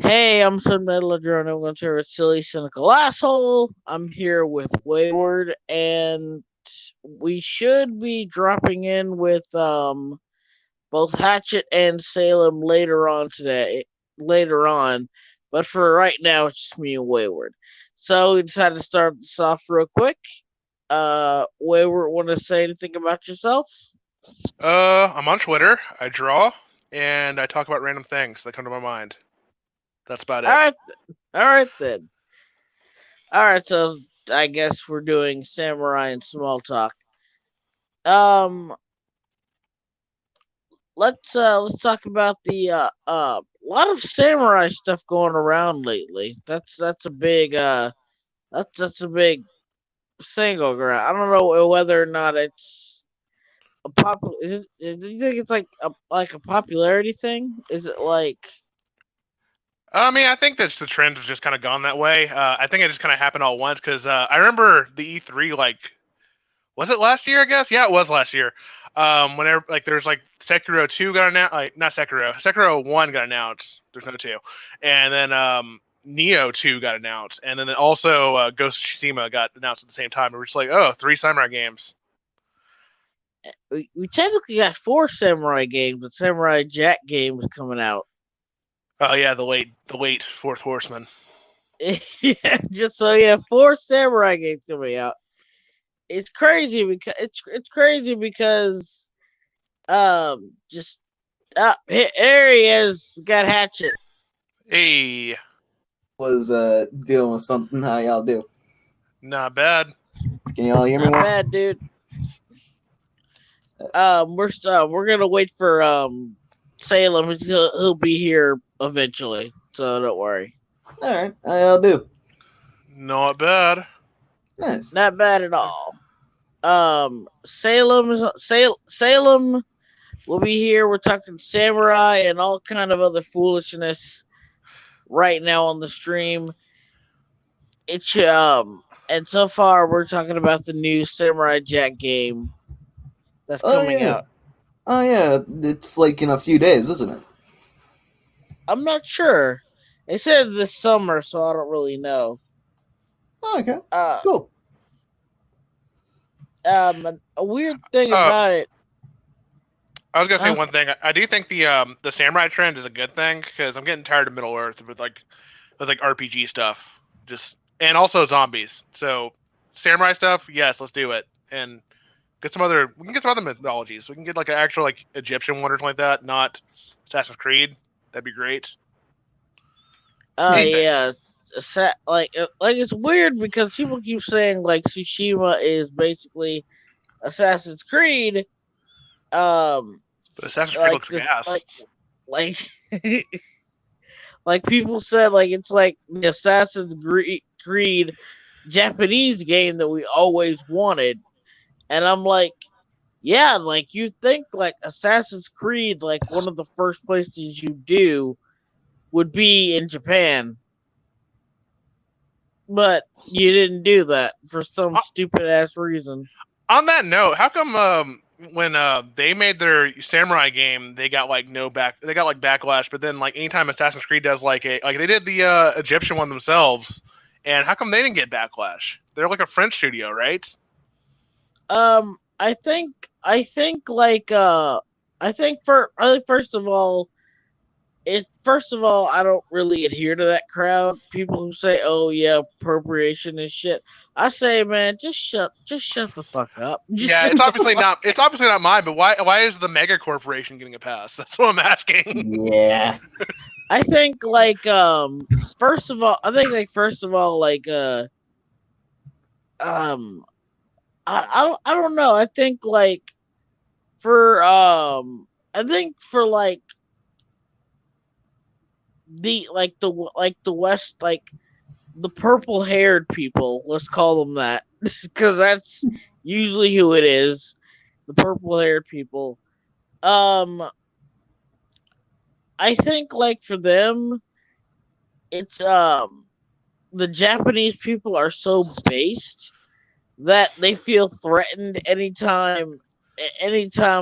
Hey, I'm Metal Adrenaline Winter, a silly, cynical asshole. I'm here with Wayward, and we should be dropping in with both Hatchet and Salem later on today. Later on, but for right now, it's just me and Wayward. So we decided to start this off real quick. Wayward, want to say anything about yourself? I'm on Twitter. I draw and I talk about random things that come to my mind. That's about All it. right, all right then. All right, so I guess we're doing samurai and small talk. Um, let's talk about the lot of samurai stuff going around lately. That's a big that's a big single ground. I don't know whether or not it's a do you think it's like a popularity thing? Is it like I think that the trend has just kind of gone that way. I think it just kind of happened all at once because I remember the E3 was it last year? I guess yeah, it was last year. Whenever there's Sekiro 2 got announced, like not Sekiro 1 got announced. There's no 2, and then Neo 2 got announced, and then also Ghost of Tsushima got announced at the same time. And we're just like, oh, three samurai games. we technically got four samurai games, but Samurai Jack game is coming out. Oh yeah, the late Fourth Horseman. Yeah, just so yeah, four samurai games coming out. It's crazy because just here he is, got Hatchet. Hey, Was dealing with something. How y'all do? not bad. Can y'all hear me? Not bad, dude. We're gonna wait for Salem. He'll be here eventually, so don't worry. All right, how y'all do? Not bad. Nice. Not bad at all. Salem will be here. We're talking samurai and all kind of other foolishness right now on the stream. It's and so far we're talking about the new Samurai Jack game that's Oh coming yeah. out. Oh yeah. It's like in a few days, isn't it? I'm not sure. They said this summer, so I don't really know. Oh, okay. Uh, Cool. a weird thing Uh, about it. I was gonna say Uh, one thing. I do think the samurai trend is a good thing because I'm getting tired of Middle Earth with RPG stuff, just and also zombies. So samurai stuff, yes, let's do it and we can get some other mythologies. We can get like an actual like Egyptian one or something like that, not Assassin's Creed. That'd be great. Anything. yeah, like it's weird because people keep saying like Tsushima is basically Assassin's Creed. Um, But Assassin's Creed like looks like the ass. like like people said like it's like the Creed Japanese game that we always wanted, and I'm like, yeah, like you think like Assassin's Creed, like one of the first places you do would be in Japan, but you didn't do that for some Uh, stupid ass reason. on that note, how come when they made their samurai game, they got they got like backlash, but then like anytime Assassin's Creed does like they did the Egyptian one themselves, and how come they didn't get backlash? They're like a French studio, right? I think first of all, I don't really adhere to that crowd. People who say, "Oh yeah, appropriation and shit." I say, man, just shut the fuck up. Just Yeah, shut the fuck. it's obviously not mine, but why is the mega corporation getting a pass? That's what I'm asking. Yeah. I think like first of all, um I don't know. I think for like the West, like the purple haired people, let's call them that, because that's usually who it is. The purple haired people. Um, I think like for them, it's the Japanese people are so based that they feel threatened anytime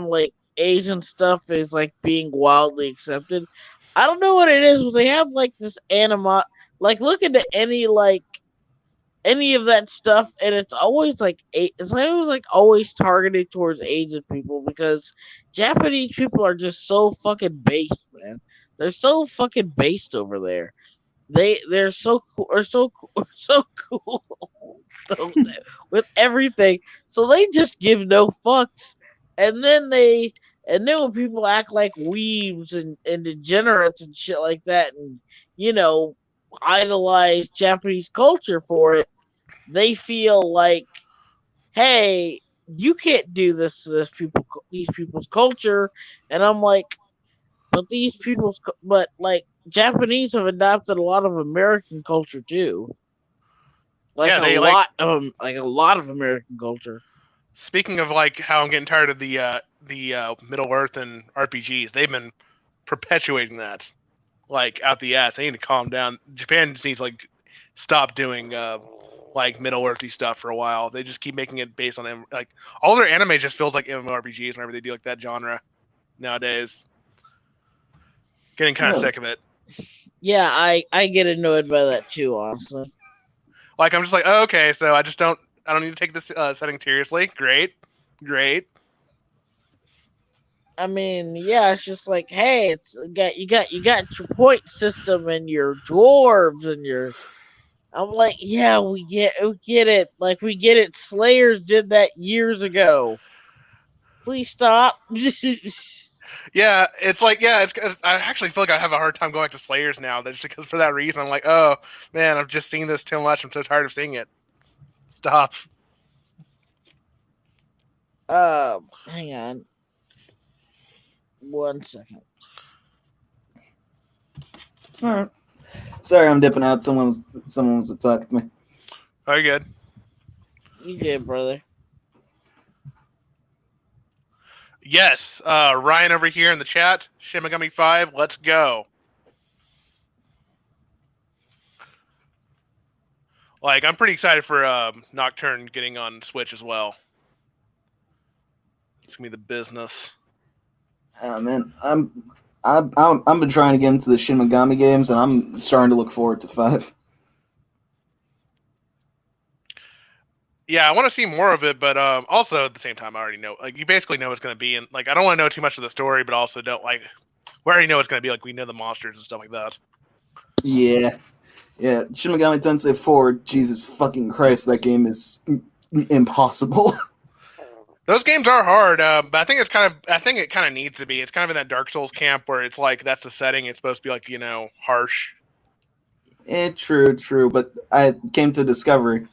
like Asian stuff is like being wildly accepted. I don't know what it is, but they have like this anima. Like, look into any of that stuff, and it's always like always targeted towards Asian people because Japanese people are just so fucking based, man. They're so fucking based over there. They're so cool, or so or so cool with everything. So they just give no fucks, and then when people act like weebs and degenerates and shit like that, and you know idolize Japanese culture for it, they feel like, hey, you can't do this to these people's culture, and I'm like, but like Japanese have adopted a lot of American culture too, Yeah, they like. like a lot of American culture. Speaking of like how I'm getting tired of the Middle Earth and RPGs, they've been perpetuating that like out the ass. They need to calm down. Japan just needs to like stop doing like Middle Earthy stuff for a while. They just keep making it based on like all their anime just feels like MMORPGs whenever they do like that genre nowadays. Getting kind of sick of it. Yeah, I get annoyed by that too, honestly. Like I'm just like, oh, okay, so I don't need to take this setting seriously. Great. I mean, yeah, it's just like, hey, you got your point system and your dwarves and your. I'm like, yeah, we get it. Like we get it. Slayers did that years ago. Please stop. Yeah, it's like I actually feel like I have a hard time going back to Slayers now. That's just because for that reason I'm like, oh man, I've just seen this too much. I'm so tired of seeing it. Stop. Hang on, 1 second. All right. Sorry, I'm dipping out. Someone was talking to me. Oh, you good? You good, brother? Yes, Ryan over here in the chat. Shin Megami 5, let's go. Like, I'm pretty excited for Nocturne getting on Switch as well. It's gonna be the business. Oh man, I've been trying to get into the Shin Megami games, and I'm starting to look forward to 5. Yeah, I want to see more of it, but also at the same time, I already know. Like, you basically know what's gonna be, and like, I don't want to know too much of the story, but also don't like. We already know what's gonna be. Like, we know the monsters and stuff like that. Yeah. Shin Megami Tensei 4. Jesus fucking Christ, that game is impossible. Those games are hard, but I think it kind of needs to be. It's kind of in that Dark Souls camp where it's like that's the setting. It's supposed to be like harsh. True, but I came to discovery.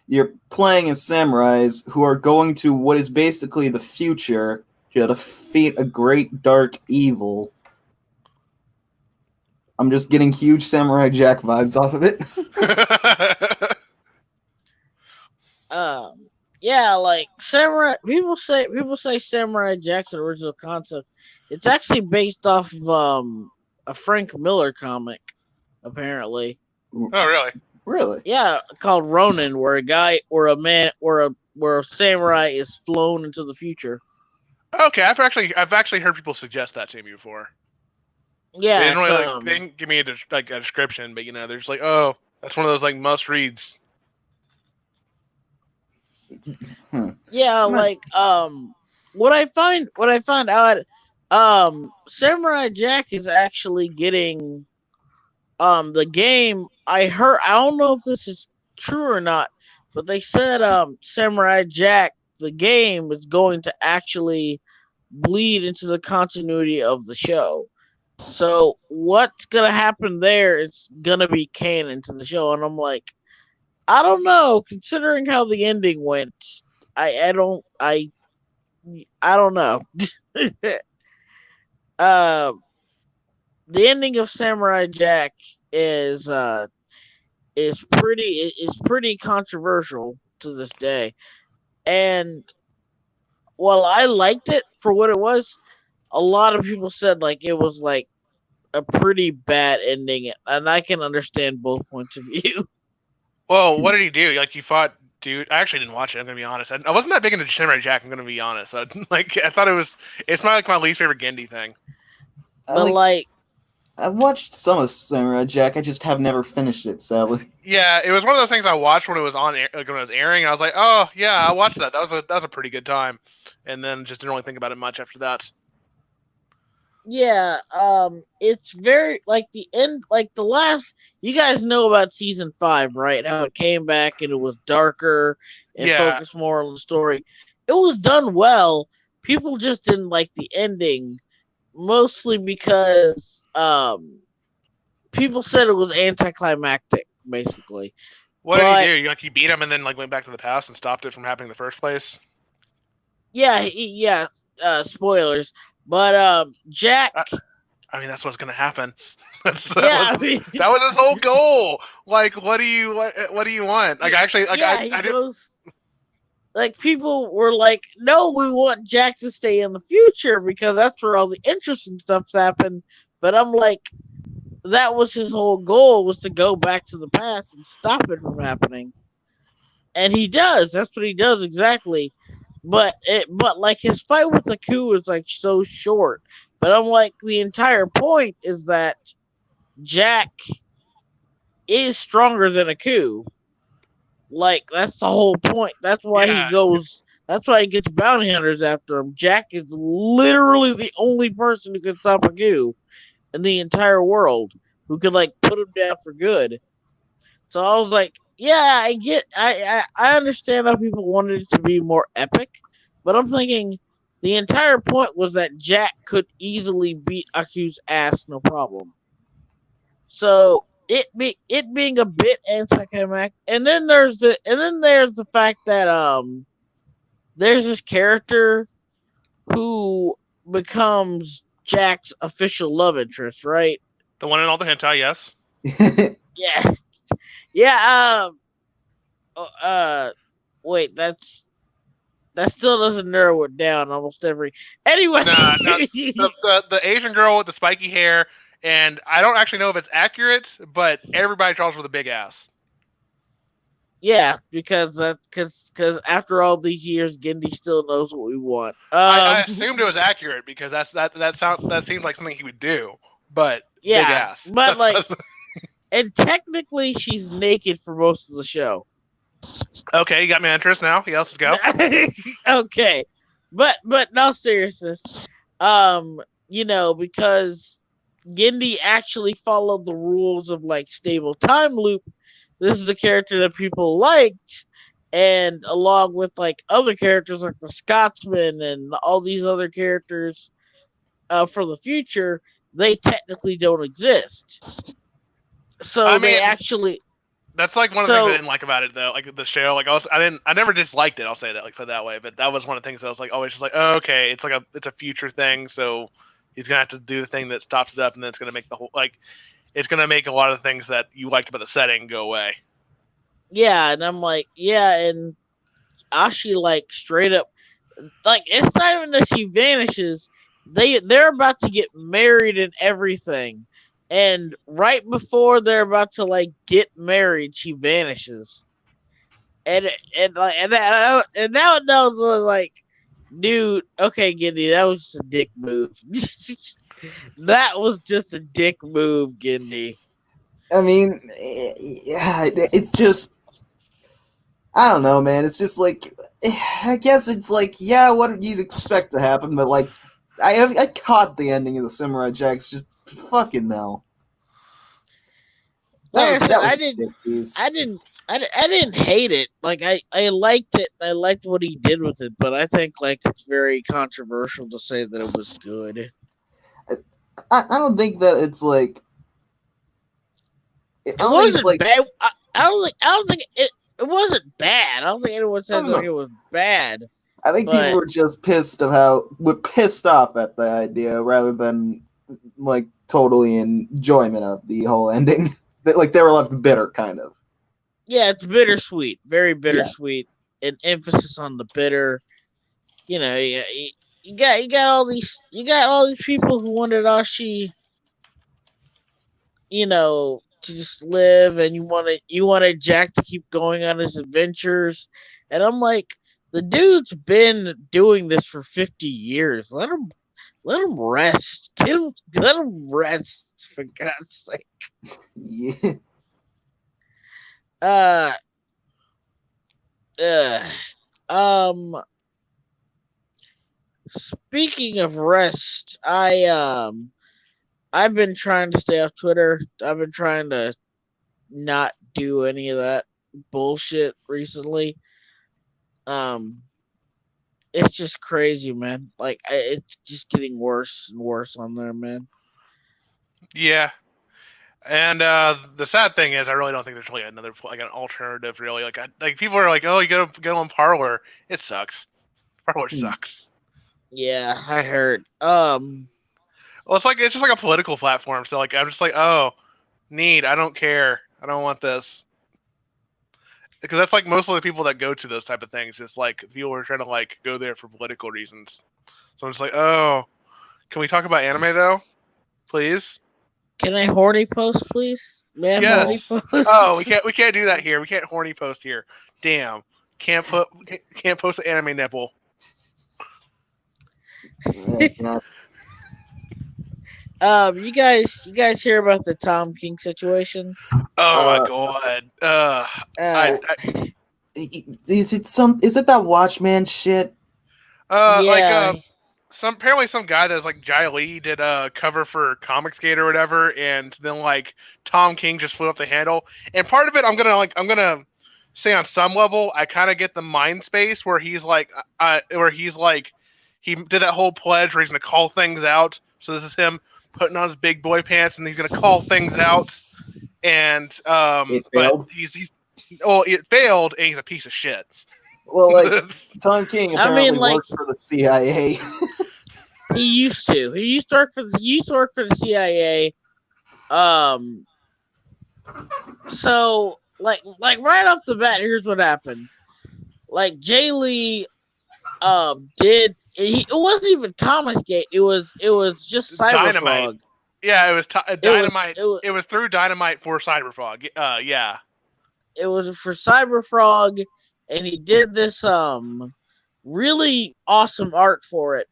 You're playing as samurais who are going to what is basically the future to defeat a great dark evil. I'm just getting huge Samurai Jack vibes off of it. Yeah, like Samurai. People say Samurai Jack's original concept. It's actually based off of a Frank Miller comic, apparently. Oh, really? Really? Yeah, called Ronin, where a samurai is flown into the future. Okay, I've actually heard people suggest that to me before. Yeah, they didn't give me a description, but they're just like, oh, that's one of those like must reads. Yeah, like what I found out, Samurai Jack is actually getting the game. I don't know if this is true or not, but they said Samurai Jack the game is going to actually bleed into the continuity of the show. So what's gonna happen there is gonna be canon to the show, and I'm like, I don't know. Considering how the ending went, I don't know. The ending of Samurai Jack is pretty controversial to this day, and while I liked it for what it was, a lot of people said like it was like a pretty bad ending, and I can understand both points of view. Well, what did he do? Like, you fought dude? I actually didn't watch it. I'm gonna be honest. I wasn't that big into Samurai Jack. I'm gonna be honest. I thought it's my least favorite Gendy thing. But like I watched some of Samurai Jack. I just have never finished it, sadly. Yeah, it was one of those things I watched when it was like when it was airing, and I was like, oh yeah, I watched that. That was a pretty good time, and then just didn't really think about it much after that. Yeah, it's very like the end, like the last. You guys know about season 5, right? How it came back and it was darker and Yeah, focused more on the story. It was done well. People just didn't like the ending, mostly because people said it was anticlimactic, basically. what did he But do? You beat him and then like went back to the past and stopped it from happening in the first place. yeah, yeah. Spoilers. But Jack. I mean, that's what's gonna happen. Yeah, I mean, that was his whole goal. Like, what do you want? Like, actually, like, yeah, I did. goes. Like people were like, "No, we want Jack to stay in the future because that's where all the interesting stuff's happened." But I'm like, that was his whole goal, was to go back to the past and stop it from happening. And he does. That's what he does exactly. But like his fight with Aku is like so short. But I'm like, the entire point is that Jack is stronger than Aku. Like that's the whole point. That's why he Yeah, goes. That's why he gets bounty hunters after him. Jack is literally the only person who can stop Aku in the entire world, who could like put him down for good. So I was like, yeah, I understand how people wanted it to be more epic, but I'm thinking the entire point was that Jack could easily beat Aku's ass, no problem. So it being a bit anticlimactic, and then there's the fact that there's this character who becomes Jack's official love interest, right? the one in all the hentai, yes. Yeah, yeah. Uh, wait, that still doesn't narrow it down almost every. Anyway, Nah, nah, the Asian girl with the spiky hair, and I don't actually know if it's accurate, but everybody draws with a big ass. yeah, because after all these years, Gendy still knows what we want. I assumed it was accurate because that seemed like something he would do, but big Yeah, ass. but like, and technically, she's naked for most of the show. Okay, you got my interest now. Let's go. Okay, but no seriousness. Because Gendy actually followed the rules of like stable time loop. This is a character that people liked, and along with like other characters like the Scotsman and all these other characters from the future, they technically don't exist. So I mean, they actually. that's like one of the things I didn't like about it, though. Like the show, like I never disliked it. I'll say that, like, put it that way. But that was one of the things that I was like, always just like, oh, okay, it's a future thing, so he's gonna have to do the thing that stops it up, and then it's gonna make the whole it's gonna make a lot of the things that you liked about the setting go away. Yeah, and I'm like, yeah, and Ashi like straight up, like it's not even that she vanishes. They're about to get married and everything, and right before they're about to like get married, she vanishes, and now was like, dude, okay, Giddy, that was just a dick move. That was just a dick move, Giddy. I mean, yeah, it's just, I don't know, man. It's just like, I guess it's like, yeah, what you'd expect to happen, but like, I caught the ending of the Samurai Jacks. Just fucking no. Like I said, I didn't. didn't hate it. Like I liked it. I liked what he did with it, but I think like it's very controversial to say that it was good. I don't think that it's like. It wasn't like, bad. I don't think it wasn't bad. I don't think anyone said that it was bad. I think people were just pissed off at the idea rather than like totally enjoyment of the whole ending. Like they were left bitter, kind of. Yeah, it's bittersweet, very bittersweet, and emphasis on the bitter. You know, you got all these people who wanted Ashi, to just live, and you wanted Jack to keep going on his adventures, and I'm like, the dude's been doing this for 50 years. Let him rest. Let him rest, for God's sake. Yeah. Uh, uh um Speaking of rest, I've been trying to stay off Twitter. I've been trying to not do any of that bullshit recently. Um, it's just crazy, man. Like it's just getting worse and worse on there, man. Yeah. And the sad thing is, I really don't think there's really another like an alternative. Really, like people are like, oh, you go on Parlor. It sucks. Parlor Hmm. sucks. Yeah, I heard. Well, it's just like a political platform. So like I'm just like, oh, neat. I don't care. I don't want this because that's like most of the people that go to those type of things. It's like people are trying to like go there for political reasons. So I'm just like, oh, can we talk about anime though, please? Can I horny post, please? May I No. horny Yes. Oh, post? we can't do that here. We can't horny post here. Damn. Can't post an anime nipple. Yeah, God. You guys hear about the Tom King situation? Oh my Uh, god. Uh, is it that Watchman shit? Like yeah, some apparently some guy that's like Jai Lee did a cover for Comicsgate or whatever, and then like Tom King just flew up the handle. And part of it, I'm gonna say on some level, I kind of get the mind space where he's like he did that whole pledge where he's gonna call things out. So this is him putting on his big boy pants and he's gonna call things out. And It but failed. he's oh it failed and he's a piece of shit. Well, like Tom King I mean, apparently like works for the CIA. he used to. He used to work for the CIA. Um, so like right off the bat, here's what happened. Like Jay Lee, did it wasn't even Comicsgate. It was just Dynamite. Cyberfrog. Yeah, it was Dynamite. It was It was through Dynamite for Cyberfrog. Yeah. it was for Cyberfrog, and he did this really awesome art for it.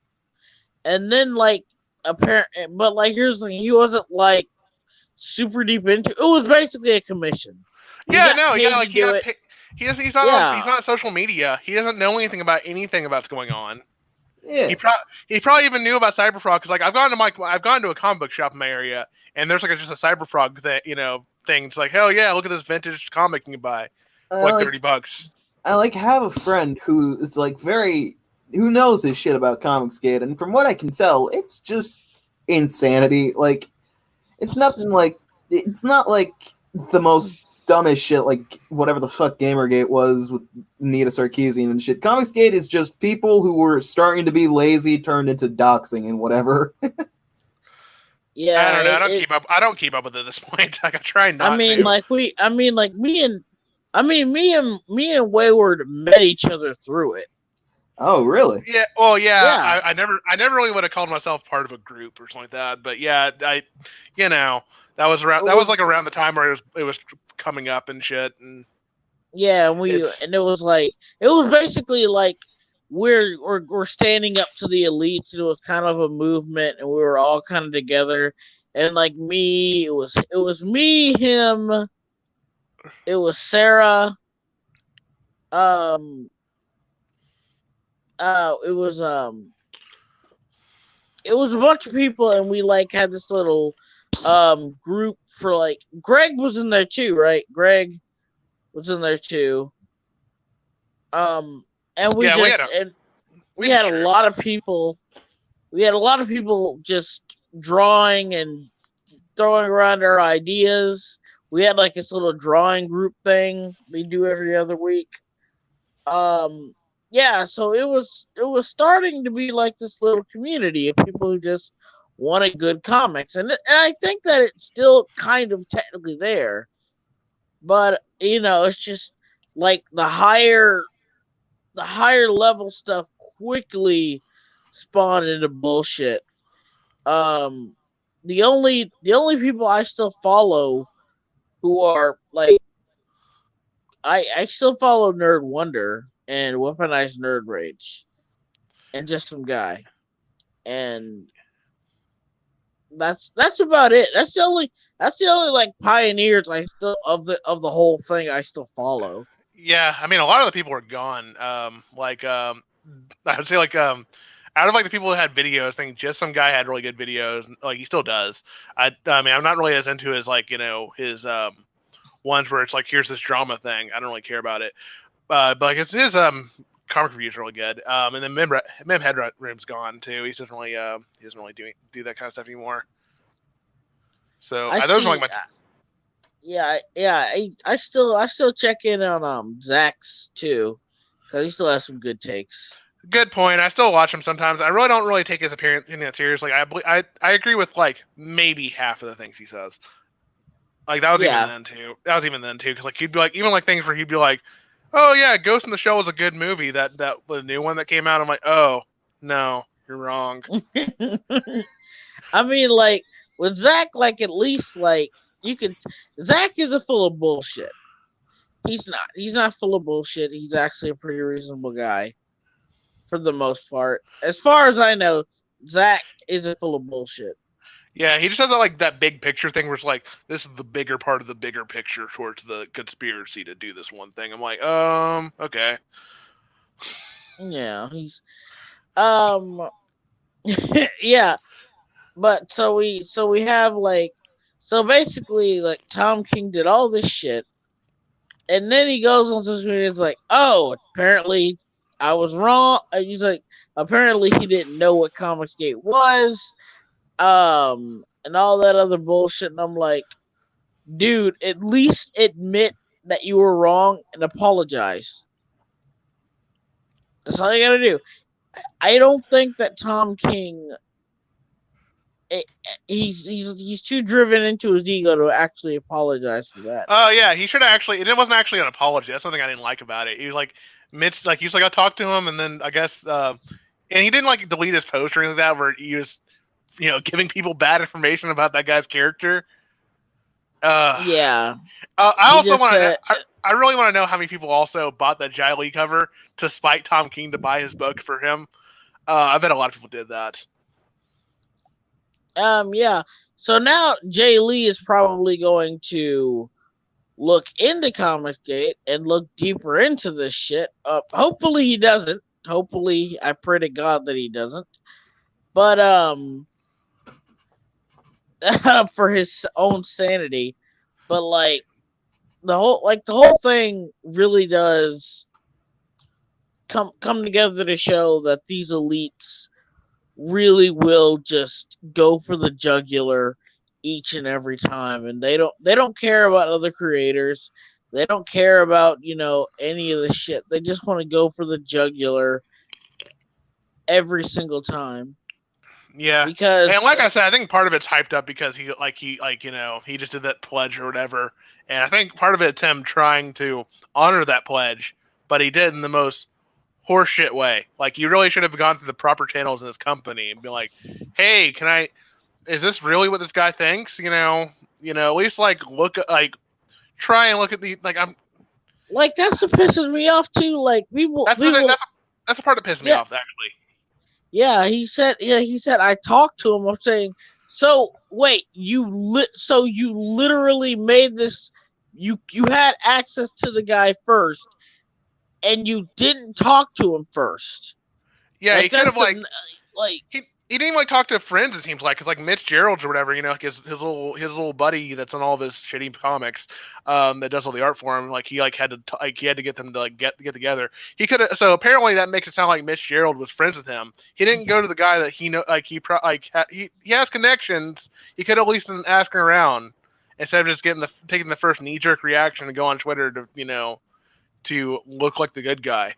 And then like apparent, but like here's the thing: he wasn't like super deep into it. Was basically a commission. He Yeah, got no, yeah, paid to like he do got it. paid. He's Yeah, not on social media. He doesn't know anything about what's going on. Yeah. He probably even knew about Cyberfrog because like I've gone to a comic book shop in my area and there's like just a Cyberfrog thing. It's like hell yeah, look at this vintage comic you can buy I for like like $30. I like have a friend who is like who knows his shit about Comicsgate, and from what I can tell, it's just insanity. Like it's nothing like it's not like the most dumbest shit like whatever the fuck Gamergate was with Nita Sarkeesian and shit. Comicsgate is just people who were starting to be lazy turned into doxing and whatever. I yeah. don't know. I don't keep up with it at this point. Like I try I not mean, to. like me and Wayward met each other through it. Oh, really? Yeah, well, yeah. Yeah, I never really would have called myself part of a group or something like that. But yeah, you know, that was around. That was like around the time where it was coming up and shit. And yeah. it's And it was like it was basically like we're standing up to the elites, and it was kind of a movement, and we were all kind of together. And like me, it was me, him, it was Sarah, um, uh, it was um, it was a bunch of people, and we like had this little group for like Greg was in there too, right? Greg was in there too. Um, and yeah, we we had a had a shirt. lot of people. We had a lot of people just drawing and throwing around our ideas. We had like this little drawing group thing we do every other week. Um, yeah, so it was starting to be like this little community of people who just wanted good comics, and I think that it's still kind of technically there, but you know, it's just like the higher level stuff quickly spawned into bullshit. Um, the only people I still follow who are like I still follow Nerd Wonder and Weaponized Nerd Rage and just some guy. And that's about it. That's the only like pioneers I still of the whole thing I still follow. Yeah, I mean, a lot of the people are gone. I would say out of like the people who had videos, I think just some guy had really good videos. Like he still does. I mean, I'm not really as into his like his ones where it's like here's this drama thing. I don't really care about it. But like his comic review is really good. And then Mem Headroom's gone too. He doesn't really do that kind of stuff anymore. So I those are see. like my Yeah. I still check in on Zach's too, because he still has some good takes. good point. I still watch him sometimes. I really don't really take his appearance seriously. I agree with like maybe half of the things he says. Like that was even Yeah, then too. That was even then too, because like he'd be like even like things where he'd be like, "Oh yeah, Ghost in the Shell was a good movie. That the new one that came out." I'm like, "Oh no, you're wrong." I mean, like with Zach, like at least like you can. Zach isn't full of bullshit. He's not. He's not full of bullshit. He's actually a pretty reasonable guy for the most part. As far as I know, Zach isn't full of bullshit. Yeah, he just has that big picture thing where it's like this is the bigger part of the bigger picture towards the conspiracy to do this one thing. I'm like, okay. Yeah, he's um yeah, but so we have like so basically like Tom King did all this shit and then he goes on social media and is like, "Oh, apparently I was wrong." And he's like, apparently he didn't know what Comicsgate was, and all that other bullshit. And I'm like, dude, at least admit that you were wrong and apologize. That's all you gotta do. I don't think that Tom King, eh, he's too driven into his ego to actually apologize for that. Oh yeah, he should have actually. It wasn't actually an apology. That's something I didn't like about it. He was like Mitch, like he was like I talked to him, and then I guess, and he didn't like delete his post or anything like that, where he was, giving people bad information about that guy's character. Yeah, I he also just want to. said, I really want to know how many people also bought that Jai Lee cover to spite Tom King to buy his book for him. I bet a lot of people did that. yeah. So now Jay Lee is probably going to look into Comicsgate and look deeper into this shit. Hopefully he doesn't. Hopefully, I pray to God that he doesn't. But for his own sanity. But the whole thing really does come together to show that these elites really will just go for the jugular each and every time, and they don't care about other creators. They don't care about any of the shit. They just want to go for the jugular every single time Yeah, and because like I said, I think part of it's hyped up because he just did that pledge or whatever, and I think part of it's him trying to honor that pledge, but he did in the most horseshit way. Like you really should have gone through the proper channels in this company and be like, "Hey, can I? Is this really what this guy thinks? At least try and look at the like I'm like that's what pisses me off too. Like people, that's people, that's the part that pissed me yeah, off actually. yeah. He said I talked to him. I'm saying, so wait, so you literally made this. You had access to the guy first, and you didn't talk to him first. Yeah, he Like could that's have like he didn't even talk to friends. It seems like because Mitch Gerald's or whatever, like his little buddy that's on all of his shitty comics, that does all the art for him. Like he had to get them to get together. He could have. So apparently that makes it sound like Mitch Gerald was friends with him. He didn't go to the guy that he he has connections. He could at least been asking around instead of just taking the first knee jerk reaction and go on Twitter to look like the good guy.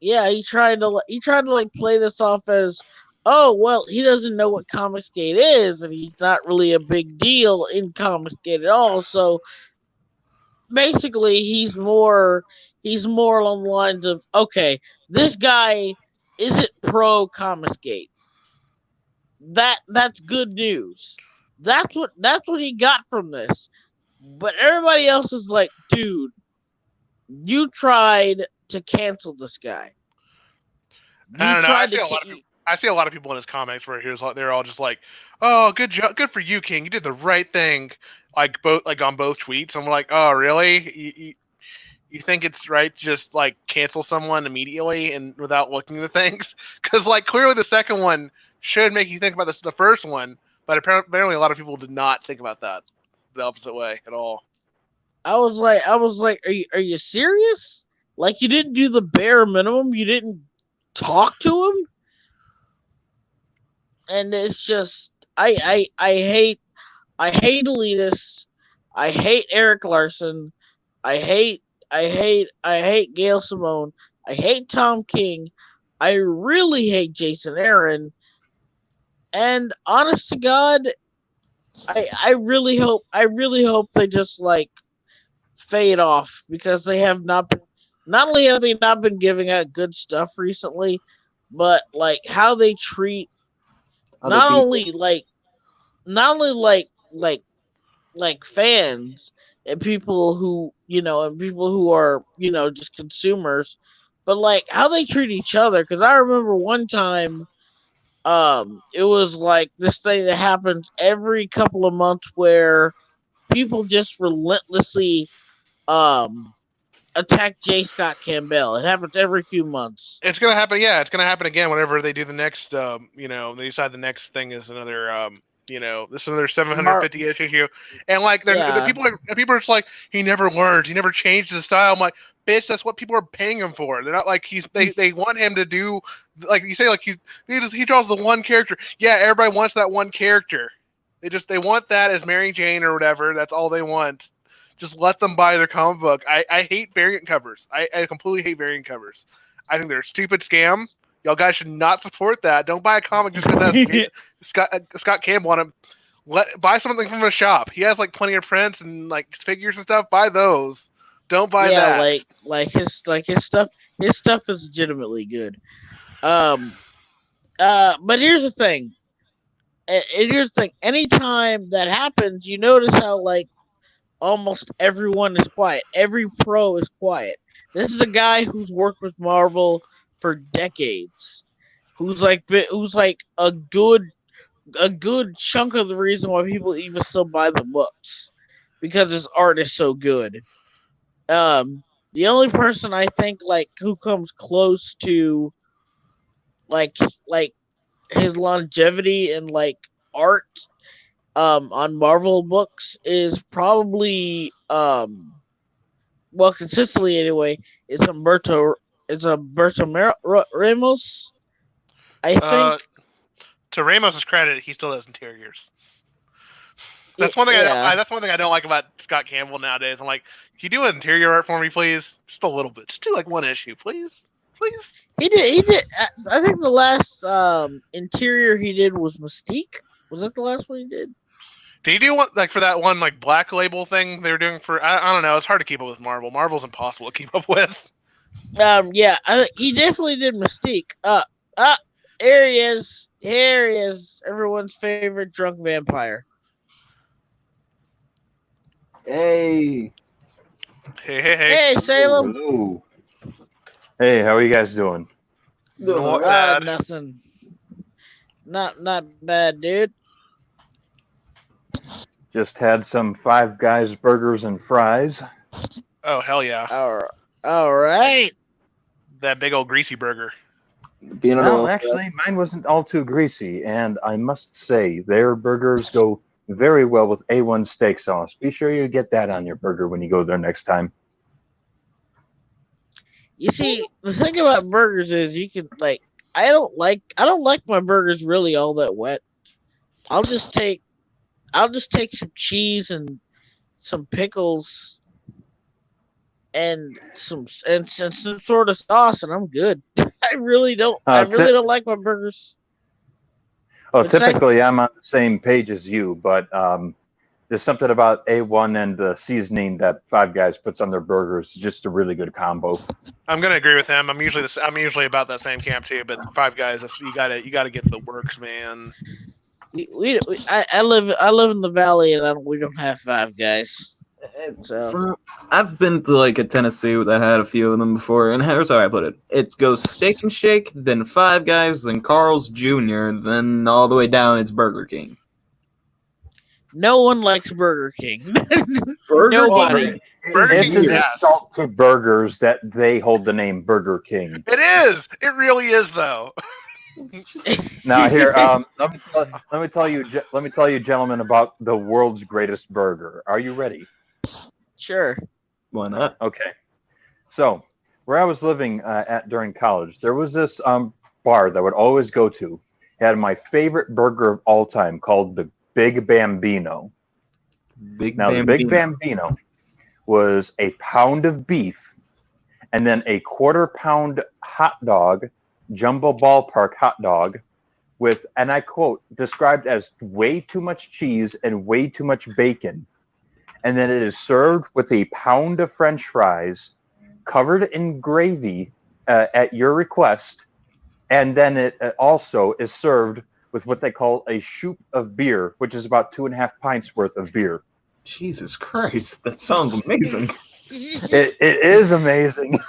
yeah. He tried to like play this off as, oh well, he doesn't know what Comicsgate is, and he's not really a big deal in Comicsgate at all. So basically, he's more along the lines of, okay, this guy isn't pro Comicsgate. That's good news. That's what he got from this. But everybody else is like, dude, you tried to cancel this guy. I You don't know. I tried see to a lot of people. I see a lot of people in his comments where they're all just like, "Oh, good job, good for you, King. You did the right thing." Like on both tweets. I'm like, "Oh, really? You think it's right to just like cancel someone immediately and without looking at things? Because like clearly the second one should make you think about the first one, but apparently a lot of people did not think about that the opposite way at all." I was like, are you serious? Like you didn't do the bare minimum. You didn't talk to him, and it's just I hate elitists. I hate Eric Larson. I hate Gail Simone. I hate Tom King. I really hate Jason Aaron. And honest to God, I really hope they just like fade off because they have not only have they not been giving out good stuff recently, but like how they treat Other not people. only like not only like fans and people who and people who are just consumers, but like how they treat each other. Because I remember one time, it was like this thing that happens every couple of months where people just relentlessly um attack J. Scott Campbell. It happens every few months. It's gonna happen. Yeah, it's gonna happen again whenever they do the next. They decide the next thing is another. This is another 750 issue, and like the people are just like he never learned, he never changed his style. I'm like, bitch, that's what people are paying him for. They're not like they want him to do like you say like he draws the one character. Yeah, everybody wants that one character. They want that as Mary Jane or whatever. That's all they want. Just let them buy their comic book. I hate variant covers. I completely hate variant covers. I think they're a stupid scam. Y'all guys should not support that. Don't buy a comic just because it has Scott Campbell on it. Buy something from a shop. He has like plenty of prints and like figures and stuff. Buy those. Don't buy that. like his stuff. His stuff is legitimately good. But here's the thing. Anytime that happens, you notice how like almost everyone is quiet. Every pro is quiet. This is a guy who's worked with Marvel for decades, who's like a good chunk of the reason why people even still buy the books, because his art is so good. The only person I think like who comes close to like his longevity and like art on Marvel books is probably consistently anyway, is Humberto Ramos. I think to Ramos's credit, he still does interiors. That's one thing. Yeah. That's one thing I don't like about Scott Campbell nowadays. I'm like, can you do an interior art for me, please? Just a little bit. Just do like one issue, please. He did. I think the last interior he did was Mystique. Was that the last one he did? Did he do one like for that one like Black Label thing they were doing for? I don't know. It's hard to keep up with Marvel. Marvel's impossible to keep up with. Yeah, he definitely did Mystique. Here he is. Here he is. Everyone's favorite drunk vampire. Hey. Hey, Salem. Hello. Hey, how are you guys doing? Not bad. Nothing. Not bad, dude. Just had some Five Guys burgers and fries. Oh hell yeah! All right. That big old greasy burger. Well, actually, mine wasn't all too greasy, and I must say their burgers go very well with A1 steak sauce. Be sure you get that on your burger when you go there next time. You see, the thing about burgers is you can like I don't like my burgers really all that wet. I'll just take some cheese and some pickles and some sort of sauce, and I'm good. I really don't like my burgers. Oh, typically I'm on the same page as you, but there's something about A1 and the seasoning that Five Guys puts on their burgers. It's just a really good combo. I'm gonna agree with him. I'm usually about that same camp too. But Five Guys, you gotta get the works, man. I live in the valley, and we don't have Five Guys. So I've been to like a Tennessee that had a few of them before, and here's how I put it: it goes Steak and Shake, then Five Guys, then Carl's Jr., then all the way down it's Burger King. no one likes Burger King. Burger Nobody. King. It's an yes. insult to burgers that they hold the name Burger King. It is. It really is, though. Now here, let me tell you, gentlemen, about the world's greatest burger. Are you ready? Sure. Why not? Okay. So where I was living at during college, there was this bar that I would always go to. It had my favorite burger of all time called the Big Bambino. The Big Bambino was a pound of beef and then a quarter-pound hot dog, jumbo ballpark hot dog, with, and I quote, described as way too much cheese and way too much bacon. And then it is served with a pound of French fries covered in gravy at your request. And then it also is served with what they call a shoop of beer, which is about 2.5 pints worth of beer. Jesus Christ, that sounds amazing. It is amazing.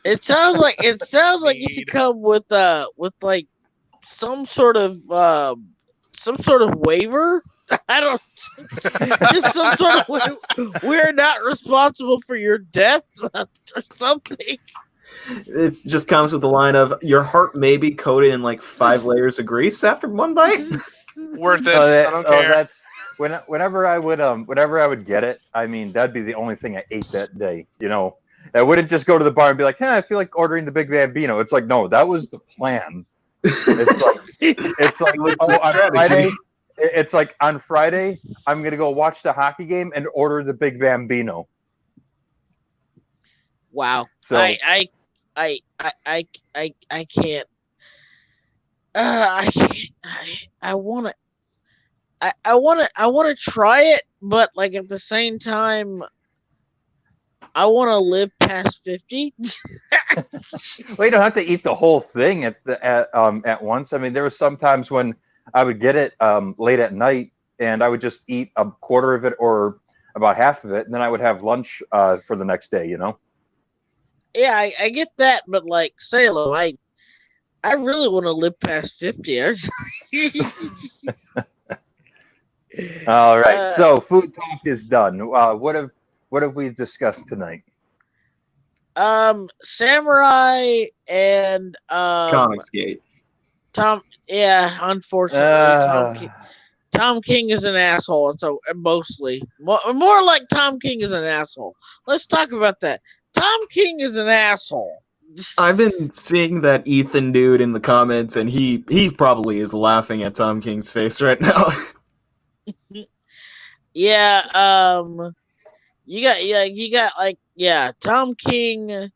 It sounds like you should come with like some sort of waiver. I don't just some sort of we're not responsible for your death or something. It just comes with the line of your heart may be coated in like 5 layers of grease after one bite. Worth it. I don't care. That's whenever I would get it. I mean, that'd be the only thing I ate that day. You know, I wouldn't just go to the bar and be like, "Hey, I feel like ordering the Big Bambino." It's like, no, that was the plan. It's like on Friday. It's like on Friday, I'm gonna go watch the hockey game and order the Big Bambino. Wow. So I can't. I can't. I want to try it, but like at the same time, I want to live past 50. well, you don't have to eat the whole thing at once. I mean, there were some times when I would get it late at night, and I would just eat a quarter of it or about half of it, and then I would have lunch for the next day. You know. Yeah, I get that, but like Salem, I really want to live past 50. All right, so food talk is done. What have we discussed tonight? Samurai and Comicsgate. Yeah, unfortunately, Tom King is an asshole. So mostly, more like Tom King is an asshole. Let's talk about that. Tom King is an asshole. I've been seeing that Ethan dude in the comments, and he probably is laughing at Tom King's face right now. Yeah, you got Tom King.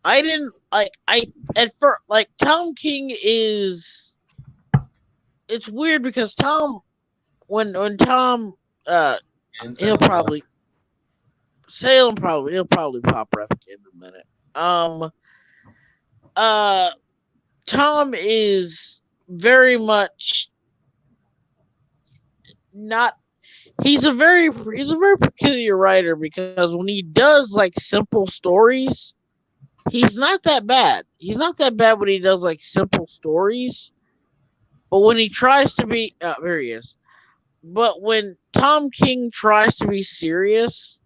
I didn't at first Tom King is. It's weird because Tom, when Tom, he'll probably pop rep in a minute. Tom is very much not. He's a very peculiar writer because when he does like simple stories, he's not that bad. He's not that bad when he does like simple stories. But when he tries to be, there he is. But when Tom King tries to be serious,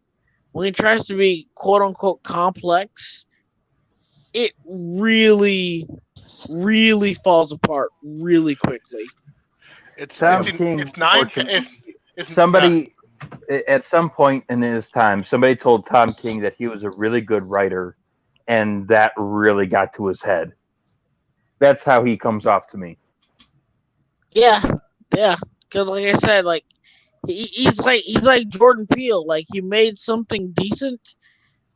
when he tries to be quote unquote complex, it really, really falls apart really quickly. Somebody at some point in his time, somebody told Tom King that he was a really good writer, and that really got to his head. That's how he comes off to me. Yeah. Because like I said, like he's like Jordan Peele. Like he made something decent,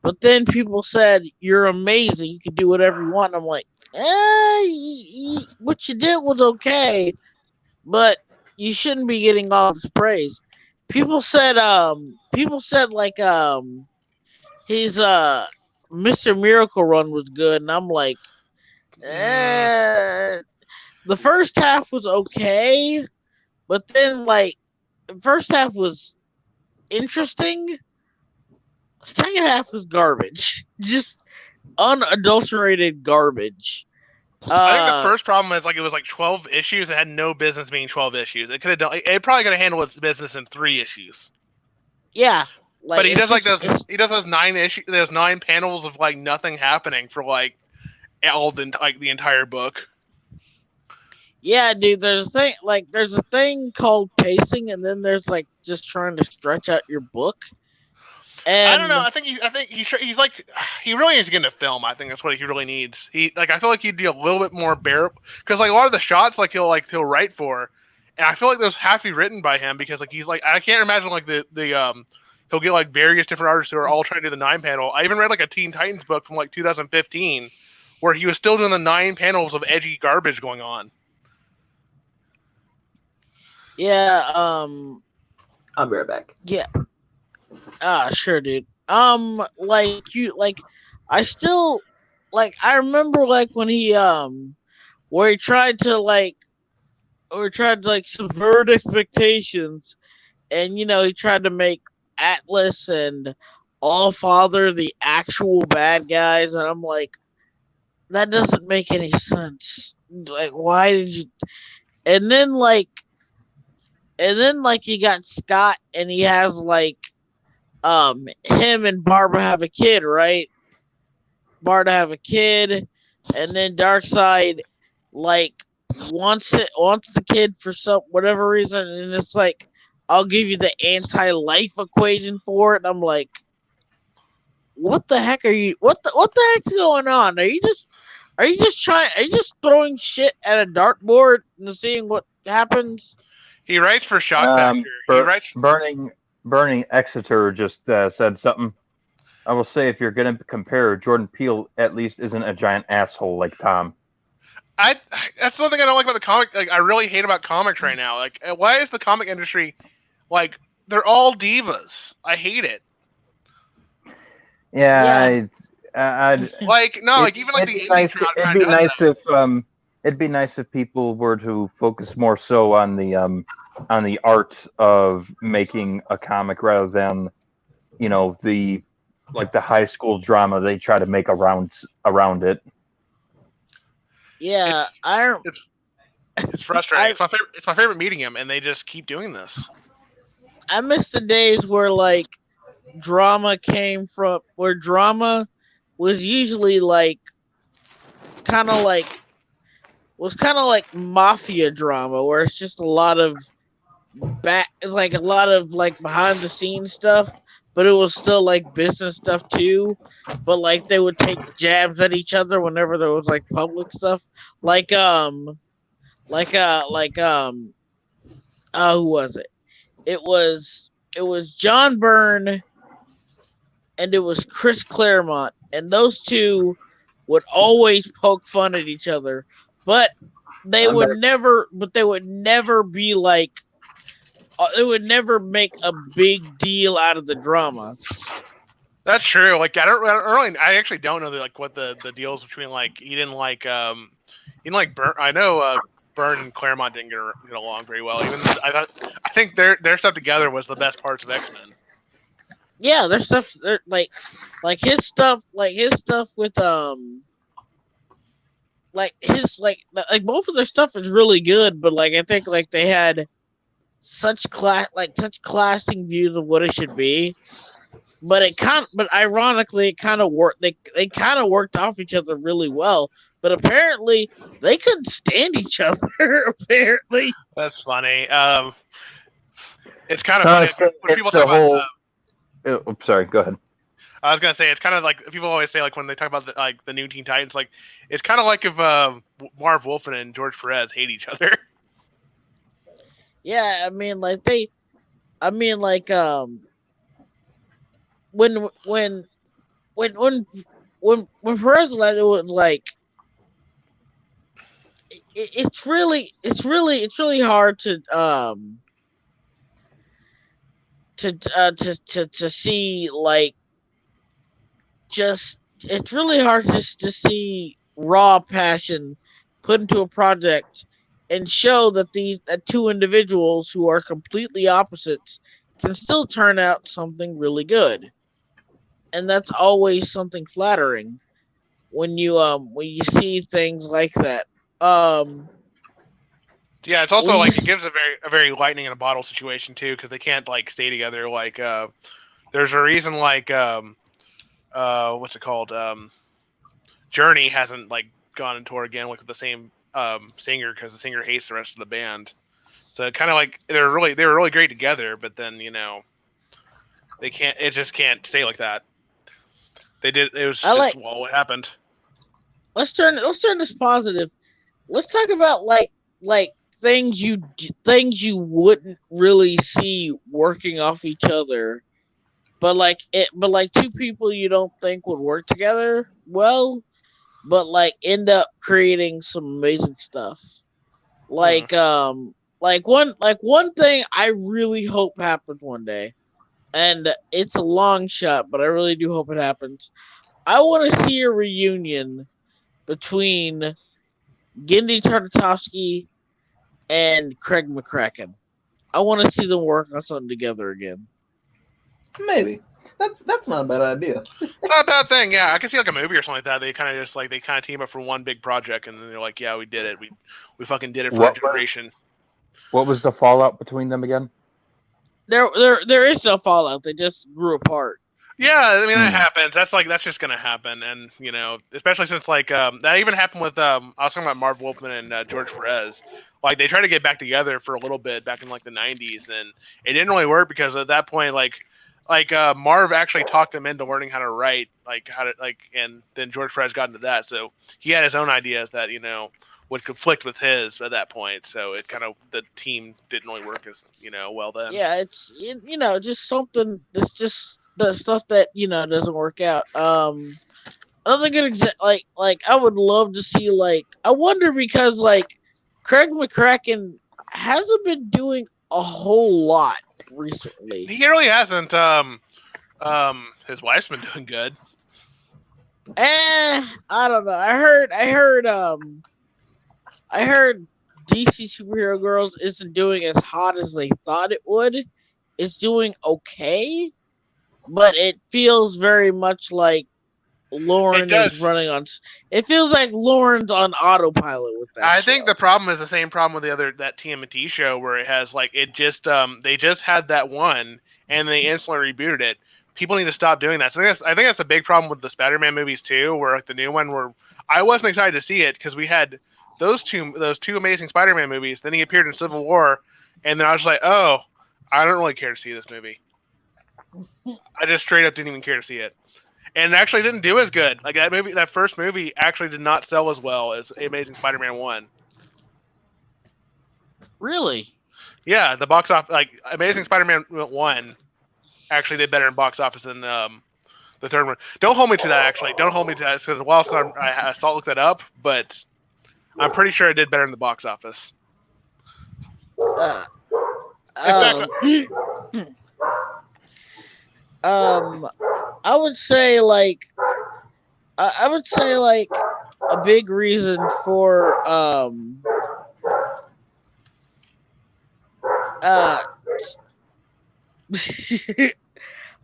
but then people said you're amazing. You can do whatever you want. And I'm like, what you did was okay, but you shouldn't be getting all this praise. People said like his Mr. Miracle run was good, and I'm like, the first half was okay, but then like the first half was interesting, second half was garbage, just unadulterated garbage. I think the first problem is like it was like 12 issues. It had no business being 12 issues. It could have done. It probably could have handled its business in 3 issues. Yeah, But he it's does like just- those. He does those 9 issues. There's 9 panels of like nothing happening for like the entire book. Yeah, dude. There's a thing called pacing, and then there's like just trying to stretch out your book. And I don't know. I think he's like he really needs to get into film. I think that's what he really needs. I feel like he'd be a little bit more bearable because like a lot of the shots he'll write for, and I feel like those have to be written by him because like he's like I can't imagine like the he'll get like various different artists who are all trying to do the 9 panel. I even read like a Teen Titans book from like 2015 where he was still doing the 9 panels of edgy garbage going on. yeah, I'll be right back. yeah. Sure, dude. I still I remember like when he where he tried to subvert expectations, and he tried to make Atlas and Allfather the actual bad guys, and I'm like, that doesn't make any sense. Like, why did you? And then you got Scott, and he has him and Barbara have a kid, right? Barbara have a kid, and then Darkseid wants the kid for some whatever reason, and it's like, I'll give you the anti-life equation for it. And I'm like, what the heck are you? What the heck's going on? Are you just throwing shit at a dartboard and seeing what happens? He writes for Shock Factor. He writes. Burning Exeter just said something. I will say, if you're going to compare, Jordan Peele at least isn't a giant asshole like Tom. That's something I don't like about the comic. Like, I really hate about comics right now. Like, why is the comic industry like they're all divas? I hate it. Yeah. Even like the indie crowd. It'd be nice if people were to focus more so on the art of making a comic rather than the high school drama they try to make around it. Yeah, it's frustrating. It's my favorite meeting him, and they just keep doing this. I miss the days where drama was usually kind of like mafia drama, where it's just a lot of behind the scenes stuff, but it was still business stuff too. But they would take jabs at each other whenever there was public stuff. Who was it? It was John Byrne and it was Chris Claremont, and those two would always poke fun at each other, but they would never be they would never make a big deal out of the drama. That's true. I actually don't know what the deals between he didn't like Byrne. I know Byrne and Claremont didn't get along very well. Even I think their stuff together was the best parts of X-Men. Yeah, their stuff, his stuff with both of their stuff is really good, but I think they had such classing views of what it should be, but ironically it kind of worked. They kind of worked off each other really well, but apparently they couldn't stand each other. Apparently, that's funny. It's kind of funny when people talk about. Sorry, go ahead. I was gonna say it's kind of like people always say when they talk about the new Teen Titans, it's kind of like if Marv Wolfman and George Perez hate each other. Yeah, when Perez left, it was it's really hard to see it's really hard just to see raw passion put into a project and show that that two individuals who are completely opposites can still turn out something really good. and that's always something flattering when you see things like that. Yeah, it's also When you like it gives a very lightning in a bottle situation too, because they can't like stay together. Like, there's a reason like what's it called? Journey hasn't like gone on tour again with the same singer because the singer hates the rest of the band. So kind of like they were really great together, but then they can't. It just can't stay like that. They did. It was I just like well, what happened. let's turn this positive. Let's talk about like things you wouldn't really see working off each other, but like two people you don't think would work together well, but like end up creating some amazing stuff. Hmm. Like one thing I really hope happens one day, and it's a long shot, but I really do hope it happens. I want to see a reunion between Gendy Tartakovsky and Craig McCracken. I want to see them work on something together again. Maybe that's not a bad idea. It's not a bad thing. Yeah, I can see like a movie or something like that. They kind of just like they kind of team up for one big project, and then they're like, "Yeah, we did it. We fucking did it for a What generation." what was the fallout between them again? There is no fallout. They just grew apart. Yeah, I mean that Hmm. happens. That's just gonna happen, and especially since like that even happened with I was talking about Marv Wolfman and George Perez. Like they tried to get back together for a little bit back in like the '90s, and it didn't really work because at that point Marv actually talked him into learning how to write, like how to and then George Perez got into that, so he had his own ideas that would conflict with his at that point. So it kind of the team didn't really work as well then. Yeah, it's just something. It's just the stuff that doesn't work out. Another good example, like I would love to see I wonder because Craig McCracken hasn't been doing a whole lot recently. He really hasn't. His wife's been doing good. I don't know. I heard DC Superhero Girls isn't doing as hot as they thought it would. It's doing okay, but it feels very much like Lauren is running on. It feels like Lauren's on autopilot with that. I think the problem is the same problem with that TMNT show where it has they just had that one and they instantly rebooted it. People need to stop doing that. So I think that's a big problem with the Spider-Man movies too, where like the new one where I wasn't excited to see it because we had those two amazing Spider-Man movies. Then he appeared in Civil War, and then I was like, oh, I don't really care to see this movie. I just straight up didn't even care to see it. And it actually didn't do as good. Like that first movie actually did not sell as well as Amazing Spider-Man 1. Really? Yeah, the box office, like Amazing Spider-Man 1 actually did better in box office than the third one. Don't hold me to that, actually. Don't hold me to that, because whilst I saw look that up, but I'm pretty sure it did better in the box office. I would say a big reason for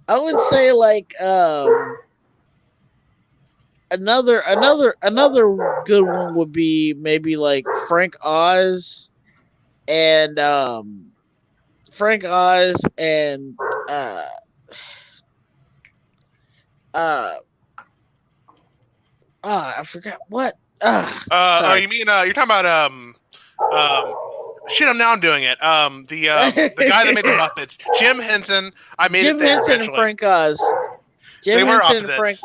I would say another good one would be maybe like Frank Oz and I forgot what. You mean you're talking about shit? I'm doing it. The guy that made the Muppets, Jim Henson. Jim Henson and Frank Oz. Jim Henson and Frank.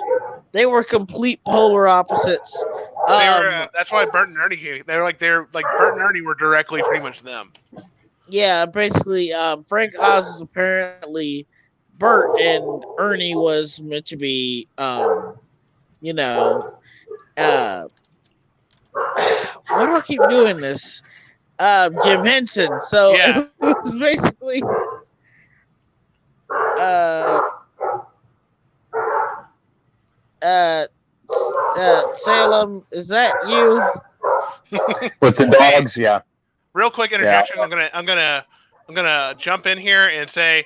They were complete polar opposites. That's why Bert and Ernie came. They're like Bert and Ernie were directly pretty much them. Yeah, basically, Frank Oz is apparently Bert, and Ernie was meant to be, why do I keep doing this? Jim Henson. So Yeah. it was basically, Salem, is that you? With the dogs, yeah. Real quick interjection. Yeah. I'm gonna jump in here and say,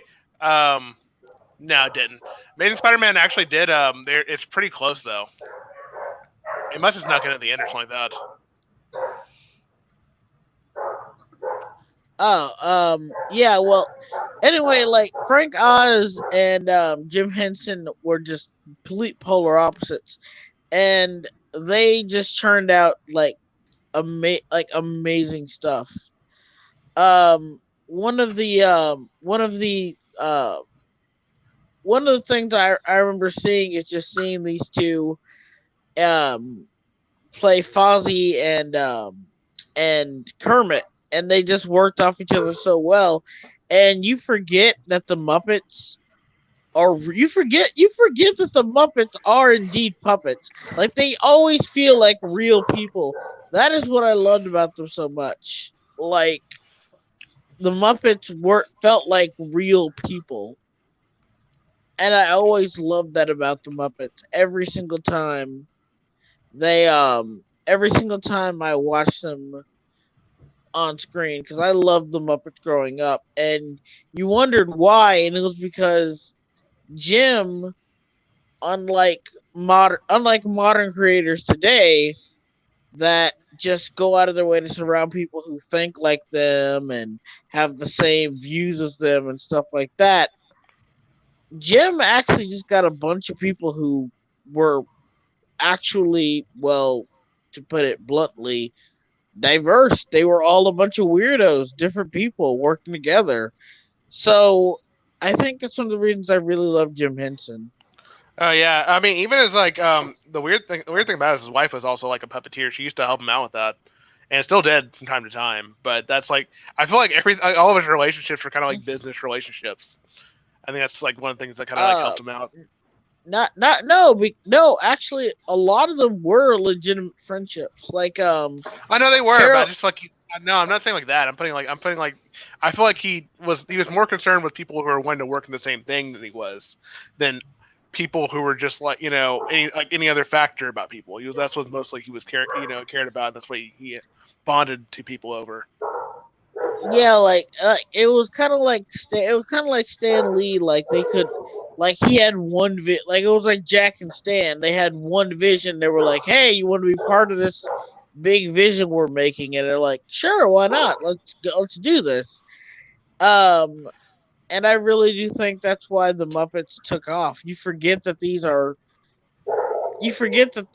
No, it didn't. Amazing Spider-Man actually did. It's pretty close though. It must have snuck in at the end or something like that. Oh, yeah. Well, anyway, like Frank Oz and Jim Henson were just complete polar opposites, and they just churned out like amazing stuff. One of the one of the things I remember seeing is just seeing these two um play Fozzie and Kermit, and they just worked off each other so well. And you forget that the Muppets you forget that the Muppets are indeed puppets. Like they always feel like real people. That is what I loved about them so much. Like the Muppets felt like real people. And I always loved that about the Muppets. Every single time I watched them on screen, because I loved the Muppets growing up, and you wondered why, and it was because Jim, unlike modern creators today that just go out of their way to surround people who think like them and have the same views as them and stuff like that. Jim actually just got a bunch of people who were actually, well, to put it bluntly, diverse. They were all a bunch of weirdos, different people working together. So I think that's one of the reasons I really love Jim Henson. Oh yeah, I mean, even as like the weird thing about it is his wife was also like a puppeteer. She used to help him out with that, and still did from time to time. But that's like I feel like all of his relationships were kind of like business relationships. I think that's like one of the things that kind of like helped him out. No, actually a lot of them were legitimate friendships. Like I know they were, Carol, but just like no, I'm not saying like that. I'm putting like I feel like he was more concerned with people who were wanting to work in the same thing than people who were just like any other factor about people. That's what mostly he was cared about. That's what he bonded to people over. yeah, it was kind of like Stan Lee. Like they could, like he had like it was like Jack and Stan. They had one vision. They were like, "Hey, you want to be part of this big vision we're making?" And they're like, "Sure, why not? Let's go, let's do this." Um, and I really do think that's why the Muppets took off. You forget that the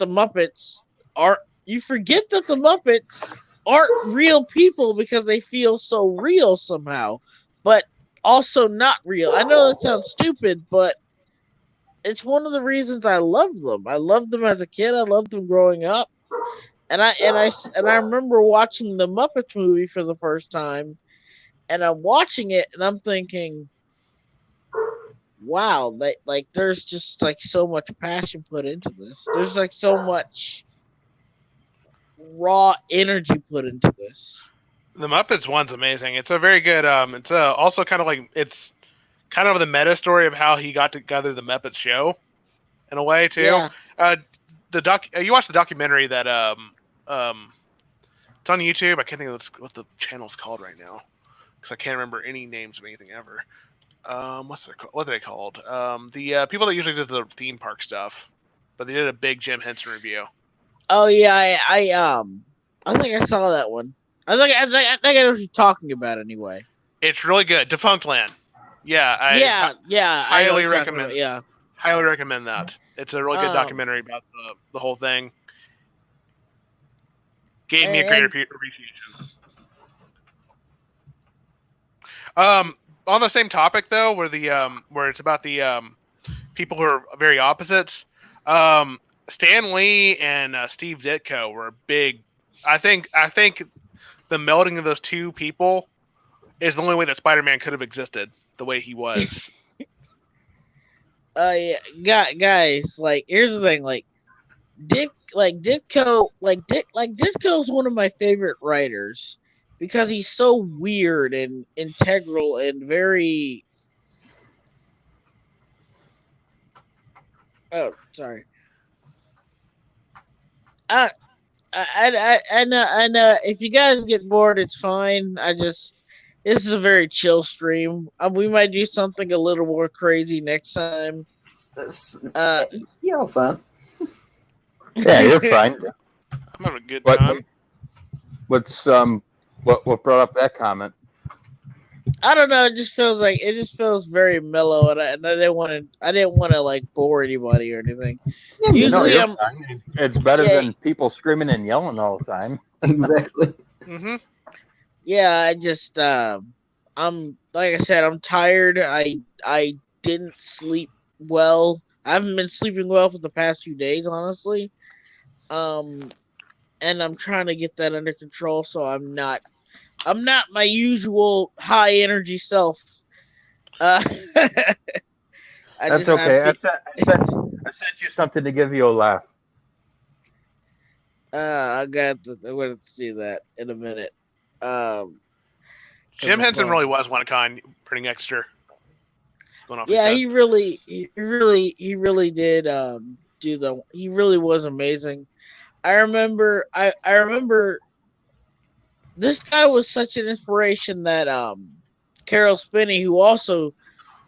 Muppets are you forget that the Muppets aren't real people because they feel so real somehow, but also not real. I know that sounds stupid, but it's one of the reasons I love them. I loved them as a kid. I loved them growing up, and I remember watching the Muppets movie for the first time, and I'm watching it and I'm thinking, wow, there's just like so much passion put into this. There's like so much raw energy put into this. The Muppets one's amazing. It's a very good. It's also kind of like it's kind of the meta story of how he got together the Muppets show, in a way too. Yeah. You watched the documentary that it's on YouTube. I can't think of what the channel's called right now because I can't remember any names of anything ever. What are they called? The people that usually do the theme park stuff, but they did a big Jim Henson review. Oh yeah, I think I saw that one. I think I know what you're talking about anyway. It's really good. Defunct Land. Yeah, Highly recommend. Yeah, highly recommend that. It's a really good documentary about the whole thing. Gave me a great appreciation. On the same topic though, where it's about the people who are very opposites. Stan Lee and Steve Ditko were big. I think the melding of those two people is the only way that Spider-Man could have existed the way he was. Yeah, guys. Like, here's the thing. Ditko's one of my favorite writers because he's so weird and integral and very. Oh, sorry. And if you guys get bored, it's fine. this is a very chill stream. We might do something a little more crazy next time. Fun. Yeah, you're fine. I'm having a good What- time. What brought up that comment? I don't know. It just feels very mellow, and I didn't want to like bore anybody or anything. Usually, you're fine. It's better Yeah. than people screaming and yelling all the time. Exactly. Mm-hmm. yeah. I just I'm like I said, I'm tired. I didn't sleep well. I haven't been sleeping well for the past few days, honestly. And I'm trying to get that under control, so I'm not my usual high energy self. I That's okay. I sent you something to give you a laugh. I'm going to see that in a minute. Jim Henson really was one of a kind, pretty extra. Going off Yeah, his he really did he really was amazing. I remember this guy was such an inspiration that Carol Spinney, who also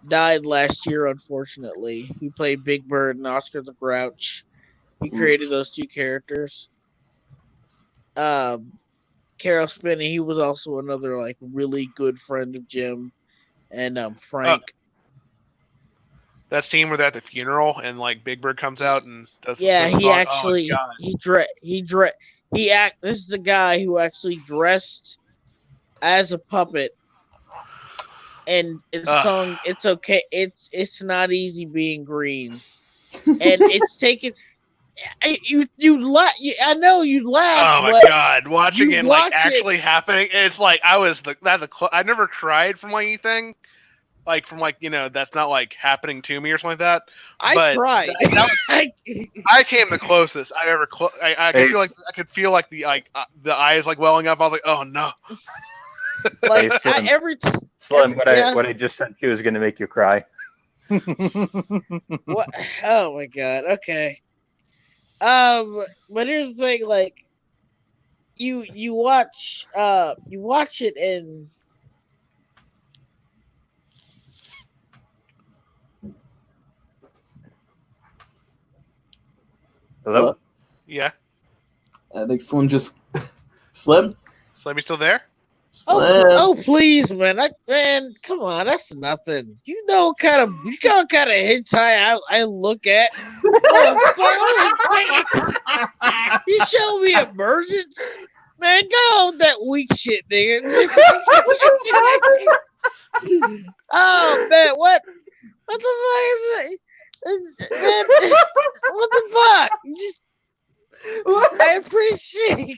died last year unfortunately, he played Big Bird and Oscar the Grouch. He created those two characters. Carol Spinney, he was also another like really good friend of Jim and Frank. that scene where they're at the funeral and like Big Bird comes out and does Yeah, the he song. actually Oh, this is the guy who actually dressed as a puppet and sung "It's Okay, it's not easy being green," and it's taken. I know you laugh. Oh my god! Watching you it like watch actually happening, it's like I never cried from like anything, like from like that's not like happening to me or something like that. I But cried. I came the closest I ever. I could feel like the eyes like welling up. I was like, oh no. like Hey, Slim. every Slim, Yeah. what I just sent you is going to make you cry. what? Oh my god. Okay. But here's the thing, like you watch it and Hello? Yeah. I think Slim just Slim. Slimmy still there? oh please man, come on, that's nothing. You know what kind of hentai I look at. You show me emergence, man. Go on with that weak shit, nigga. Oh man, what the fuck is it? Man, what the fuck? Just, I appreciate.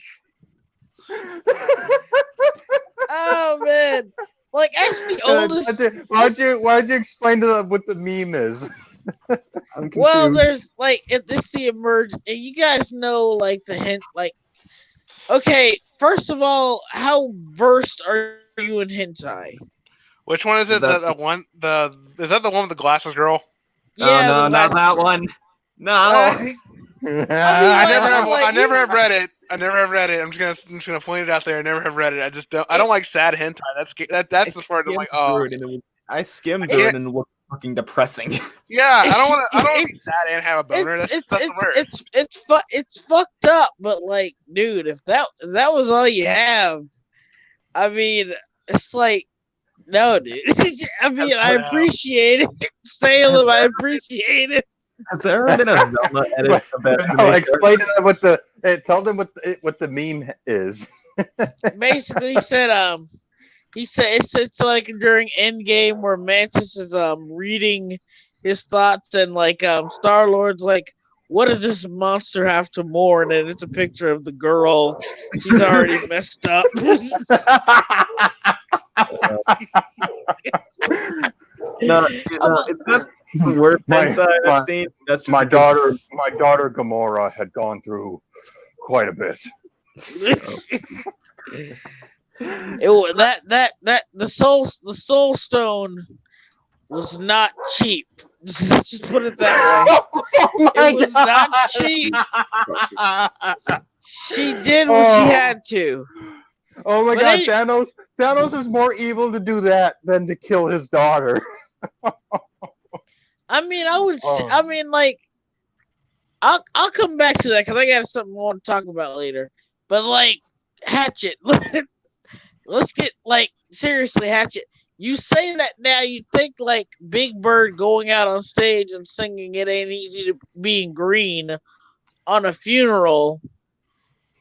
Oh man, like actually oldest. Why'd you explain to them what the meme is? I'm confused. Well, there's like it's the emerge. You guys know like the hint. Like, okay, first of all, how versed are you in hentai? Which one is it? That's- The one? Is that the one with the glasses girl? Yeah, no, the not last- that one. No. I like, never have read it. I never have read it. I'm just gonna point it out there. I never have read it. I don't like sad hentai. That's the part I'm like, oh I skimmed through it and it looked fucking depressing. yeah. I don't want to be sad and have a boner. It's That's the worst. it's fucked up. But like, dude, if that was all you have, I mean, it's like, no, dude. I mean, I appreciate it, Salem. I appreciate it. Has there ever been a Velma edit of that? No, explain to them tell them what the meme is. Basically, he said it's like during Endgame where Mantis is reading his thoughts and like Star Lord's like, what does this monster have to mourn? And it's a picture of the girl. She's already messed up. No, it's not the worst hentai I've seen. That's just My because- daughter Gamora had gone through quite a bit. The soul stone was not cheap. Just put it that way. It was not cheap. She did what she had to. Oh my But God, any- Thanos! Thanos is more evil to do that than to kill his daughter. I mean, I would. Oh. I mean, like, I'll come back to that because I got something I want to talk about later. But like, Hatchet, let's get like seriously, Hatchet. You say that now, you think like Big Bird going out on stage and singing "It Ain't Easy to Being Green" on a funeral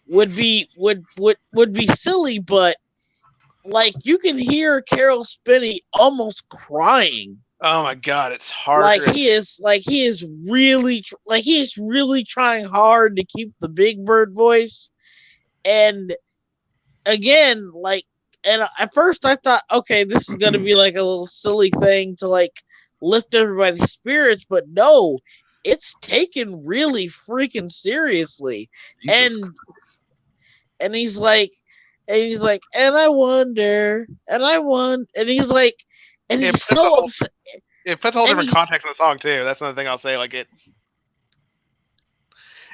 would be silly, but like you can hear Carol Spinney almost crying. Oh my God, it's hard. Like he is really trying hard to keep the Big Bird voice. And again, like, and at first I thought, okay, this is gonna be like a little silly thing to like lift everybody's spirits, but no, it's taken really freaking seriously. Jesus And Christ. and he's like, and I wonder, and he's like, and It he's puts a so whole- upset. It puts a whole And different he's- context in the song too. That's another thing I'll say. Like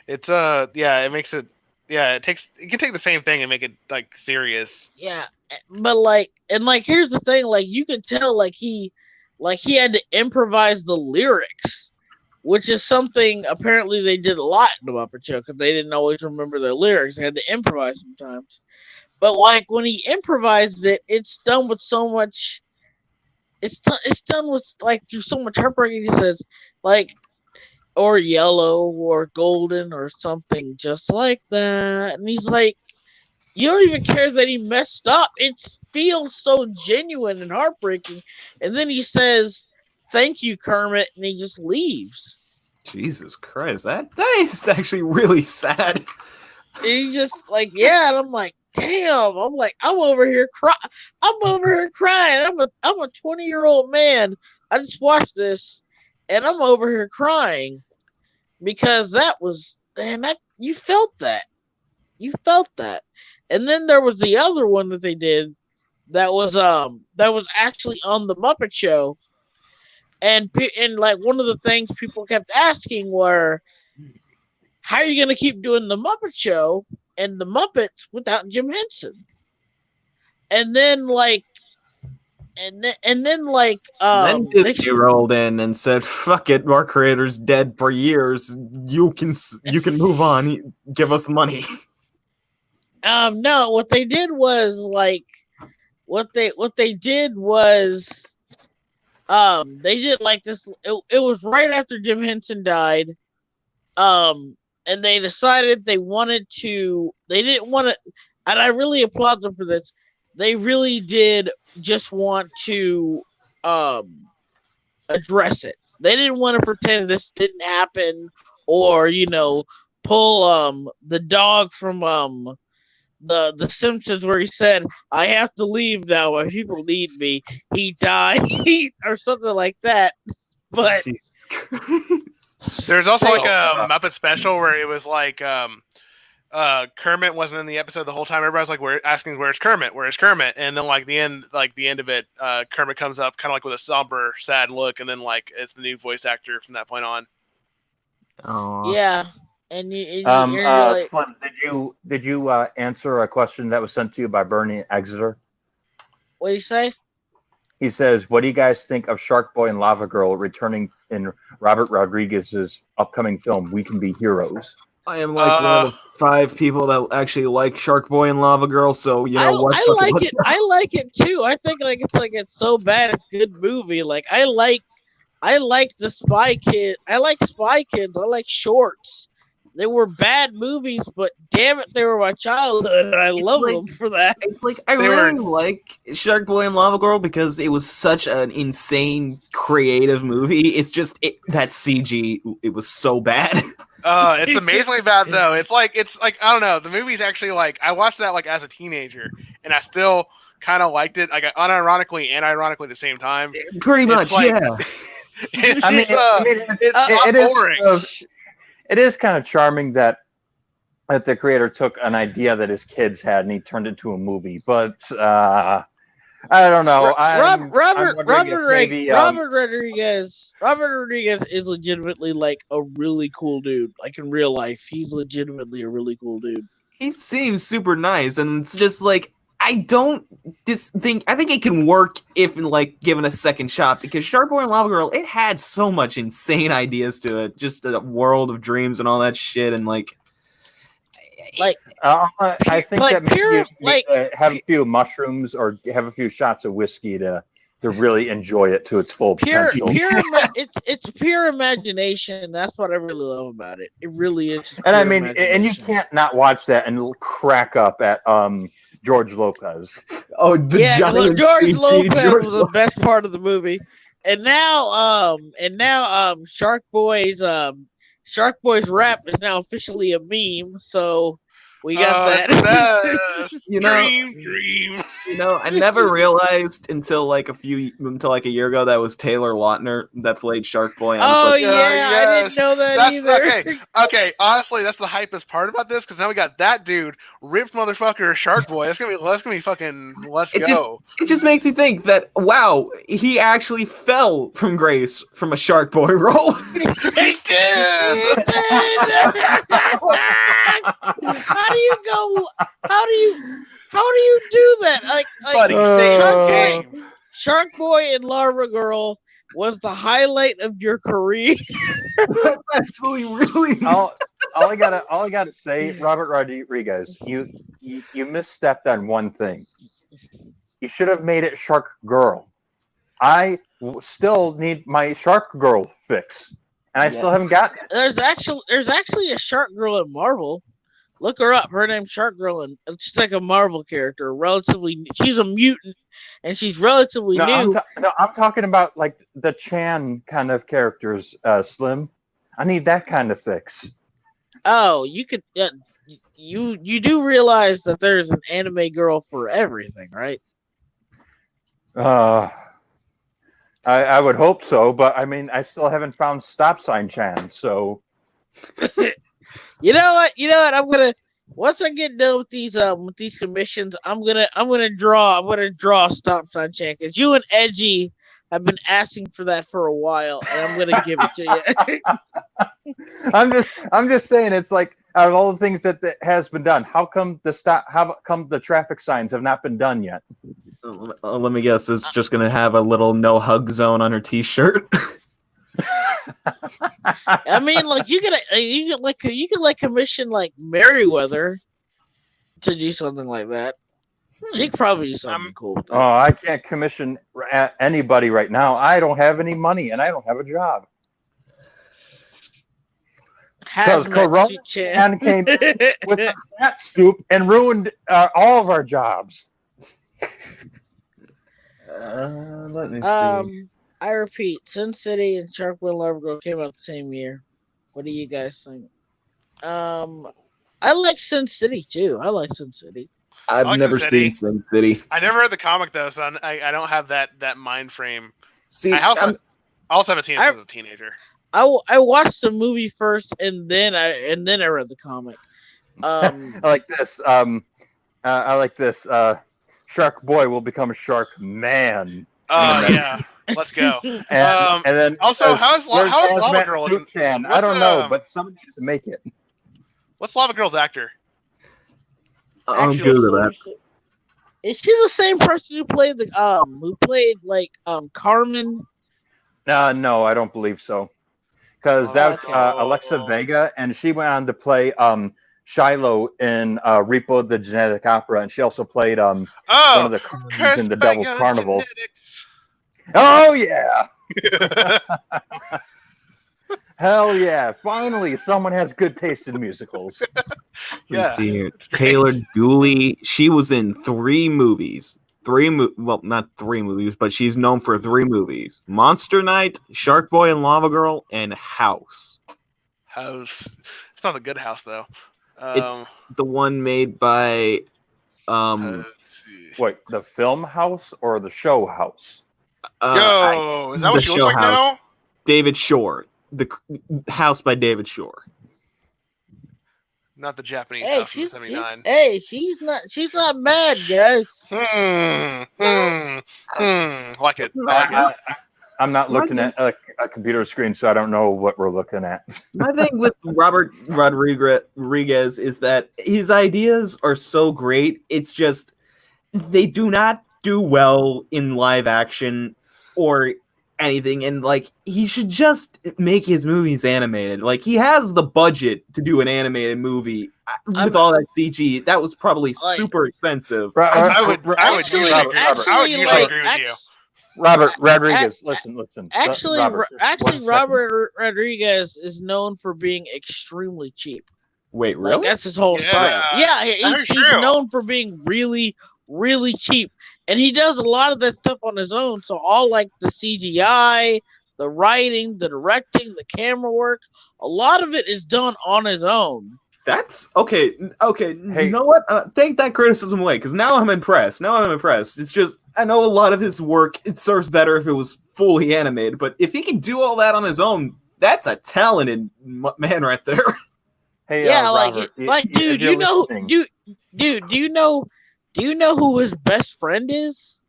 it's yeah, it makes it it can take the same thing and make it like serious. Yeah, but like, and like, here's the thing: like, you could tell, like he had to improvise the lyrics, which is something apparently they did a lot in the Muppet Show because they didn't always remember their lyrics. They had to improvise sometimes. But like when he improvised it, it's done with so much. It's done with like through so much heartbreak. He says like, or yellow or golden or something just like that, and he's like, you don't even care that he messed up. It feels so genuine and heartbreaking. And then he says, "Thank you, Kermit," and he just leaves. Jesus Christ, that is actually really sad. And he's just like, yeah, and I'm like, damn. I'm like, I'm over here crying. I'm a 20-year-old man. I just watched this, and I'm over here crying because that was, man, that you felt that. And then there was the other one that they did that was actually on the Muppet Show, and like one of the things people kept asking were, how are you going to keep doing the Muppet Show and the Muppets without Jim Henson? And then like Then Disney rolled in and said, "Fuck it, our creator's dead for years. You can move on. Give us money." No, what they did was like they did like this. It was right after Jim Henson died, and they decided they didn't want to, and I really applaud them for this. They really did just want to address it. They didn't want to pretend this didn't happen, or pull the dog from the Simpsons where he said, "I have to leave now. My people need me. He died," or something like that. But Jesus Christ. There's also Hey, like a Muppet special where it was like Kermit wasn't in the episode the whole time. Everybody's like, asking, "Where's Kermit? Where's Kermit?" And then like the end of it, Kermit comes up kind of like with a somber, sad look, and then like it's the new voice actor from that point on. Aw. yeah, and you're like, Slim, did you answer a question that was sent to you by Bernie Exeter? what do you say? He says, "What do you guys think of Shark Boy and Lava Girl returning in Robert Rodriguez's upcoming film, We Can Be Heroes?" I am like one of the 5 people that actually like Shark Boy and Lava Girl, so you know what? I like it. I like it too. I think like it's so bad it's a good movie. Like I like the Spy Kid. I like Spy Kids. I like shorts. They were bad movies, but damn it, they were my childhood, and I love like- them for that. It's like I They really were- like Shark Boy and Lava Girl because it was such an insane, creative movie. It's just that CG. It was so bad. It's amazingly bad though. It's like I don't know. The movie's actually like I watched that like as a teenager, and I still kind of liked it, like unironically and ironically at the same time. Pretty It's much, like- yeah. It's I mean, it's boring. It is kind of charming that the creator took an idea that his kids had and he turned it into a movie. But I don't know. Robert Robert Rodriguez is legitimately like a really cool dude. Like in real life, he's legitimately a really cool dude. He seems super nice, and it's just like I don't think it can work if like given a second shot, because Shark Boy and Lava Girl, it had so much insane ideas to it, just a world of dreams and all that shit, and like I think like that maybe pure- you need to have a few mushrooms or have a few shots of whiskey to really enjoy it to its full potential. It's pure imagination. That's what I really love about it. It really is. just And I pure mean, and you imagination. can't not watch that and crack up at George Lopez. oh, the Yeah, 'cause, giant George CG, Lopez George was the best part of the movie, and now Shark Boy's rap is now officially a meme. So we got that. You know- Dream. You know, I never realized until like a year ago that was Taylor Lautner that played Shark Boy. And I was Oh like, yeah, I yes. didn't know that That's either. okay. Honestly, that's the hypest part about this, because now we got that dude, ripped motherfucker, Shark Boy. That's gonna be fucking. Let's It go. it just makes you think that wow, he actually fell from grace from a Shark Boy role. He did. How do you do that? Like Buddy, stay Shark on Boy, game. Shark Boy and Lava Girl was the highlight of your career. That's actually really. all I gotta say, Robert Rodriguez, you misstepped on one thing. You should have made it Shark Girl. I still need my Shark Girl fix, and I still haven't gotten it. There's actually a Shark Girl in Marvel. Look her up. Her name's Shark Girl, and she's like a Marvel character. She's a mutant, and she's relatively new. I'm talking about like the Chan kind of characters, Slim. I need that kind of fix. Oh, you could. You do realize that there's an anime girl for everything, right? I would hope so, but I mean, I still haven't found Stop Sign Chan, so. You know what? Once I get done with these commissions, I'm gonna draw Stop Sign Chan, because you and Edgy have been asking for that for a while, and I'm gonna give it to you. I'm just saying, it's like, out of all the things that has been done, how come the traffic signs have not been done yet? Let me guess. It's just gonna have a little no hug zone on her T-shirt. I mean, like you could commission like Merryweather to do something like that. She could probably do something cool with that. Oh, I can't commission anybody right now. I don't have any money, and I don't have a job. Because Corona Chan came with a fat scoop and ruined all of our jobs. Let me see. I repeat, Sin City and Shark Boy and Lava Girl came out the same year. What do you guys think? I like Sin City too. I like Sin City. I've like never Sin City. seen Sin City. I never read the comic though, so I don't have that mind frame. See, I also haven't seen it since I was a teenager. I watched the movie first, and then I read the comic. I like this. I like this. Shark Boy will become a Shark Man. Oh yeah, let's go. And then also, how's where's Lava Hazmat Girl? Suit Chan? I What's, don't know, but someone needs to make it. What's Lava Girl's actor? I'm actual good at that. Is she the same person who played Carmen? No, I don't believe so. Because that's Alexa Vega, and she went on to play Shiloh in Repo the Genetic Opera, and she also played one of the queens in the Devil's Carnival. Oh yeah! Hell yeah! Finally, someone has good taste in musicals. Yeah. See here. Taylor Dooley. She was in 3 movies. Well, not 3 movies, but she's known for 3 movies: Monster Night, Shark Boy and Lava Girl, and House. House. It's not a good house though. It's the one made by let's see. Wait, the film house or the show house? Yo, is that what the she looks show like house. now? David Shore. The House by David Shore. Not the Japanese Hey, house from '79. she's not bad, guys. Like it. Like it. I'm not looking at a computer screen, so I don't know what we're looking at. My thing with Robert Rodriguez is that his ideas are so great. It's just they do not do well in live action or anything, and like he should just make his movies animated. Like he has the budget to do an animated movie with all that CG. That was probably super expensive. I would usually agree with you. Robert Rodriguez, listen. Actually, Robert, Robert Rodriguez is known for being extremely cheap. Wait, Like, really? that's his whole style. Yeah, he's known for being really, really cheap, and he does a lot of that stuff on his own. So all like the CGI, the writing, the directing, the camera work, a lot of it is done on his own. That's okay. Okay, Hey. you know what? Take that criticism away, because now I'm impressed. It's just I know a lot of his work. It serves better if it was fully animated, but if he can do all that on his own, that's a talented man right there. Hey, Yeah, Robert, dude, you're you know, listening. dude, do you know who his best friend is?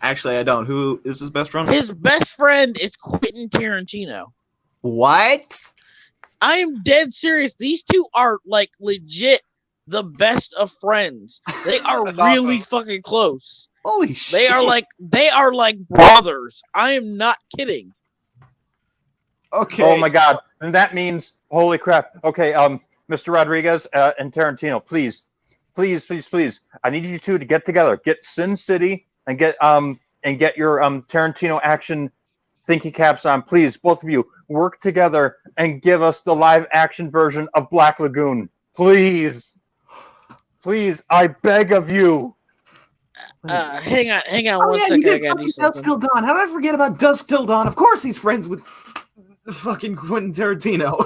Actually, I don't. Who is his best friend? His best friend is Quentin Tarantino. What? I am dead serious. These two are like legit the best of friends. They are That's really awesome. fucking close. Holy shit! They are like brothers. I am not kidding. Okay. Oh my God! And that means, holy crap! Okay, Mr. Rodriguez and Tarantino, please. I need you two to get together, get Sin City, and get your Tarantino action thinking caps on. Please, both of you, work together and give us the live action version of Black Lagoon. Please, I beg of you. Hang on Oh, one yeah, second. you I did gotta do fucking Dusk something. Till Dawn. How did I forget about Dusk Till Dawn? Of course he's friends with fucking Quentin Tarantino.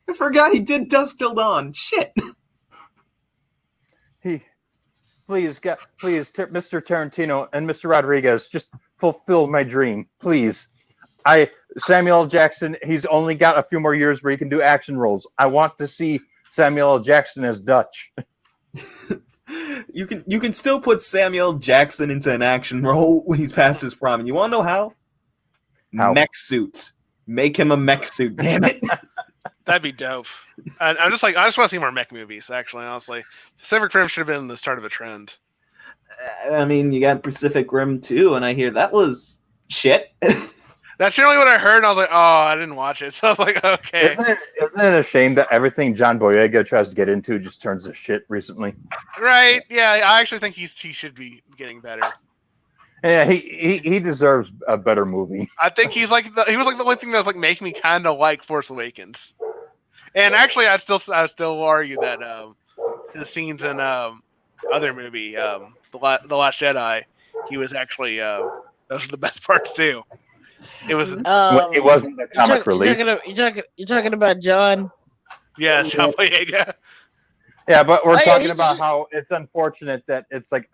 I forgot he did Dusk Till Dawn. Shit. Please, Mr. Tarantino and Mr. Rodriguez, just fulfill my dream, please. Samuel L. Jackson, he's only got a few more years where he can do action roles. I want to see Samuel L. Jackson as Dutch. You can still put Samuel Jackson into an action role when he's past his prime. And you want to know how? How? Mech suits. Make him a mech suit. Damn it. That'd be dope. I just want to see more mech movies. Actually, honestly, Pacific Rim should have been the start of a trend. I mean, you got Pacific Rim 2, and I hear that was shit. That's generally what I heard, and I was like, oh, I didn't watch it. So I was like, okay, Isn't it a shame that everything John Boyega tries to get into just turns to shit recently? right? Yeah, I actually think he should be getting better. Yeah, he deserves a better movie. I think he was like the only thing that was like making me kind of like Force Awakens. And actually, I still argue that the scenes in other movie, the Last Jedi, he was actually those were the best parts too. It was It wasn't the comic relief. You're talking about John. yeah, John Boyega. Yeah, but we're Oh, yeah, talking he's- about how it's unfortunate that it's like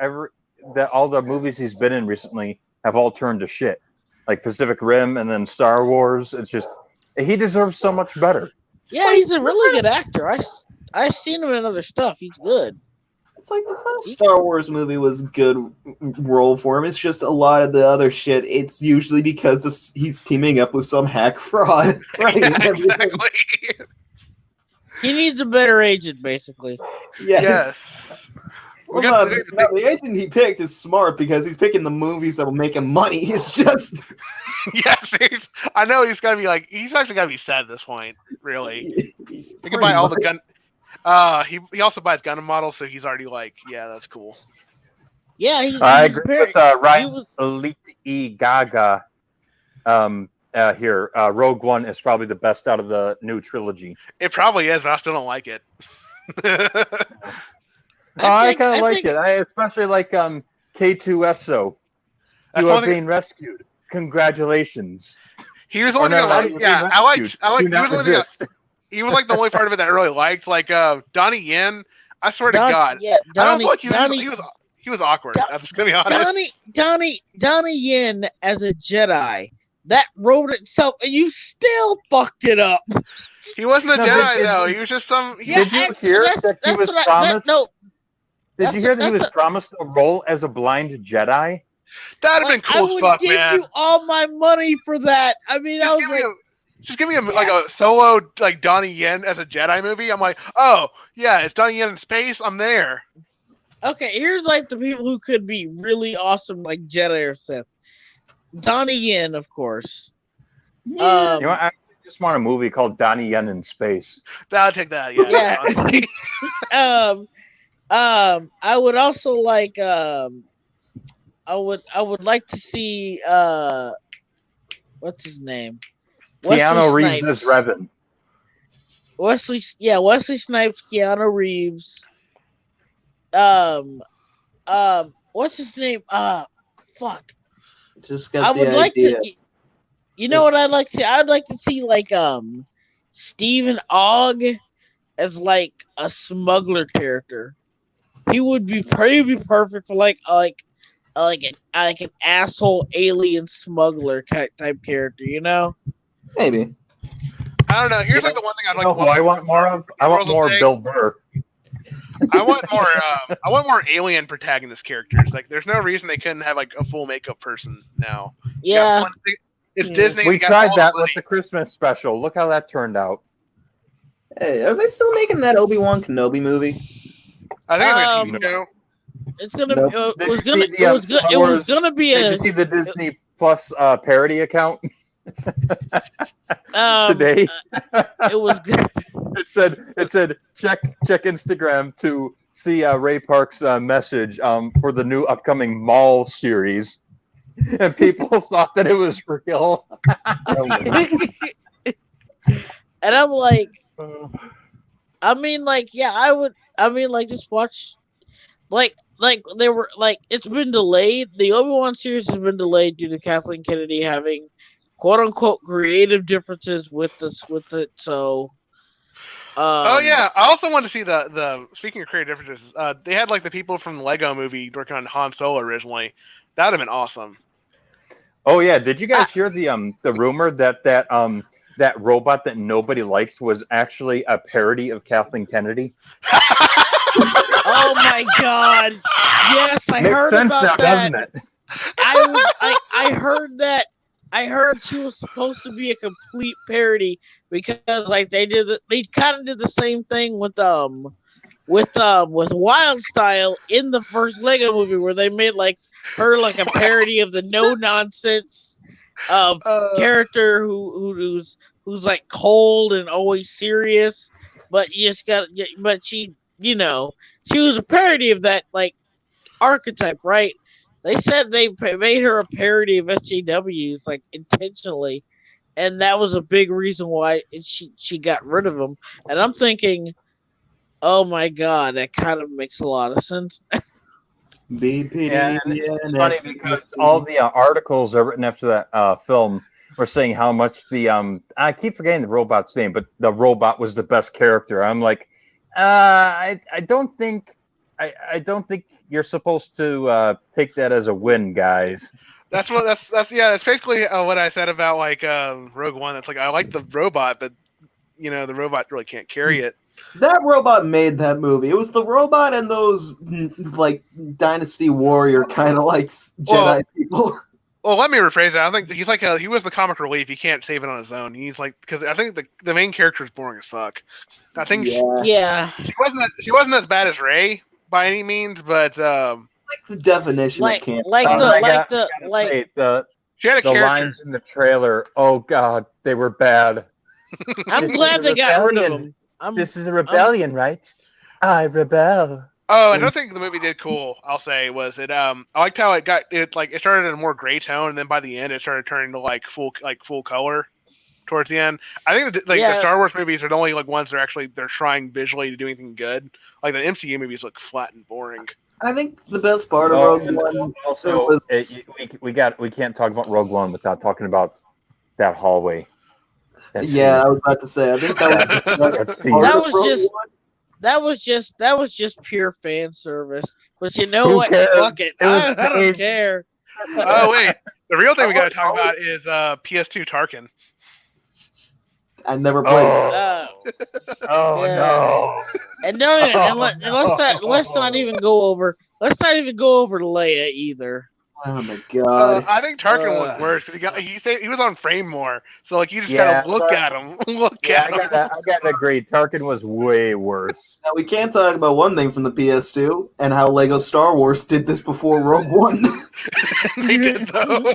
that all the movies he's been in recently have all turned to shit. Like Pacific Rim and then Star Wars. It's just he deserves so much better. Yeah, he's a really good actor. I've seen him in other stuff. He's good. It's like the first Star Wars movie was a good role for him. It's just a lot of the other shit. It's usually because he's teaming up with some hack fraud. Right? Yeah, exactly. He needs a better agent, basically. Yes. Yes. Well, We got the agent he picked is smart because he's picking the movies that will make him money. It's just Yes, I know he's gotta be like he's actually gotta be sad at this point. Really, he can buy all the gun. He also buys Gundam models, so he's already like, yeah, that's cool. Yeah, I agree with Ryan was- Elite E Gaga. Here, Rogue One is probably the best out of the new trilogy. It probably is, but I still don't like it. I think- kind of I like think- it. I especially like K2SO. That's You the are only thing- being rescued. Congratulations. He was the Or only thing I not liked. being Yeah, I liked. rescued. I like. Do He not was the only thing I- resist. he was like the only part of it that I really liked. Like Donnie Yen. I swear to God, Yeah, I don't Donnie, feel like Donnie, he was awkward. Don- I'm just gonna be honest. Donnie Yen as a Jedi. That wrote itself, and you still fucked it up. He wasn't a No, Jedi did- though. He was just some. Yeah, Did you and hear that's- that he that's was what promised? no, Did you hear that he was that's a- promised a role as a blind Jedi? That'd have been I cool as would fuck, give man. you all my money for that. I mean, I Just was give like, me Just give me like a solo like Donnie Yen as a Jedi movie. I'm like, oh yeah, it's Donnie Yen in space. I'm there. Okay, here's like the people who could be really awesome, like Jedi or Sith. Donnie Yen, of course. Yeah. You know, I just want a movie called Donnie Yen in Space. I'll take that. Yeah. Yeah. honestly. I would also like I would like to see what's his name? Keanu Reeves Snipes. as Revan. Wesley Snipes, Keanu Reeves. What's his name? Fuck. Just got I the would like idea. to. You know what I'd like to? I'd like to see like Stephen Ogg as like a smuggler character. He would be pretty perfect for like an asshole alien smuggler type character. You know? Maybe. I don't know. Here's like the one thing I'd You like. know who I want more of? I want more of Bill Burr. I want more. I want more alien protagonist characters. Like, there's no reason they couldn't have like a full makeup person now. You got Yeah. one thing- It's Yeah. Disney. We they got tried all that the with money. the Christmas special. Look how that turned out. Hey, are they still making that Obi-Wan Kenobi movie? I think it's like a TV show. It's gonna. Nope. It was Did you gonna. see It the, was good. It Star was Wars- gonna be Did a. you see the Disney Plus parody account Um, today? it was good. It said check Instagram to see Ray Park's message for the new upcoming Mall series, and people thought that it was real. And I'm like, I mean, like, yeah, I would. I mean, like, just watch, like they were like, it's been delayed. The Obi-Wan series has been delayed due to Kathleen Kennedy having, quote unquote, creative differences with this with it. So. Oh yeah, I also wanted to see the speaking of creative differences. They had like the people from the Lego Movie working on Han Solo originally. That would have been awesome. Oh yeah, did you guys hear the rumor that robot that nobody liked was actually a parody of Kathleen Kennedy? Oh my God! Yes, I Makes heard sense about now, that. doesn't it? I heard that. I heard she was supposed to be a complete parody because like they kind of did the same thing with Wild Style in the first Lego movie where they made like her like a parody of the no nonsense character who's like cold and always serious, but you just got but she was a parody of that like archetype, right? They said they made her a parody of SJWs like intentionally, and that was a big reason why she got rid of them. And I'm thinking, oh my God, that kind of makes a lot of sense. BPD. Yeah, and it's funny because all the articles are written after that film were saying how much the I keep forgetting the robot's name, but the robot was the best character. I'm like, I don't think you're supposed to take that as a win, guys. That's basically what I said about like Rogue One. That's like I like the robot, but the robot really can't carry it. That robot made that movie. It was the robot and those like Dynasty Warrior kind of like Jedi people. Well, let me rephrase that. I think he's like he was the comic relief. He can't save it on his own. He's like because I think the main character is boring as fuck. I think Yeah, she wasn't as bad as Rey by any means, but Like the definition like of camp. like The she had a character. lines in the trailer. Oh God, they were bad. I'm This is glad a they got rid of rebellion. them. This is a rebellion, right? I rebel. Oh, another thing the movie did cool, I'll say, was it. I liked how it started in a more gray tone, and then by the end, it started turning to like full color. Towards the end, I think the Star Wars movies are the only like ones that are actually they're trying visually to do anything good. Like the MCU movies look flat and boring. I think the best part of Oh, Rogue One also, was we can't talk about Rogue One without talking about that hallway. I was about to say. I think that was the best That's part That of was Rogue just- One. That was just pure fan service. But you know Who what? cares? Fuck it. It was I don't amazing. care. Oh wait, the real thing we got to talk about is PS2 Tarkin. I never played. Uh, Oh Yeah. no! and let's not even go over Leia either. Oh my god. I think Tarkin was Ugh. worse because he was on frame more, so like you just Yeah, gotta look at him, look Yeah, at him. I gotta agree. Tarkin was way worse. Now we can't talk about one thing from the PS2 and how Lego Star Wars did this before Rogue One. They did though.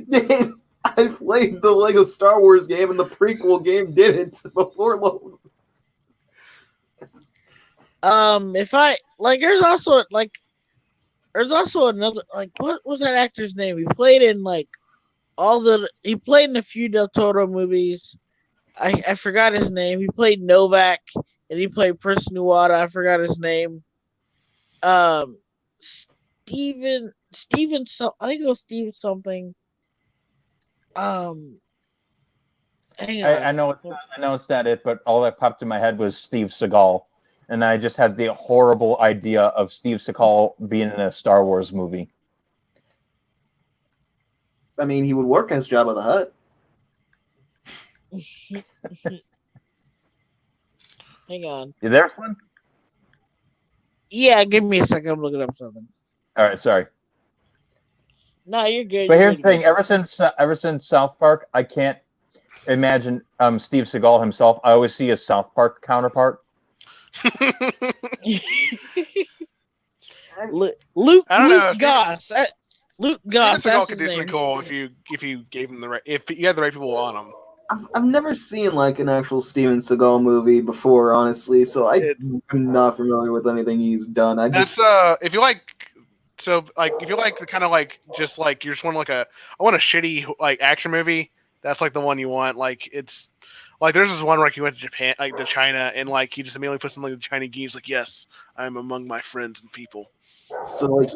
Did. I played the Lego Star Wars game and the prequel game didn't before Rogue. If I like, there's also another, like, what was that actor's name? He played in he played in a few Del Toro movies. I forgot his name. He played Novak and he played Prince Nuada. I forgot his name. Steven I think it was Steven something. Hang on. I know it's not it, but all that popped in my head was Steve Seagal, and I just had the horrible idea of Steve Seagal being in a Star Wars movie. I mean, he would work as Jabba the Hutt. Hang on. You there, Flynn? Yeah, give me a second. I'm looking up something. All right, sorry. No, you're good. But you're here's the good. thing: ever since South Park, I can't imagine Steve Seagal himself. I always see a South Park counterpart. Luke I don't know, Goss. Luke Goss. Steven Seagal That's could his do something name. cool if you gave him if you had the right people on him. I've never seen like an actual Steven Seagal movie before, honestly, so I'm not familiar with anything he's done. That's if you like. So like if you like the kind of like just like you just want like I want a shitty like action movie. That's like the one you want. Like it's like there's this one where like, he went to Japan, like to China, and like he just immediately puts in like the Chinese geese. Like yes, I'm among my friends and people. So like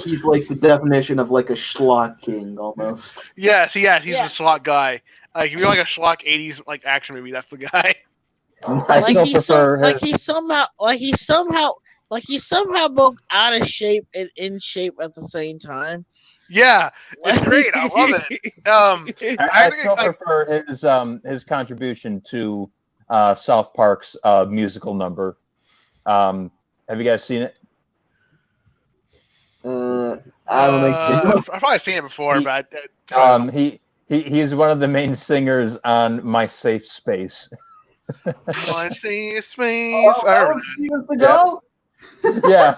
he's like the definition of like a schlock king almost. Yes, he's Yeah. the schlock guy. Like if you're like a schlock '80s like action movie, that's the guy. I Like still he's prefer he's somehow both out of shape and in shape at the same time. Yeah, it's great. I love it. I think still like prefer his contribution to South Park's musical number. Have you guys seen it? I don't think so. I've probably seen it before, He- but He's one of the main singers on My Safe Space. I see space. Oh, that was Steven Seagal? Yeah.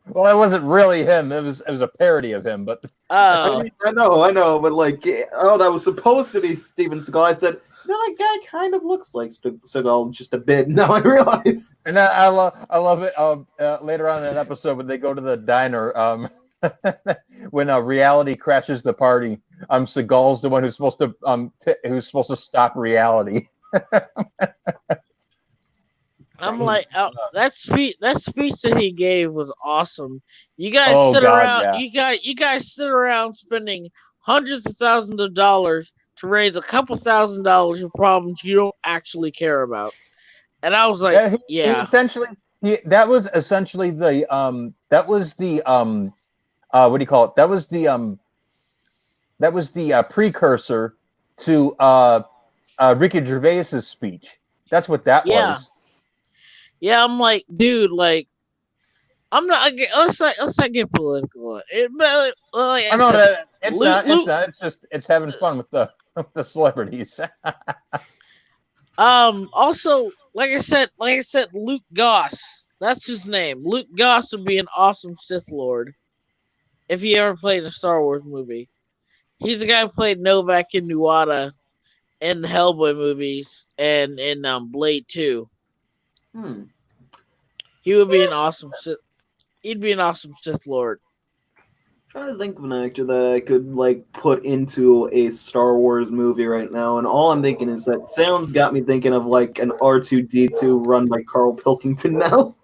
Well, it wasn't really him. It was a parody of him, but Oh, I know, but like, that was supposed to be Steven Seagal. I said, no, that guy kind of looks like Seagal just a bit. Now I realize. and I love it. Later on in that episode, when they go to the diner, when reality crashes the party, Seagal's the one who's supposed to stop reality. I'm like, that speech that he gave was awesome. You guys Oh, sit God, around. You guys sit around spending hundreds of thousands of dollars to raise a couple $1,000s for problems you don't actually care about. And I was like, He yeah. that was essentially the what do you call it? That was the precursor to Ricky Gervais's speech. That's what that Yeah. was. Yeah, I'm like, dude, like, I'm not. Let's not get political. But like I know said, that it's not. Luke- It's not. It's just it's having fun with the celebrities. Also, like I said, Luke Goss. That's his name. Luke Goss would be an awesome Sith Lord if he ever played in a Star Wars movie. He's the guy who played Novak and Nuada in the Hellboy movies and in Blade 2. He would be an awesome Sith. He'd be an awesome Sith Lord. Trying to think of an actor that I could like put into a Star Wars movie right now, and all I'm thinking is that Sam's got me thinking of like an R2D2 run by Carl Pilkington now.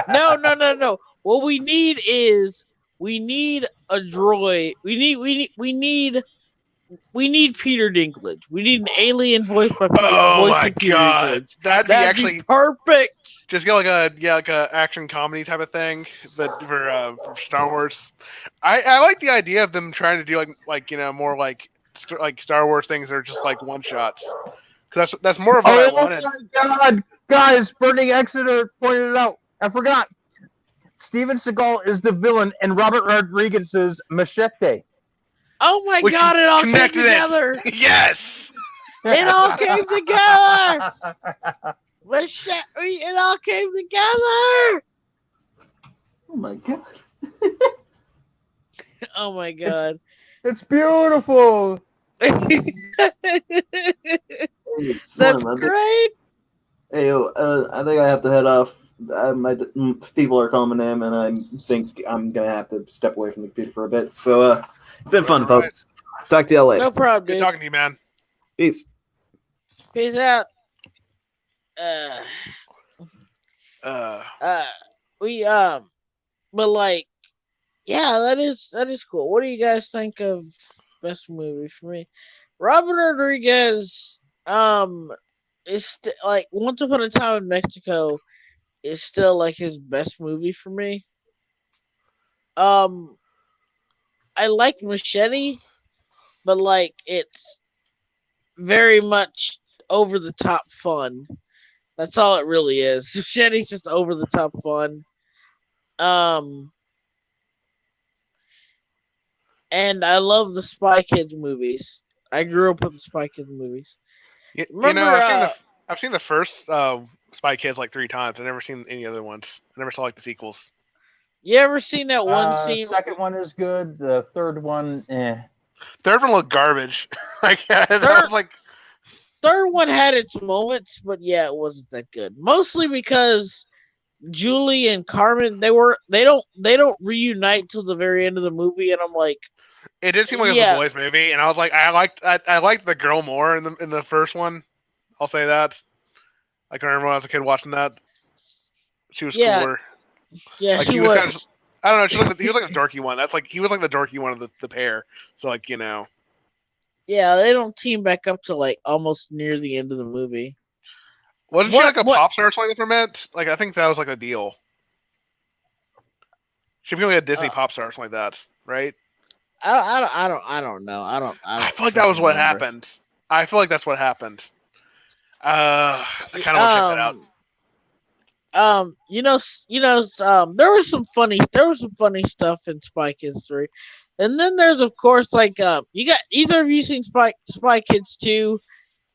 No. What we need is a droid. We need Peter Dinklage. We need an alien voiced by Oh my Peter god, Dinklage. that'd be That'd actually be perfect. just get like a action comedy type of thing, but for Star Wars. I like the idea of them trying to do like more like Star Wars things that are just like one shots. Because that's more of what I wanted. my God, guys! Bernie Exeter pointed it out. I forgot. Steven Seagal is the villain in Robert Rodriguez's Machete. Oh my We God! It all came connected together. it. Yes. It all came together. It all came together. Oh my god. Oh my God. It's beautiful. That's Slim, great. Hey, yo, I think I have to head off. My people are calling my name, and I think I'm gonna have to step away from the computer for a bit. So, It's been fun, All right. folks. Talk to y'all later. No problem, Good dude. talking to you, man. Peace. Peace out. We but like, yeah, that is cool. What do you guys think of best movie for me? Robert Rodriguez, is like Once Upon a Time in Mexico is still like his best movie for me. I like Machete, but like it's very much over the top fun. That's all it really is. Machete's just over the top fun. Um, and I love the Spy Kids movies. I grew up with the Spy Kids movies. You Remember, know, I've seen the first Spy Kids like 3 times. I've never seen any other ones. I never saw like the sequels. you ever seen that one scene? Second one is good. The third one, Third one looked garbage. Like that was like Third one had its moments, but yeah, it wasn't that good. Mostly because Julie and Carmen they don't reunite till the very end of the movie, and I'm like, it did seem like it was Yeah. a boys movie, and I was like, I liked the girl more in the first one. I'll say that. I can remember when I was a kid watching that. She was Yeah. cooler. yeah, Like, she he was was. kinda just- I don't know. He was like the dorky one. He was like the dorky one of the pair. So like Yeah, they don't team back up to like almost near the end of the movie. wasn't she What- like a what- pop star or something for a minute? Like I think that was like a deal. She became like a Disney Uh, pop star or something like that, right? I don't know. I don't I feel like that was freaking what remember. happened. I feel like that's what happened. I kind of want to check that out. There was some funny stuff in Spy Kids 3. And then there's of course like you got either of you seen Spy Kids 2,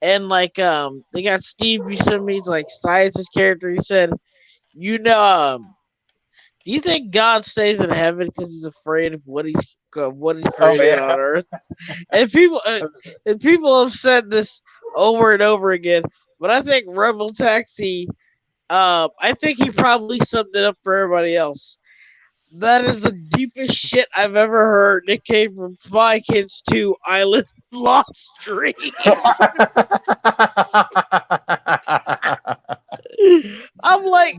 and like they got Steve Buscemi's like scientist character. He said, do you think God stays in heaven because he's afraid of what he's created yeah. on earth? And people have said this over and over again, but I think Rebel Taxi, I think he probably summed it up for everybody else. That is the deepest shit I've ever heard. It came from Spy Kids 2 Island Lost Dream. I'm like,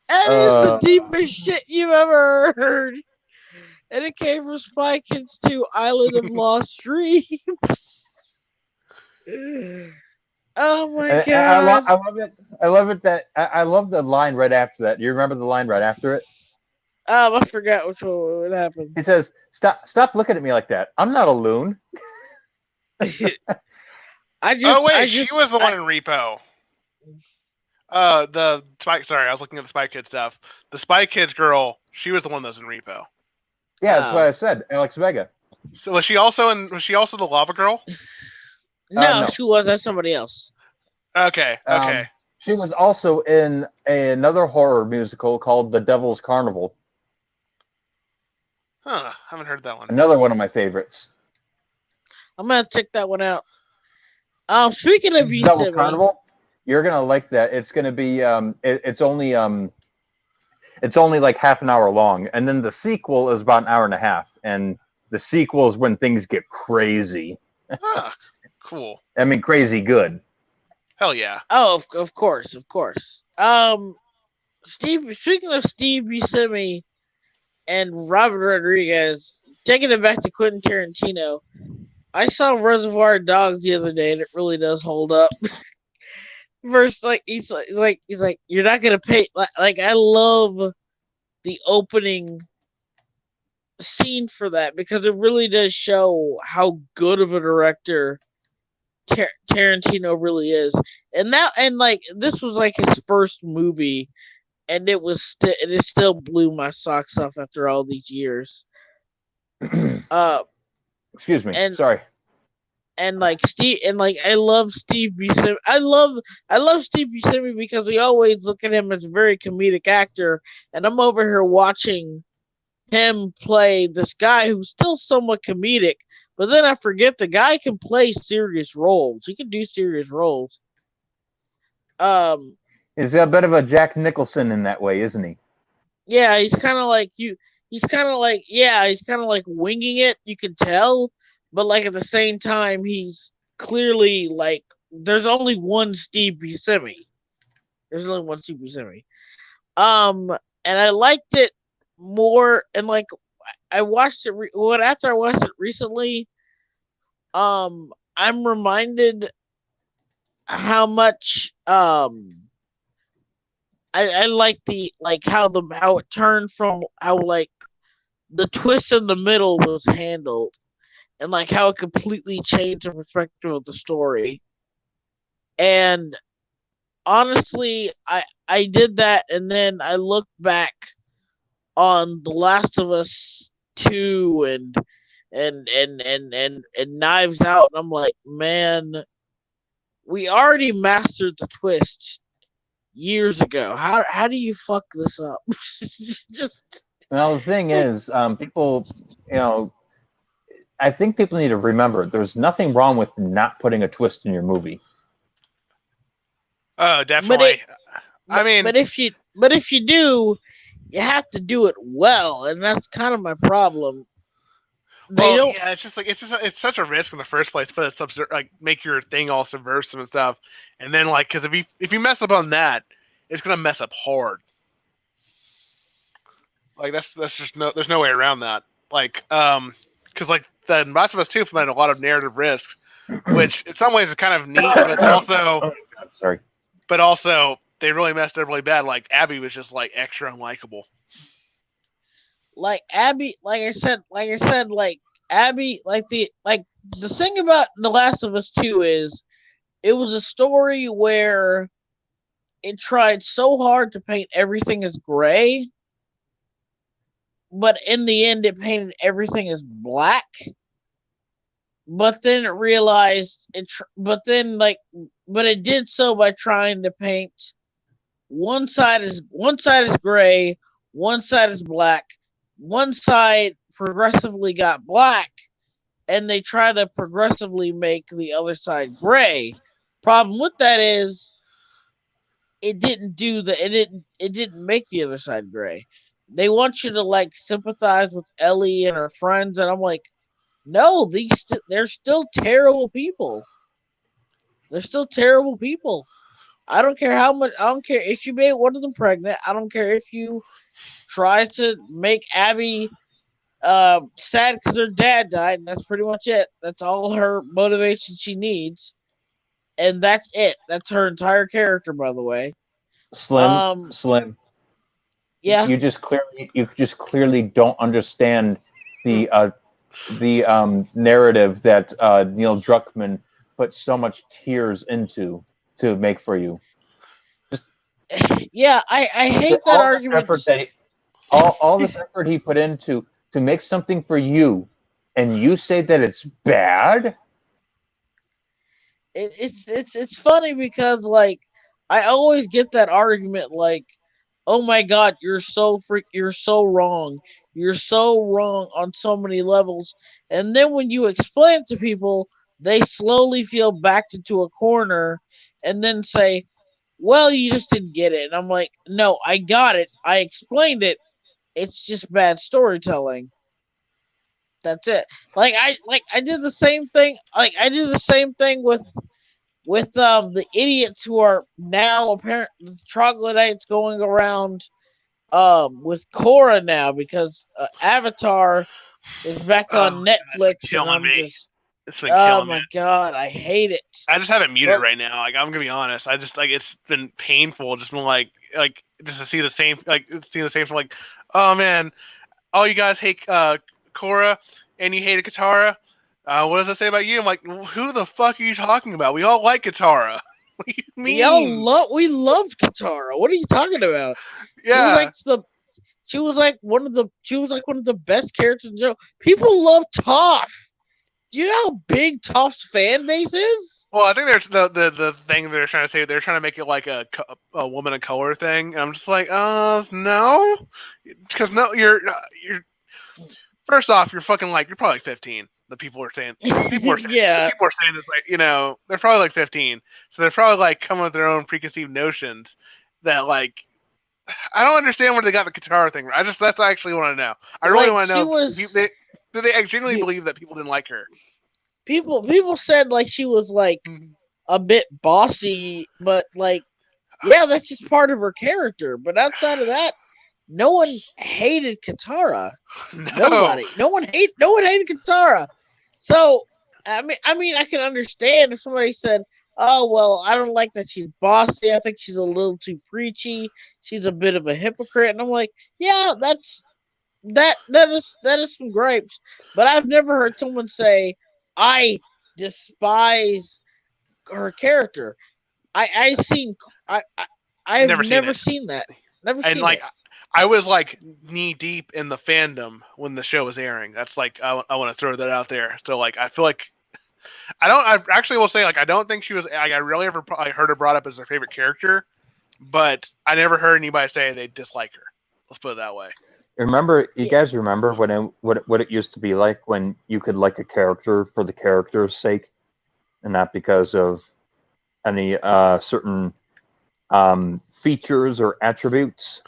that is the deepest shit you've ever heard. And it came from Spy Kids 2 Island of Lost Dreams. Oh my I god. love it. I love it that I love the line right after that. You remember the line right after it? I forgot what happened. He says, "Stop looking at me like that. I'm not a loon." She was the one in Repo. The Spy. Sorry, I was looking at the Spy Kids stuff. The Spy Kids girl, she was the one that was in Repo. Yeah, that's what I said. Alex Vega. So was she also the Lava Girl? No, no. she was. That's somebody else. Okay. She was also in another horror musical called The Devil's Carnival. Huh. Haven't heard that one. Another one of my favorites. I'm gonna check that one out. Speaking of Devil's Buscemi, Carnival. You're gonna like that. It's gonna be it's only like half an hour long, and then the sequel is about an hour and a half. And the sequel is when things get crazy. Huh. Cool. I mean, crazy good. Hell yeah. Oh, of course. Speaking of Steve Buscemi and Robert Rodriguez, taking it back to Quentin Tarantino, I saw Reservoir Dogs the other day, and it really does hold up. First, like he's like, you're not gonna pay. Like I love the opening scene for that because it really does show how good of a director Tarantino really is. And like this was like his first movie and it still blew my socks off after all these years. Uh, Excuse me. and Sorry. and like Steve and like I love Steve Buscemi. I love Steve Buscemi because we always look at him as a very comedic actor, and I'm over here watching him play this guy who's still somewhat comedic, but then I forget the guy can play serious roles. He can do serious roles. Um, He's a bit of a Jack Nicholson in that way, isn't he? yeah, he's kind of like you. He's kind of like he's kind of like winging it. You can tell, but like at the same time, he's clearly like there's only one Steve Buscemi. There's only one Steve Buscemi. And I liked it more, and like I watched it. After I watched it recently, I'm reminded how much I like the like how it turned from how like the twist in the middle was handled, and like how it completely changed the perspective of the story. And honestly, I did that, and then I looked back on The Last of Us 2 and Knives Out, and I'm like, man, we already mastered the twist years ago. How do you fuck this up? Just Well, the thing is, people, I think people need to remember there's nothing wrong with not putting a twist in your movie. Oh, definitely. I mean, but if you do, you have to do it well, and that's kind of my problem. yeah, it's just it's such a risk in the first place, but it's like make your thing all subversive and stuff, and then like because if you mess up on that, it's gonna mess up hard. Like that's just there's no way around that. Like because like the Last of Us 2 implemented a lot of narrative risks, which in some ways is kind of neat, but also Sorry. But also they really messed up really bad. Like Abby was just like extra unlikable. Like Abby, like I said, like Abby, the thing about The Last of Us 2 is it was a story where it tried so hard to paint everything as gray, but in the end it painted everything as black. But then it realized but it did so by trying to paint one side is gray, one side is black, one side progressively got black, and they try to progressively make the other side gray. Problem with that is it didn't make the other side gray. They want you to like sympathize with Ellie and her friends, and I'm like, no, they're still terrible people. They're still terrible people. I don't care how much. I don't care if you made one of them pregnant. I don't care if you try to make Abby sad because her dad died, and that's pretty much it. That's all her motivation she needs, and that's it. That's her entire character, by the way. Slim. Yeah. You just clearly don't understand the narrative that Neil Druckmann put so much tears into to make for you. Yeah, I hate that argument. All this effort he put into to make something for you, and you say that it's bad. It's funny because like I always get that argument like, oh my god, you're so wrong. You're so wrong on so many levels. And then when you explain it to people, they slowly feel backed into a corner and then say, well, you just didn't get it. And I'm like, no, I got it. I explained it. It's just bad storytelling. That's it. I did the same thing. Like I did the same thing with the idiots who are now apparent troglodytes going around with Korra now because Avatar is back on Netflix, and I'm just oh my god, I hate it. I just have it muted right now. Like I'm gonna be honest, I just like it's been painful. Just been like just to see the same from like, oh man, all you guys hate Korra and you hated Katara. What does that say about you? I'm like, who the fuck are you talking about? We all like Katara. What do you We love Katara. What are you talking about? Yeah. She was like one of the best characters in the show. People love Toph. Do you know how big Toph's fan base is? Well, I think there's the thing they're trying to say. They're trying to make it like a woman of color thing. And I'm just like, no, because no, you're first off, you're fucking like you're probably like 15. The people are saying Yeah. people are saying this like they're probably like 15, so they're probably like coming with their own preconceived notions that like I don't understand where they got the Katara thing. That's I actually want to know. I really want to know. Do they genuinely believe that people didn't like her? People said like she was like Mhm. a bit bossy, but like yeah, that's just part of her character. But outside of that, no one hated Katara. No. No one hated Katara. So I mean, I can understand if somebody said, "Oh well, I don't like that she's bossy. I think she's a little too preachy. She's a bit of a hypocrite." And I'm like, "Yeah, that is some gripes." But I've never heard someone say, "I despise her character." I've never seen that. Never And seen like it. I was like knee deep in the fandom when the show was airing. That's like I want to throw that out there. So like I feel like I actually will say like I don't think she was. I really ever I heard her brought up as her favorite character, but I never heard anybody say they dislike her. Let's put it that way. You guys remember what it used to be like when you could like a character for the character's sake, and not because of any certain features or attributes?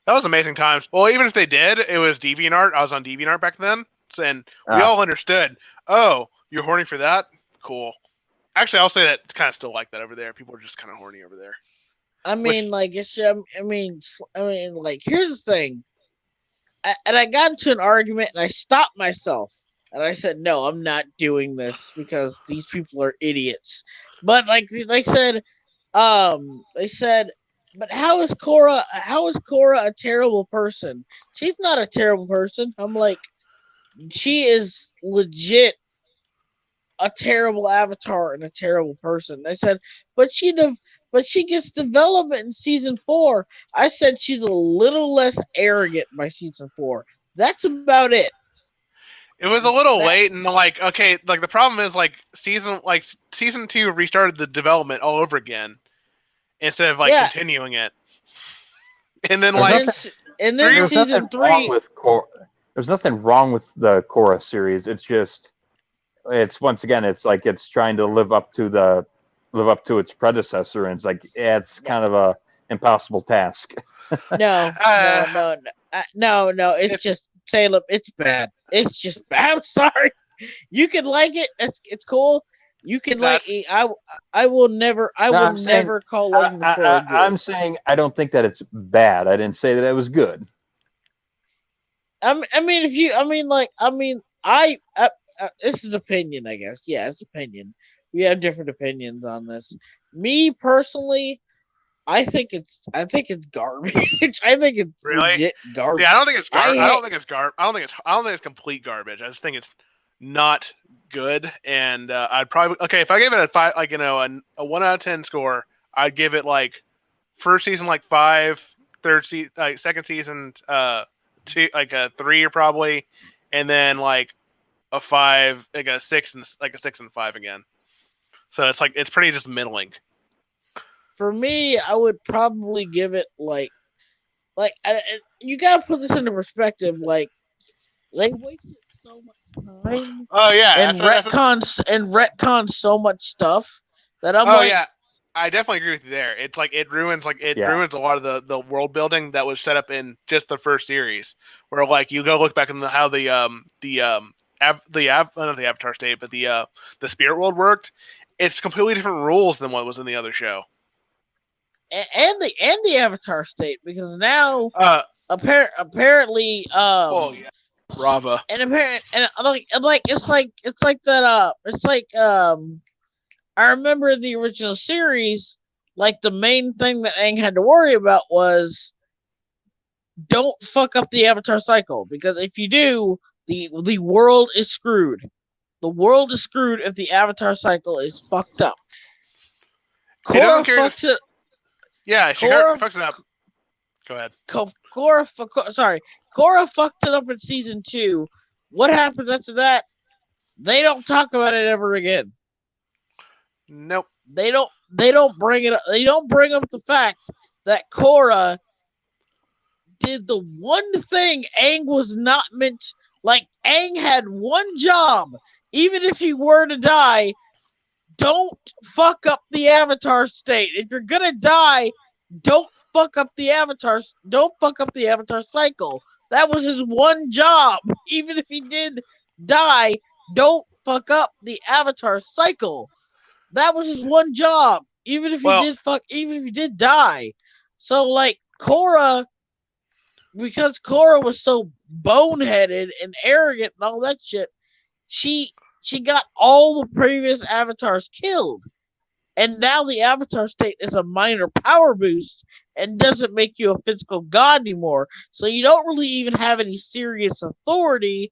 That was amazing times. Well, even if they did, it was DeviantArt. I was on DeviantArt back then, and we all understood. Oh, you're horny for that? Cool. Actually, I'll say that it's kind of still like that over there. People are just kind of horny over there. I mean, like it's. I mean, like here's the thing. I got into an argument and I stopped myself and I said, "No, I'm not doing this because these people are idiots." But like they said, "But how is Cora? How is Cora a terrible person? She's not a terrible person." I'm like, she is legit a terrible avatar and a terrible person. I said, but she gets development in season 4. I said she's a little less arrogant by season 4. That's about it. It was a little late, and like okay, like the problem is like season 2 restarted the development all over again instead of like continuing it. And then and then season 3 there's nothing wrong with the Korra series. It's just once again it's like it's trying to live up to its predecessor, and it's like it's kind of a impossible task. No. It's just Salem. It's bad. It's just bad. I'm sorry. You can like it. It's cool. You can like it. I will never call Legend of Korra good. I'm saying I don't think that it's bad. I didn't say that it was good. This is opinion, I guess. Yeah, it's opinion. We have different opinions on this. Me personally, I think it's garbage. I think it's legit garbage. Yeah, I don't think it's garbage. I don't think it's complete garbage. I just think it's not good. And I'd probably if I gave it a 5, like a 1 out of 10 score, I'd give it like first season like 5, second season 2 like a 3 or probably, and then like a 5, like a 6 and 5 again. So it's like it's pretty just middling. For me, I would probably give it you gotta put this into perspective. Like they wasted so much time. Oh yeah, and retcons so much stuff that I'm yeah, I definitely agree with you there. It's like it ruins a lot of the world building that was set up in just the first series. Where like you go look back in how not the Avatar state, but the Spirit World worked. It's completely different rules than what was in the other show. And the Avatar state, because now apparently Rava. I remember in the original series, like the main thing that Aang had to worry about was don't fuck up the Avatar cycle, because if you do, the world is screwed. The world is screwed if the Avatar cycle is fucked up. It Korra doesn't carry the- fucks it. Yeah, she Korra- fucks it up. Go ahead. Korra fucked it up in season 2. What happens after that? They don't talk about it ever again. Nope. They don't bring it up. They don't bring up the fact that Korra did the one thing Aang was not meant. Like, Aang had one job. Even if he were to die, don't fuck up the Avatar state. If you're gonna die, don't fuck up the Avatars. Don't fuck up the Avatar cycle. That was his one job. Even if he did die, don't fuck up the Avatar cycle. That was his one job. Even if he did die. So like Korra, because Korra was so boneheaded and arrogant and all that shit, she got all the previous avatars killed. And now the avatar state is a minor power boost and doesn't make you a physical god anymore. So you don't really even have any serious authority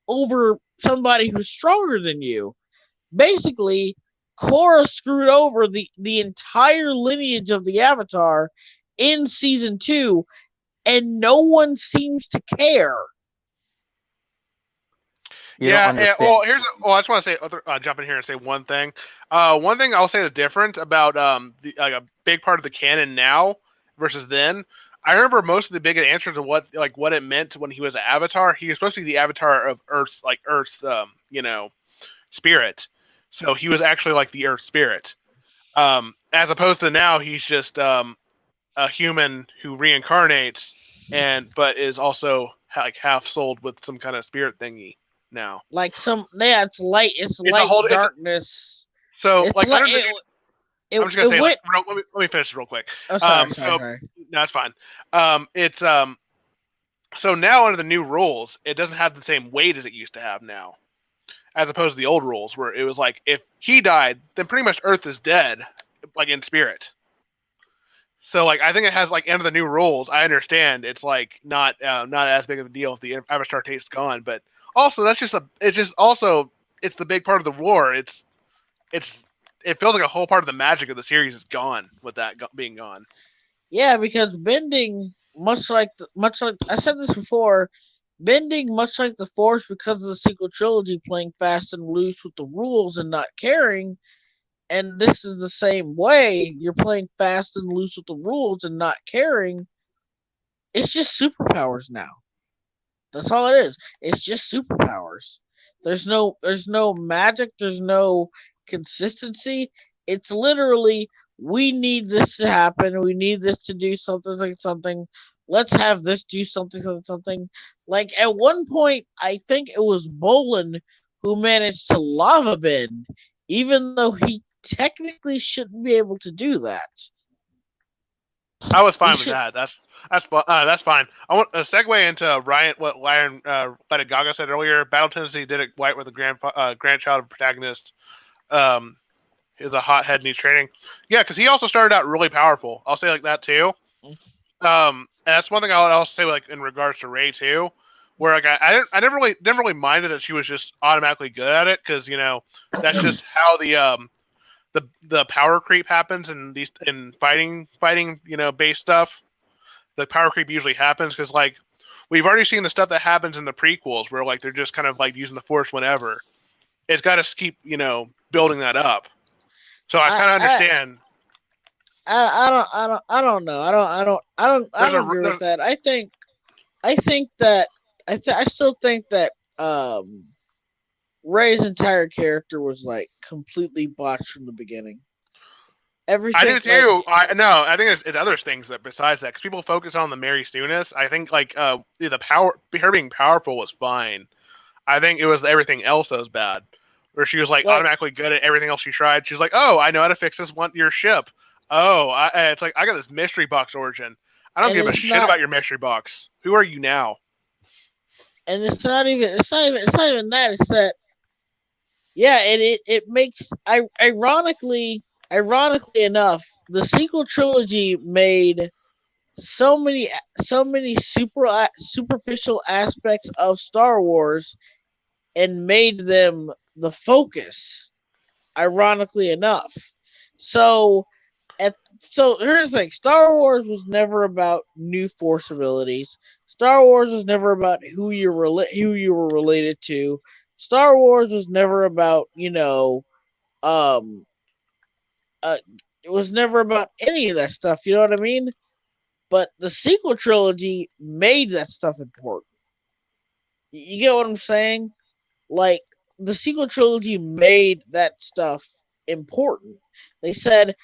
over somebody who's stronger than you. Basically, Korra screwed over the entire lineage of the Avatar in season 2, and no one seems to care. You don't understand. Well, I just want to say, jump in here and say one thing. One thing I'll say the difference about a big part of the canon now versus then. I remember most of the big answers of what it meant when he was an avatar. He was supposed to be the avatar of Earth's spirit. So he was actually like the Earth spirit. As opposed to now, he's just a human who reincarnates but is also like half souled with some kind of spirit thingy. Now, It's light. It's light, darkness. So, it's like, I'm just gonna say, let me finish real quick. Oh, sorry. No, it's fine. It's so now under the new rules, it doesn't have the same weight as it used to have now, as opposed to the old rules where it was like if he died, then pretty much Earth is dead, like in spirit. So, like, I think it has under the new rules. I understand it's like not as big of a deal if the Avatar taste's gone, but also it's the big part of the war. It feels like a whole part of the magic of the series is gone with that being gone. Yeah, because bending, much like I said this before, bending much like the Force because of the sequel trilogy playing fast and loose with the rules and not caring, and this is the same way. You're playing fast and loose with the rules and not caring. It's just superpowers now. That's all it is. It's just superpowers. There's no magic. There's no consistency. It's literally, we need this to happen. We need this to do something. Let's have this do something. Like at one point, I think it was Bolin who managed to lava bend, even though he technically shouldn't be able to do that. I was fine with that. That's fine. I want a segue into what Ryan Gaga said earlier. Battle Tendency did it right with the grandchild of the protagonist. Is a hothead needs training. Yeah, because he also started out really powerful. I'll say like that too. And that's one thing I would also say like in regards to Rey too, where like I never really minded that she was just automatically good at it because that's just how the power creep happens in fighting based stuff. The power creep usually happens because like we've already seen the stuff that happens in the prequels where like they're just kind of like using the Force whenever. It's got to keep building that up. So I kind of understand. I don't know. I don't agree with that. I still think that Rey's entire character was like completely botched from the begining. Everything. I do too. I think it's other things that besides that, because people focus on the Mary Stunis. I think like the power, her being powerful was fine. I think it was everything else that was bad, where she was like automatically good at everything else she tried. She was like, oh, I know how to fix your ship. Oh, it's like I got this mystery box origin. I don't give a shit about your mystery box. Who are you now? And it's not even that. It's that. Yeah, it makes ironically enough, the sequel trilogy made so many superficial aspects of Star Wars and made them the focus. Ironically enough, so So here's the thing: Star Wars was never about new Force abilities. Star Wars was never about who you were related to. Star Wars was never about um, it was never about any of that stuff. You know what I mean? But the sequel trilogy made that stuff important. You get what I'm saying? Like the sequel trilogy made that stuff important. They said,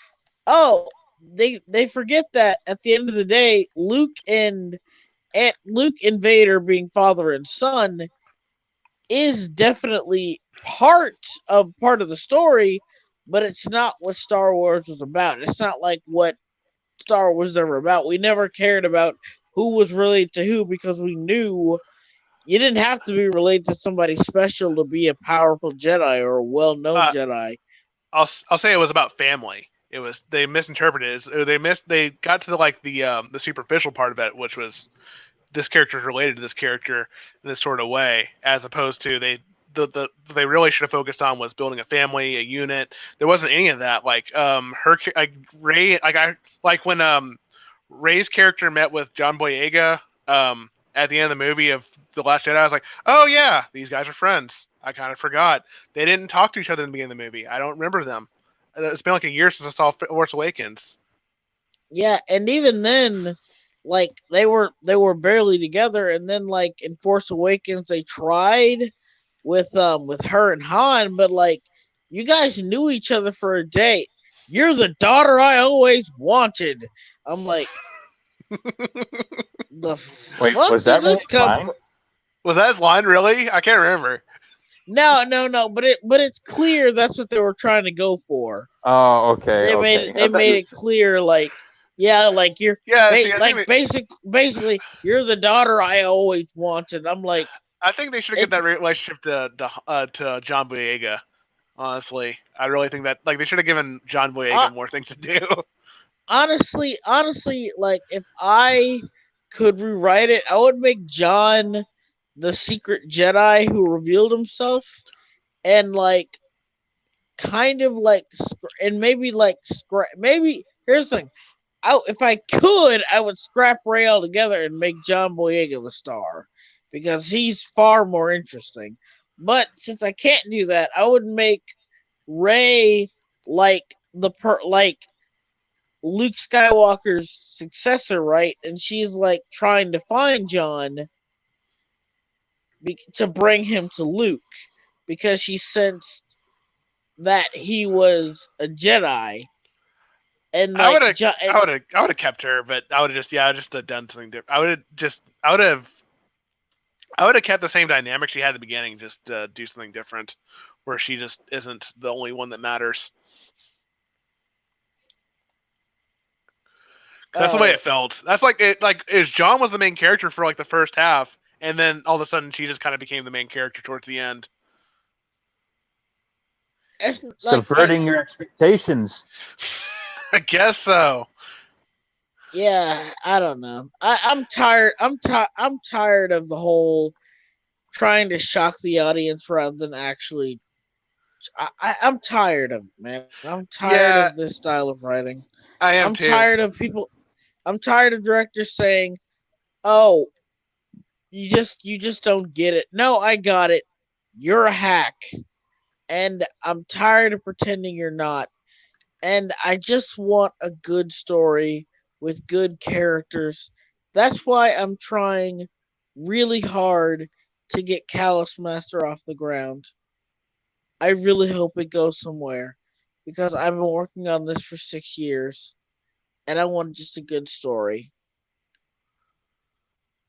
"Oh, they forget that at the end of the day, Luke and Vader being father and son is definitely part of the story, but it's not what Star Wars was about. It's not like what Star Wars was ever about. We never cared about who was related to who because we knew you didn't have to be related to somebody special to be a powerful Jedi or a well-known Jedi. I'll say it was about family. It was they misinterpreted it. They got to the superficial part of it, which was this character is related to this character in this sort of way, as opposed to they really should have focused on was building a family, a unit. There wasn't any of that. Like Rey, when Rey's character met with John Boyega at the end of the movie of The Last Jedi, I was like, oh yeah, these guys are friends. I kind of forgot they didn't talk to each other in the beginning of the movie. I don't remember them. It's been like a year since I saw Force Awakens. Yeah, and even then, like they were barely together, and then like in Force Awakens they tried with her and Han, but like you guys knew each other for a day. You're the daughter I always wanted. I'm like, the Wait, fuck was did that this come? line? Was that his line really? I can't remember. No, but it's clear that's what they were trying to go for. Oh, okay. They made it clear, like, yeah, like you're basically you're the daughter I always wanted. I'm like, I think they should have given that relationship to John Boyega. Honestly, I really think that they should have given John Boyega more things to do. Honestly, like if I could rewrite it, I would make John the secret Jedi who revealed himself, and like kind of like and maybe here's the thing. If I could, I would scrap Rey altogether and make John Boyega the star because he's far more interesting. But since I can't do that, I would make Rey like Luke Skywalker's successor, right? And she's like trying to find John to bring him to Luke because she sensed that he was a Jedi. And I would have kept her, but I would have just done something different. I would have kept the same dynamic she had at the beginning, just do something different, where she just isn't the only one that matters. That's the way it felt. That's is John was the main character for like the first half, and then all of a sudden she just kind of became the main character towards the end. Subverting your expectations. I guess so. Yeah, I don't know. I'm tired. I'm tired of the whole trying to shock the audience rather than actually. I'm tired of it, man. I'm tired of this style of writing. I'm tired of people. I'm tired of directors saying, "Oh, you just don't get it." No, I got it. You're a hack, and I'm tired of pretending you're not. And I just want a good story with good characters. That's why I'm trying really hard to get Callus Master off the ground. I really hope it goes somewhere because I've been working on this for 6 years and I want just a good story.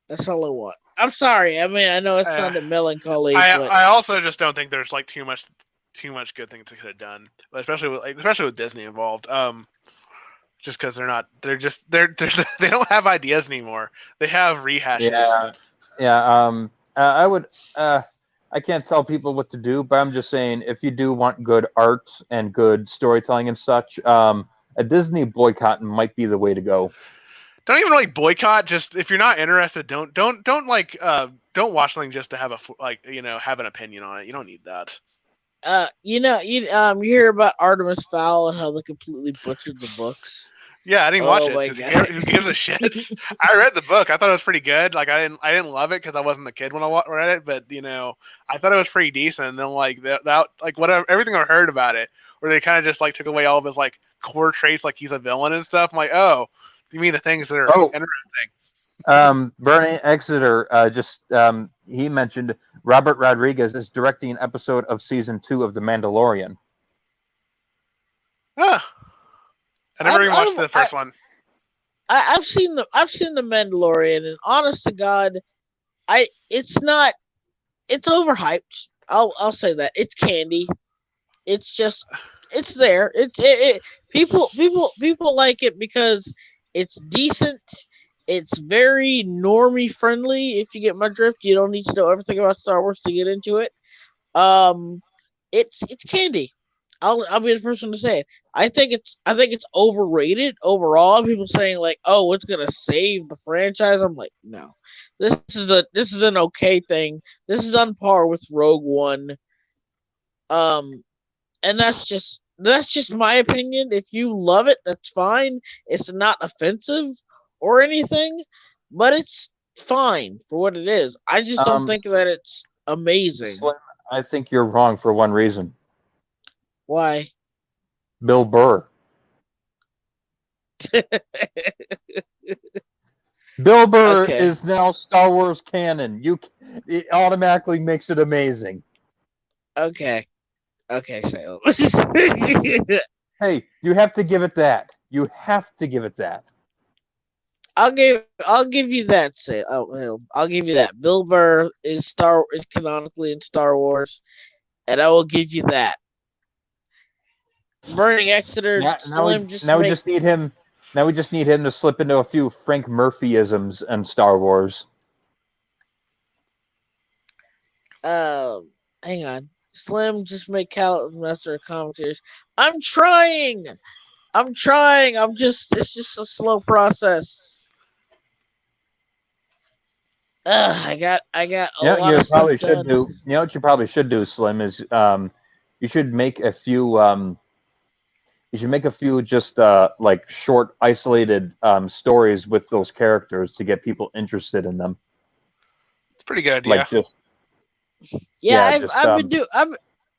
That's all I want. I'm sorry. I mean, I know it sounded melancholy. I also just don't think there's like too much good things they could have done, especially with Disney involved. Just because they don't have ideas anymore. They have rehashes. Yeah. I would. I can't tell people what to do, but I'm just saying, if you do want good art and good storytelling and such, a Disney boycott might be the way to go. Don't even really boycott. Just if you're not interested, don't watch something just to have have an opinion on it. You don't need that. you hear about Artemis Fowl and how they completely butchered the books. Yeah, I didn't watch Oh it my because god. who gives a shit? I read the book. I thought it was pretty good. Like I didn't love it because I wasn't a kid when I read it, but I thought it was pretty decent. And then like that like whatever everything I heard about it, where they kind of just like took away all of his like core traits, like he's a villain and stuff. I'm like, oh, you mean the things that are Oh. interesting? Bernie Exeter he mentioned Robert Rodriguez is directing an episode of season 2 of The Mandalorian. Huh. I never even watched I've- the first one. I've seen the Mandalorian, and honest to God, it's overhyped. I'll say that it's candy. It's just it's there. People like it because it's decent. It's very normie friendly. If you get my drift, you don't need to know everything about Star Wars to get into it. Um, it's candy. I'll be the first one to say it. I think it's overrated overall. People saying like, "Oh, it's gonna save the franchise." I'm like, no. This is an okay thing. This is on par with Rogue One. And that's just my opinion. If you love it, that's fine. It's not offensive or anything, but it's fine for what it is. I just don't think that it's amazing. Slim, I think you're wrong for one reason. Why? Bill Burr. Bill Burr Okay. is now Star Wars canon. It automatically makes it amazing. Okay, Salem. Hey, you have to give it that. You have to give it that. I'll give you that. I'll give you that. Bill Burr is canonically in Star Wars, and I will give you that. Burning Exeter, Slim, we just need him. Now we just need him to slip into a few Frank Murphyisms in Star Wars. Hang on. Slim, just make Cal Master commentators. I'm trying. It's just a slow process. I got a lot of stuff done. You know what you probably should do, Slim, is you should make a few just like short, isolated stories with those characters to get people interested in them. It's a pretty good idea. Like just I've been doing.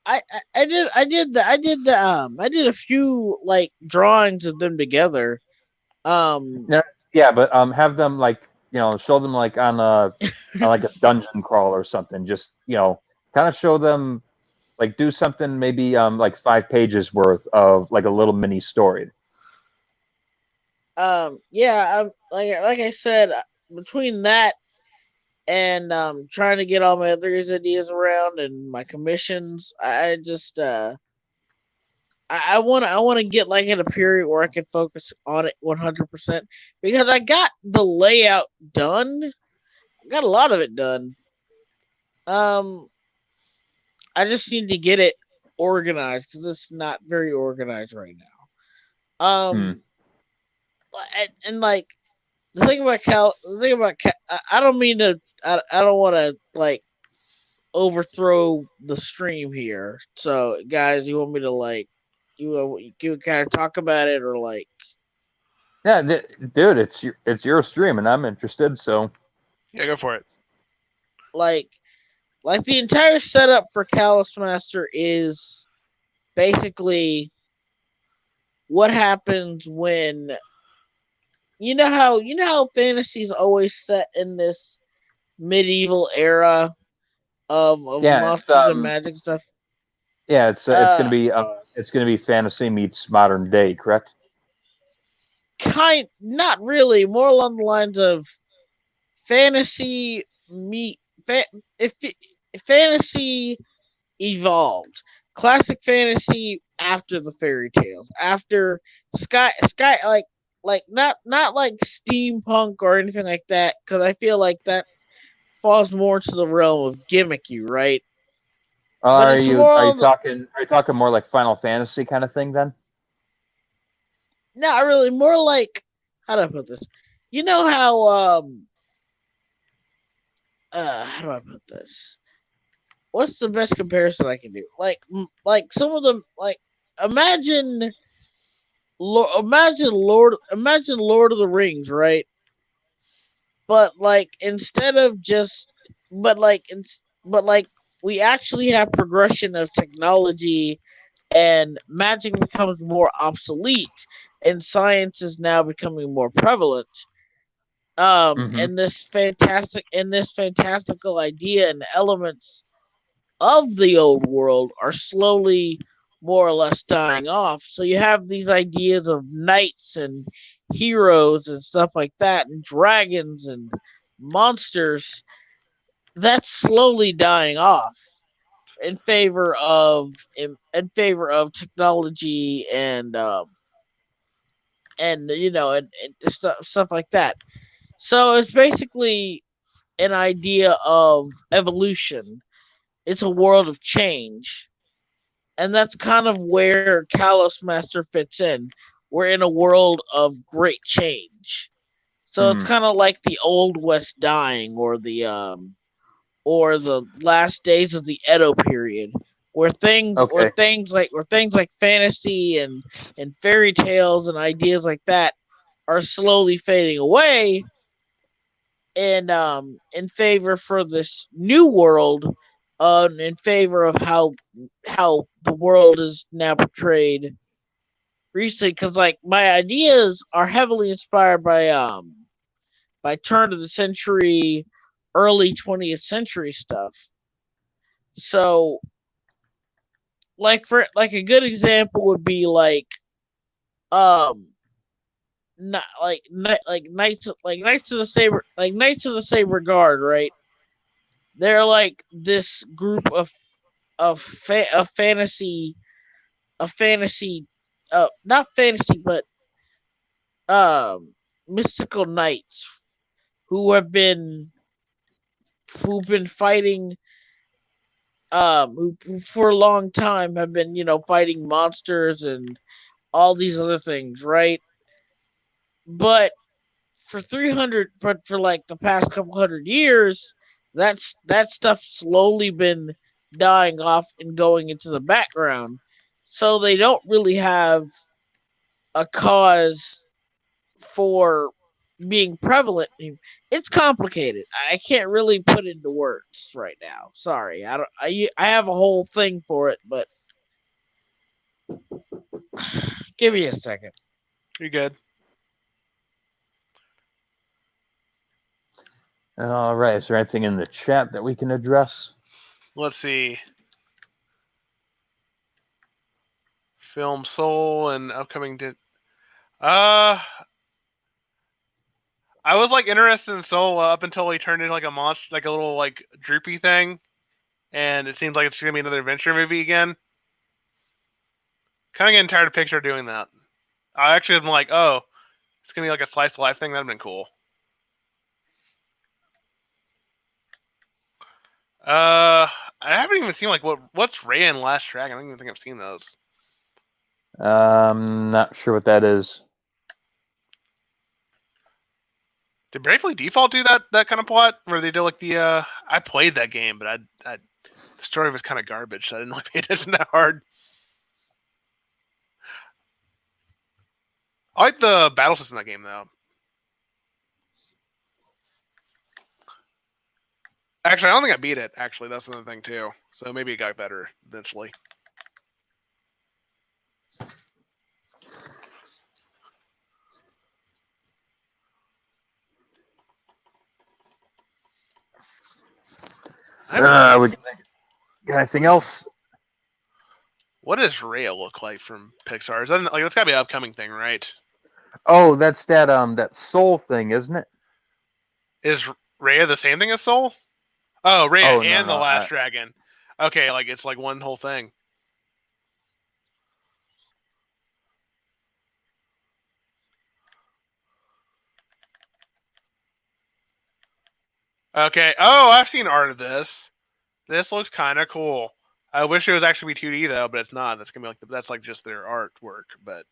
I did a few like drawings of them together. Yeah, but have them like show them like on like a dungeon crawl or something. Just kind of show them like do something maybe like 5 pages worth of like a little mini story. Yeah, I'm like I said, between that and trying to get all my other ideas around and my commissions, I just I want to get like in a period where I can focus on it 100% because I got the layout done. I got a lot of it done. I just need to get it organized because it's not very organized right now. And like the thing about Cal, I don't mean to. I don't want to like overthrow the stream here. So, guys, you want me to like you kind of talk about it or like? Yeah, dude, it's your stream, and I'm interested. So, yeah, go for it. Like the entire setup for Callus Master is basically what happens when you know how fantasy's always set in this medieval era of monsters and magic stuff. Yeah, it's gonna be fantasy meets modern day, correct? Not really, more along the lines of fantasy fantasy evolved. Classic fantasy after the fairy tales, after sky like not like steampunk or anything like that, because I feel like that falls more to the realm of gimmicky, right? Are you talking more like Final Fantasy kind of thing then? Not really, more like, how do I put this? You know how do I put this? what's the best comparison I can do? Like some of them, like imagine, imagine Lord of the Rings, right? But like instead of just, but like, but like we actually have progression of technology, and magic becomes more obsolete, and science is now becoming more prevalent. Mm-hmm. And this fantastical idea and elements of the old world are slowly more or less dying off. So you have these ideas of knights and heroes and stuff like that, and dragons and monsters. That's slowly dying off in favor of technology and and stuff like that. So it's basically an idea of evolution. It's a world of change, and that's kind of where Kalos Master fits in. We're in a world of great change, so it's Mm. kind of like the Old West dying, or the last days of the Edo period, Okay. where things like fantasy and fairy tales and ideas like that are slowly fading away, and in favor for this new world, in favor of how the world is now portrayed recently. Because like my ideas are heavily inspired by turn of the century, early 20th century stuff. So like a good example would be um not Knights of the Saber Guard, right? They're like this group of fantasy, not fantasy, but mystical knights who have been who've been fighting, who for a long time have been, fighting monsters and all these other things, right? But for like the past couple hundred years, that stuff slowly been dying off and going into the background. So they don't really have a cause for being prevalent. It's complicated. I can't really put it into words right now. Sorry. I don't I have a whole thing for it, but give me a second. You good? All right. Is there anything in the chat that we can address? Let's see. Film Soul and upcoming did. Uh, I was like interested in Soul up until he turned into like a monster, like a little like droopy thing, and it seems like it's gonna be another adventure movie again. Kind of getting tired of Pixar doing that. I actually am like, oh, it's gonna be like a slice of life thing. That'd been cool. I haven't even seen like what's Raya and Last Dragon. I don't even think I've seen those. Not sure what that is. Did Bravely Default do that kind of plot where they do like the? I played that game, but the story was kind of garbage. So I didn't really pay attention that hard. I like the battle system in that game though. Actually, I don't think I beat it. Actually, that's another thing too. So maybe it got better eventually. We got anything else? What does Raya look like from Pixar? Is that like that's gotta be an upcoming thing, right? Oh, that's that Soul thing, isn't it? Is Raya the same thing as Soul? Oh, Raya Oh, no, and the no, Last Dragon. Okay, like it's like one whole thing. Okay. Oh, I've seen art of this. This looks kind of cool. I wish it was actually be 2D though, but it's not. That's gonna be like that's like just their artwork. But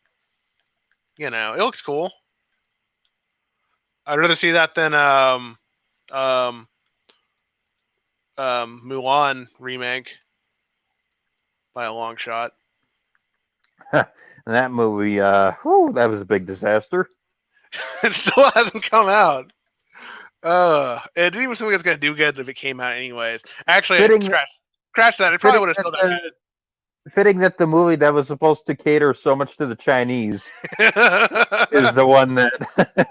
it looks cool. I'd rather see that than um Mulan remake by a long shot. And that movie, that was a big disaster. It still hasn't come out. It didn't even seem like it's gonna do good if it came out anyways. Actually, Fitting- scratch that. It probably would have still done good. Fitting that the movie that was supposed to cater so much to the Chinese is the one that.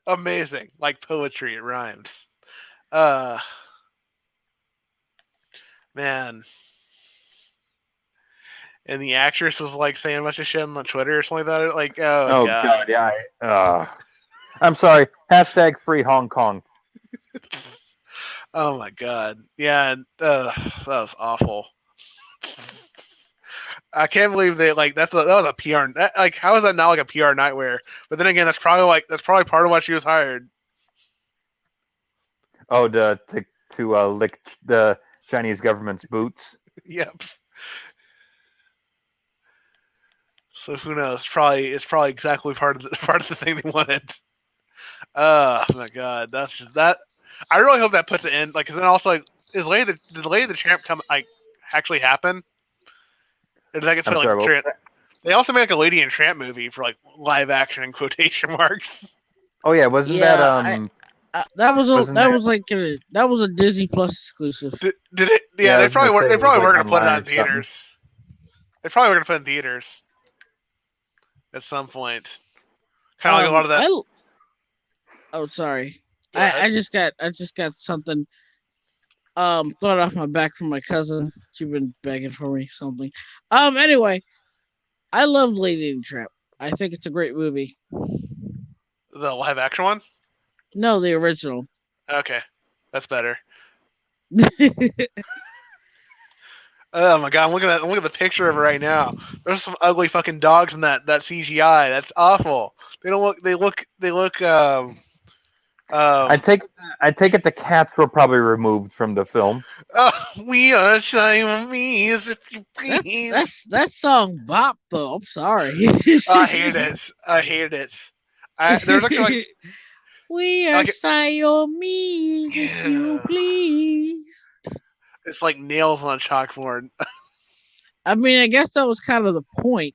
Amazing, like poetry. It rhymes. Man. And the actress was like saying a bunch of shit on Twitter or something like that. Like, oh god. Yeah. I'm sorry. Hashtag free Hong Kong. Oh my god. Yeah. That was awful. I can't believe that was a PR. Like, how is that not like a PR nightmare? But then again, that's probably part of why she was hired. Oh, to lick the Chinese government's boots. Yep. So who knows? It's probably exactly part of the thing they wanted. Oh my god, that's just that. I really hope that puts an end. Like, cause then also, like, did Lady the Tramp come actually happen? Or did that get put They also made like a Lady and Tramp movie for like live action in quotation marks. Oh yeah, wasn't Yeah, that that was Wasn't that was a Disney Plus exclusive. Did it? Yeah, Yeah, I they was probably gonna were. say They it was, probably were like, gonna put it online on or something. theaters. They probably were gonna put it in theaters at some point. Kind of like a lot of that. Oh, sorry. Go ahead. I just got something thrown off my back from my cousin. She's been begging for me something. Anyway, I love Lady and the Tramp. I think it's a great movie. The live action one. No, the original. Okay, that's better. Oh my god, I'm looking at the picture of it right now. There's some ugly fucking dogs in that CGI. That's awful. They don't look. They look. I take it the cats were probably removed from the film. Oh, we are Siamese, if you please. That song bop though. I'm sorry. I hate it. There's actually like, we are like, Siamese, if you Yeah. please. it's like nails on a chalkboard. I mean, I guess that was kind of the point.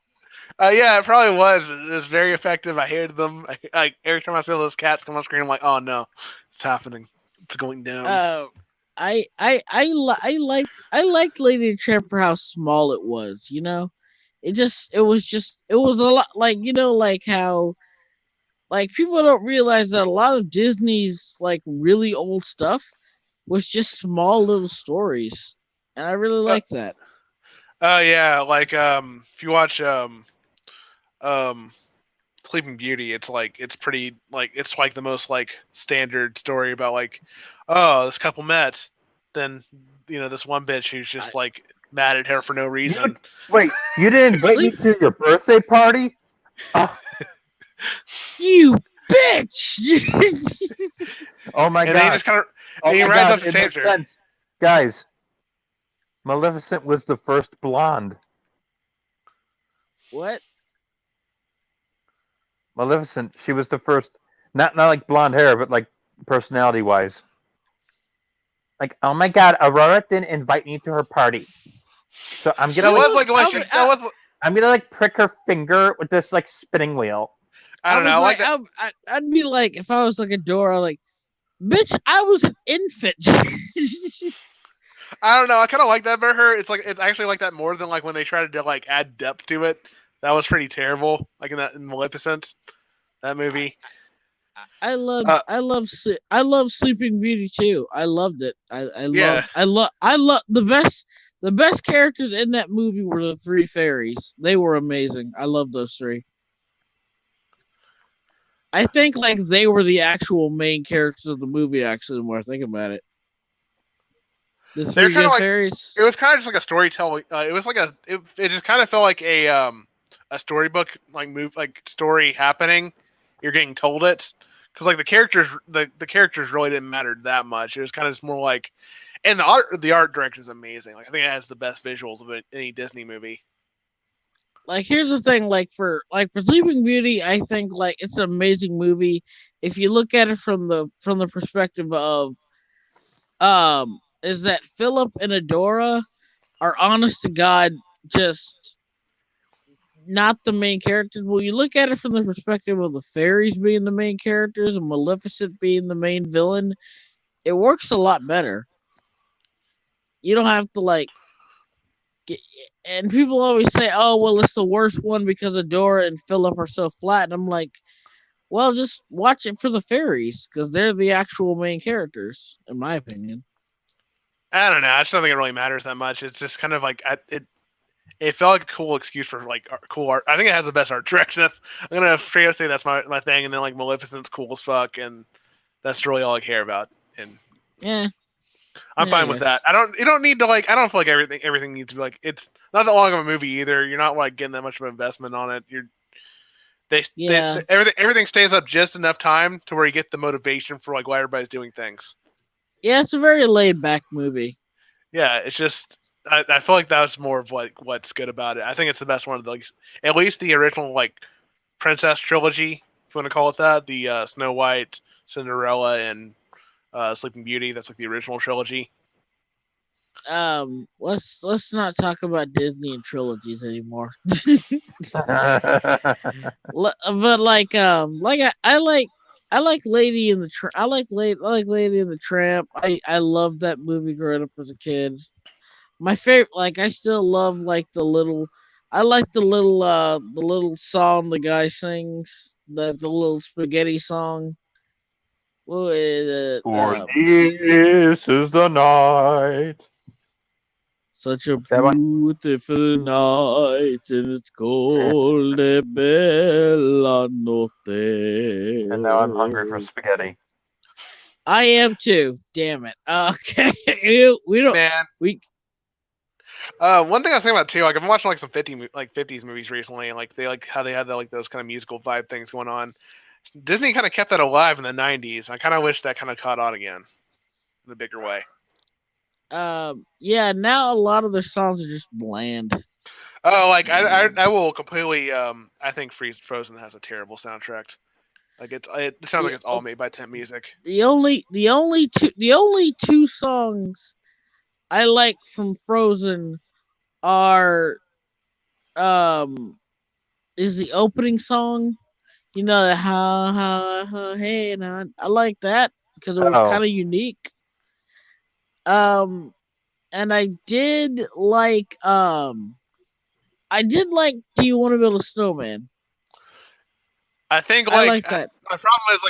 Yeah, it probably was. It was very effective. I hated them. Every time I see those cats come on screen, I'm like, oh no, it's happening. It's going down. I liked Lady and the Tramp for how small it was. You know, it was a lot like, you know, like how like people don't realize that a lot of Disney's like really old stuff was just small little stories, and I really like that. Oh yeah, like if you watch Sleeping Beauty, it's pretty like it's like the most like standard story about like, oh, this couple met, then this one bitch who's just like mad at her for no reason. Wait, you didn't invite me to your birthday party? You bitch! Oh my And then he god! just kind of Oh he my rides God, up to it change makes her. sense. Guys, Maleficent was the first blonde. What? Maleficent, she was the first, not like blonde hair, but like personality wise. Like, oh my god, Aurora didn't invite me to her party, so I'm She gonna was like when she that was I'm gonna like prick her finger with this like spinning wheel. I don't know like that. I'd be like, if I was like a Dora, like, bitch, I was an infant. I don't know. I kind of like that for her. It's actually like that more than like when they tried to like add depth to it. That was pretty terrible. Like in Maleficent, that movie. I love Sleeping Beauty too. I loved it. I love the best characters in that movie were the three fairies. They were amazing. I love those three. I think like they were the actual main characters of the movie. Actually, the more I think about it, the They're three kinda good like- fairies. It was kind of just like a storytelling. It was like it just kind of felt like a storybook like story happening. You're getting told it because like the characters really didn't matter that much. It was kind of just more like, and the art direction is amazing. Like I think it has the best visuals of any Disney movie. Like here's the thing, like for Sleeping Beauty, I think like it's an amazing movie if you look at it from the perspective of is that Philip and Adora are honest to God just not the main characters. Well, you look at it from the perspective of the fairies being the main characters and Maleficent being the main villain, it works a lot better. You don't have to like get, and people always say, "Oh, well, it's the worst one because Adora and Philip are so flat." And I'm like, well, just watch it for the fairies because they're the actual main characters, in my opinion. I don't know. I just don't think it really matters that much. It's just kind of like it felt like a cool excuse for like cool art. I think it has the best art direction. I'm gonna straight up say that's my thing. And then like Maleficent's cool as fuck, and that's really all I care about. And Yeah, I'm fine with that. You don't need to like. I don't feel like everything needs to be like. It's not that long of a movie either. You're not like getting that much of an investment on it. Everything stays up just enough time to where you get the motivation for like why everybody's doing things. Yeah, it's a very laid back movie. Yeah, it's just I feel like that's more of what's good about it. I think it's the best one of the, like, at least the original like princess trilogy, if you want to call it that. The Snow White, Cinderella, and Sleeping Beauty. That's like the original trilogy. Let's not talk about Disney and trilogies anymore. But like I like Lady in the I like Lady in the Tramp. I love that movie growing up as a kid. My favorite, like I still love like I like the little song the guy sings, the little spaghetti song. Well, For this is the night. such a That one? beautiful night, and it's called a bella notte. And now I'm hungry for spaghetti. I am too. Damn it. Okay, we don't. Man, We one thing I was thinking about too, like I've been watching like some 50s movies recently, and like they like how they had like those kind of musical vibe things going on. Disney kind of kept that alive in the 90s. I kind of wish that kind of caught on again in a bigger way. Yeah. Now a lot of their songs are just bland. Oh, like I will completely. I think Frozen has a terrible soundtrack. Like it sounds like it's all made by Temp Music. The only two songs I like from Frozen are is the opening song. You know the how hey, and I like that because it was kind of unique. Um, and I did like Do You Want to Build a Snowman? I think I like that. My problem is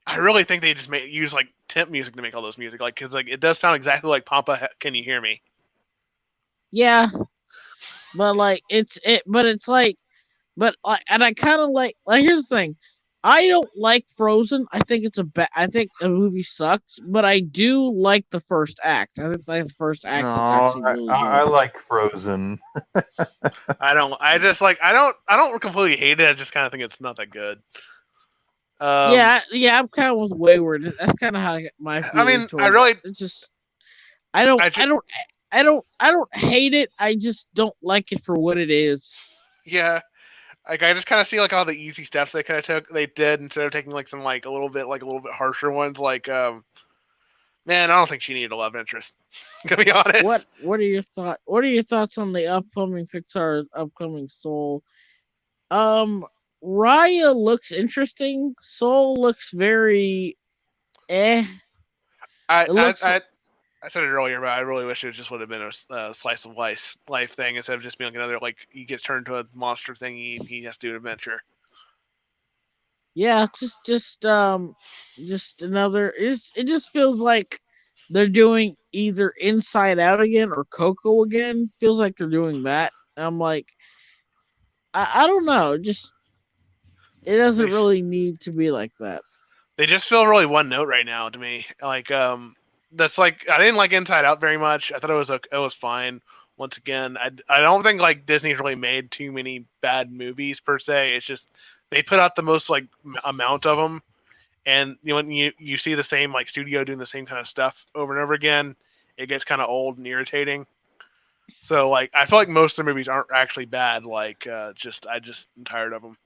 I really think they just use like temp music to make all those music, like because like it does sound exactly like Pampa. Can You Hear Me? Yeah, but like and I kind of like here's the thing. I don't like Frozen. I think I think the movie sucks, but I do like the first act. I think the first act is actually really good. I like Frozen. I don't. I just like. I don't completely hate it. I just kind of think it's not that good. Yeah. I'm kind of with Wayward. That's kind of how my. I mean, I really. It's just. I don't hate it. I just don't like it for what it is. Yeah. Like I just kind of see like all the easy steps they did instead of taking like some like a little bit harsher ones. Like man, I don't think she needed a love interest. To be honest. What are your thoughts? What are your thoughts on the upcoming Pixar's upcoming Soul? Raya looks interesting. Soul looks very I said it earlier, but I really wish it just would have been a slice of life thing instead of just being like another like he gets turned into a monster thing. He has to do an adventure. Yeah, just another. It just feels like they're doing either Inside Out again or Coco again. Feels like they're doing that. I'm like, I don't know. Just it doesn't really need to be like that. They just feel really one note right now to me. Like that's like I didn't like Inside Out very much. I thought it was fine. Once again, I don't think like Disney's really made too many bad movies per se. It's just they put out the most like amount of them, and when you see the same like studio doing the same kind of stuff over and over again, it gets kind of old and irritating. So like I feel like most of the movies aren't actually bad. Like I just am tired of them.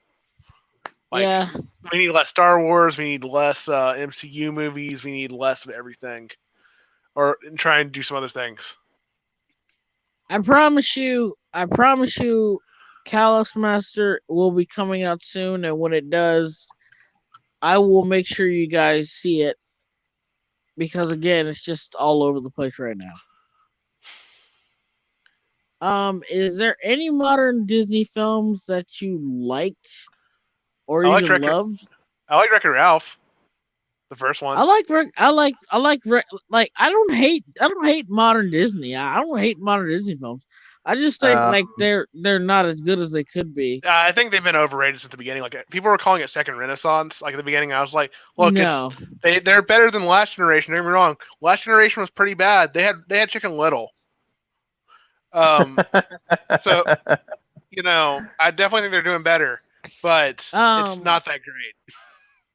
Like, yeah, we need less Star Wars. We need less MCU movies. We need less of everything. or try and do some other things. I promise you, Callus Master will be coming out soon, and when it does, I will make sure you guys see it because again, it's just all over the place right now. Is there any modern Disney films that you liked or I liked even Wreck-It- loved? I like Wreck-It Ralph, the first one. I like like I don't hate modern Disney. I don't hate modern Disney films. I just think like they're not as good as they could be. I think they've been overrated since the beginning. Like people were calling it second Renaissance. Like at the beginning, I was like, look, No. they're better than Last Generation. Don't get me wrong. Last Generation was pretty bad. They had Chicken Little. So I definitely think they're doing better, but it's not that great.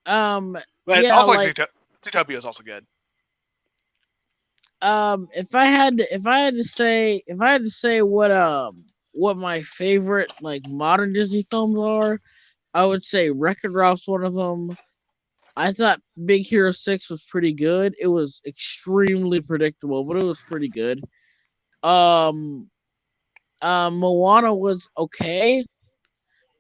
But it's yeah, also like Zootopia is also good. if I had to say what my favorite like modern Disney films are, I would say Wreck-It Ralph's one of them. I thought Big Hero 6 was pretty good. It was extremely predictable, but it was pretty good. Moana was okay.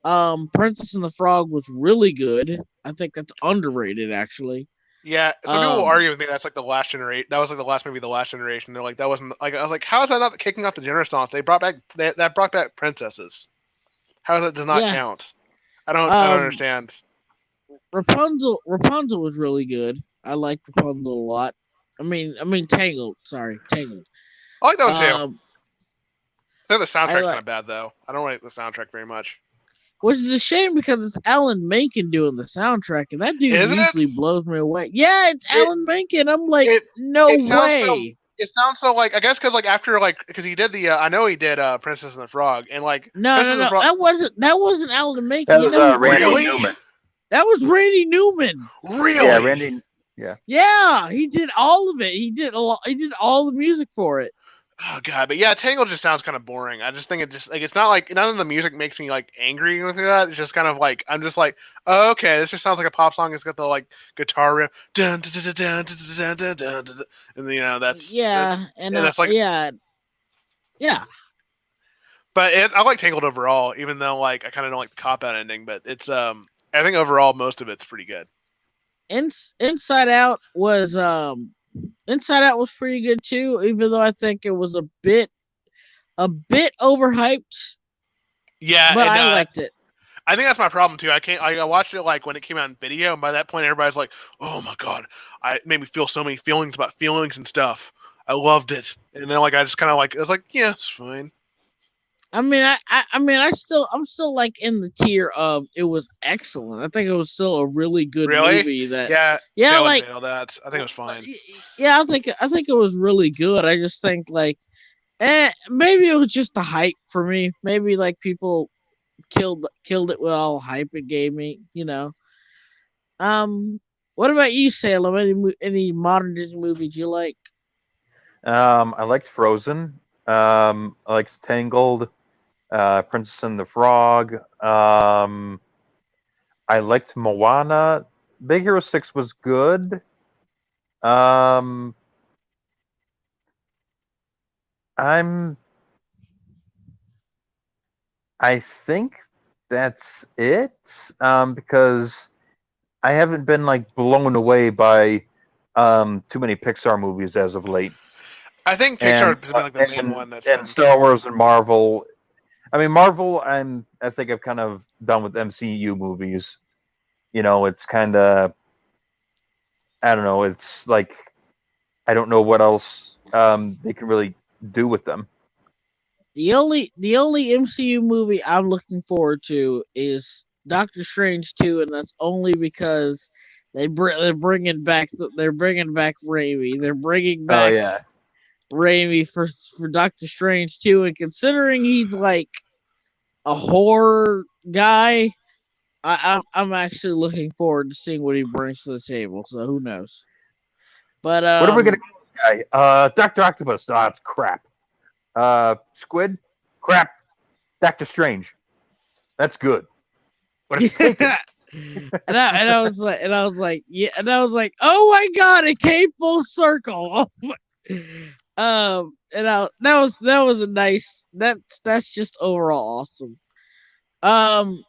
Princess and the Frog was really good. I think that's underrated actually. Yeah, some people will argue with me that's like the Last Generation. That was like the last movie, The Last Generation. They're like that wasn't like I was like, how is that not kicking off the Renaissance? They brought back princesses. How is that does not count? I don't understand. Rapunzel was really good. I liked Rapunzel a lot. I mean Tangled. Sorry, Tangled. I like that one too. I think the soundtrack's kind of bad though. I don't like the soundtrack very much. Which is a shame because it's Alan Menken doing the soundtrack, and that dude usually blows me away. Yeah, it's Alan Menken. I'm like, no way. It sounds so like I guess because like after like because he did the I know he did Princess and the Frog and like no that wasn't Alan Menken. That was Randy Newman. That was Randy Newman. Really? Yeah, Randy. Yeah. Yeah, he did all of it. He did all the music for it. Oh god, but yeah, Tangled just sounds kind of boring. I just think it just like it's not like none of the music makes me like angry with that. It's just kind of like I'm just like, oh, okay, this just sounds like a pop song. It's got the like guitar riff, dun, dun, dun, dun, dun, dun, dun, dun, dun, and that's and that's like yeah. But I like Tangled overall, even though like I kind of don't like the cop out ending. But it's I think overall most of it's pretty good. Inside Out was pretty good too, even though I think it was a bit overhyped. Yeah, but I liked it. I think that's my problem too. I watched it like when it came out in video, and by that point, everybody's like, "Oh my god, it made me feel so many feelings about feelings and stuff." I loved it, and then like I just kind of like I was like, "Yeah, it's fine." I mean, I'm still like in the tier of it was excellent. I think it was still a really good movie. Yeah, like that. I think it was fine. Yeah, I think it was really good. I just think like, maybe it was just the hype for me. Maybe like people killed it with all hype it gave me. What about you, Salem? Any modern Disney movies you like? I liked Frozen. I liked Tangled. Princess and the Frog. I liked Moana. Big Hero 6 was good. I think that's it. Because I haven't been like blown away by too many Pixar movies as of late. I think Pixar has been like the main one that's and Star Wars and Marvel. I mean, Marvel, I think I've kind of done with MCU movies. It's kind of, I don't know. It's like, I don't know what else they can really do with them. The only MCU movie I'm looking forward to is Doctor Strange 2, and that's only because they're bringing back Raimi. They're bringing back Raimi for Doctor Strange 2, and considering he's like a horror guy, I'm actually looking forward to seeing what he brings to the table. So who knows? But what are we gonna call this guy? Dr. Octopus. It's crap. Squid. Crap. Doctor Strange. That's good. But it's taken. and I was like, oh my god, it came full circle. That was a nice. That's just overall awesome. Um,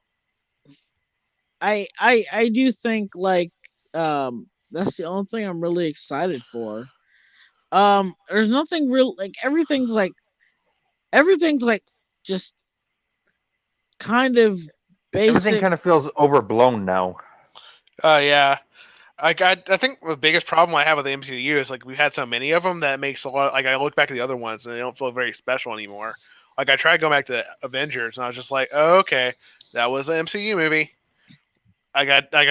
I do think like that's the only thing I'm really excited for. There's nothing real like everything's like just kind of Everything basic. kind of feels overblown now. Yeah. I think the biggest problem I have with the MCU is like we've had so many of them that it makes a lot. Like I look back at the other ones and they don't feel very special anymore. Like I tried going back to Avengers and I was just like, oh, okay, that was an MCU movie. I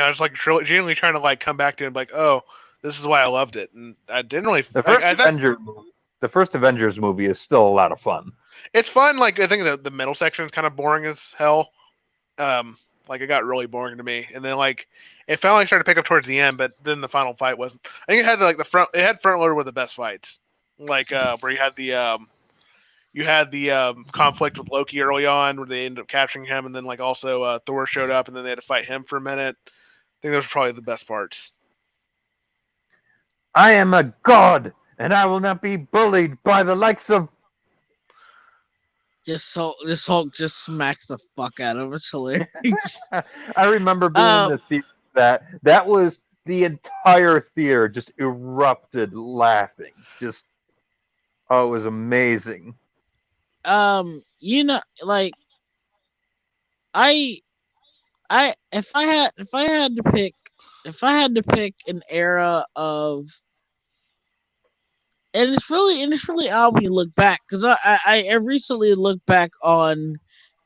was like genuinely trying to like come back to it and be like, oh, this is why I loved it, and I didn't really. The Like, first I think the first Avengers movie is still a lot of fun. it's fun. Like I think the middle section is kind of boring as hell. Like it got really boring to me, and then like it finally started to pick up towards the end, but then the final fight wasn't. I think it had like the front. It had front loader with the best fights, like where you had the conflict with Loki early on, where they ended up capturing him, and then like also Thor showed up, and then they had to fight him for a minute. I think those were probably the best parts. I am a god, and I will not be bullied by the likes of. This Hulk just smacks the fuck out of him. It's hilarious. I remember being in the theater that was the entire theater just erupted laughing. Just it was amazing. You know, like I if I had to pick an era of, and it's really odd when you look back, because I recently looked back on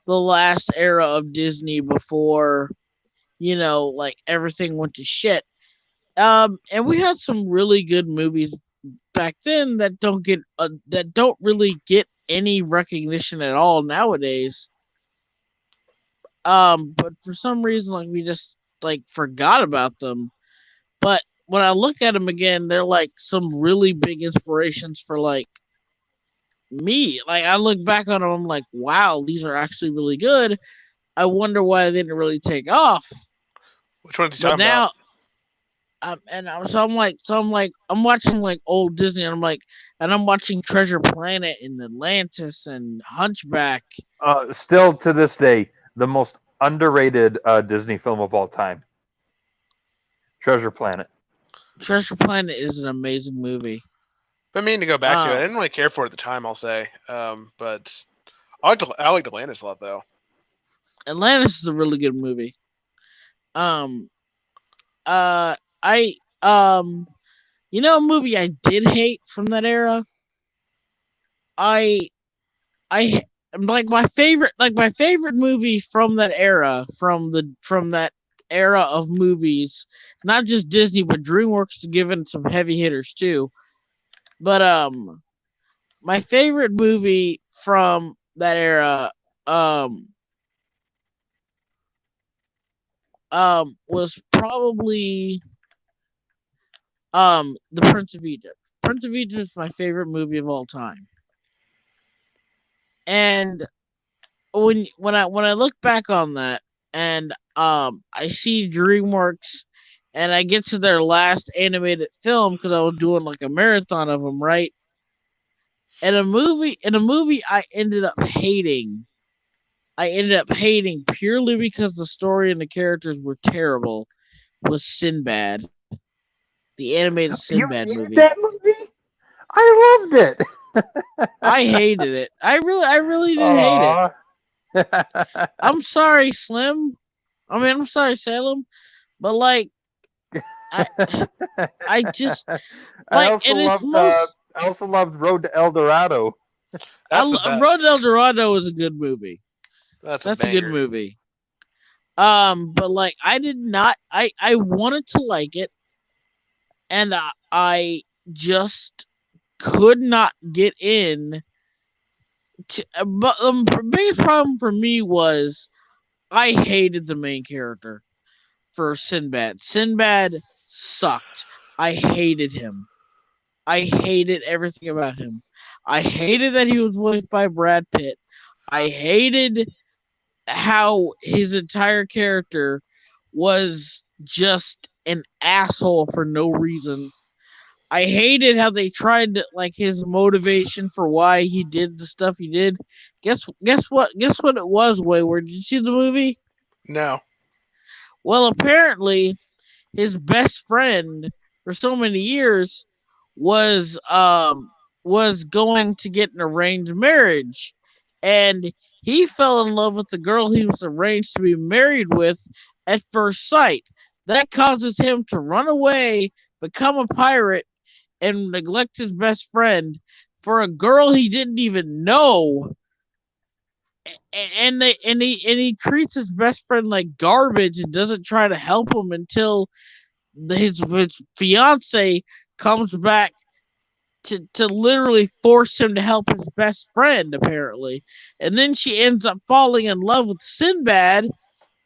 the last era of Disney before, like everything went to shit. And we had some really good movies back then that don't really get any recognition at all nowadays. But for some reason, like we just like forgot about them. But when I look at them again, they're like some really big inspirations for like me. Like I look back on them, I'm like, wow, these are actually really good. I wonder why they didn't really take off. Which one are you But talking now, about? I'm watching like old Disney, and I'm watching Treasure Planet and Atlantis and Hunchback. Still to this day, the most underrated Disney film of all time. Treasure Planet. Treasure Planet is an amazing movie. Been meaning to go back to it. I didn't really care for it at the time, I'll say. But I liked Atlantis a lot though. Atlantis is a really good movie. Um, I a movie I did hate from that era. I my favorite movie from that era, from that era of movies, not just Disney but DreamWorks, given some heavy hitters too. But my favorite movie from that era was probably The Prince of Egypt. Prince of Egypt is my favorite movie of all time. And when I look back on that, and I see DreamWorks, and I get to their last animated film, because I was doing like a marathon of them, right? And a movie I ended up hating. I ended up hating purely because the story and the characters were terrible. Was Sinbad, the animated Sinbad movie? That movie? I loved it. I hated it. I really did hate it. I'm sorry, Slim. I'm sorry, Salem. But like, I just like, I also loved Road to El Dorado. Road to El Dorado is a good movie. That's a good movie. But like, I did not. I wanted to like it, and I just could not get in. But the biggest problem for me was I hated the main character for Sinbad. Sinbad sucked. I hated him. I hated everything about him. I hated that he was voiced by Brad Pitt. I hated how his entire character was just an asshole for no reason. I hated how they tried to, like, his motivation for why he did the stuff he did. Guess what it was, Wayward. Did you see the movie? No. Well, apparently his best friend for so many years was going to get an arranged marriage, and he fell in love with the girl he was arranged to be married with at first sight. That causes him to run away, become a pirate, and neglect his best friend for a girl he didn't even know. And he treats his best friend like garbage and doesn't try to help him until his fiance comes back to literally force him to help his best friend, apparently. And then she ends up falling in love with Sinbad,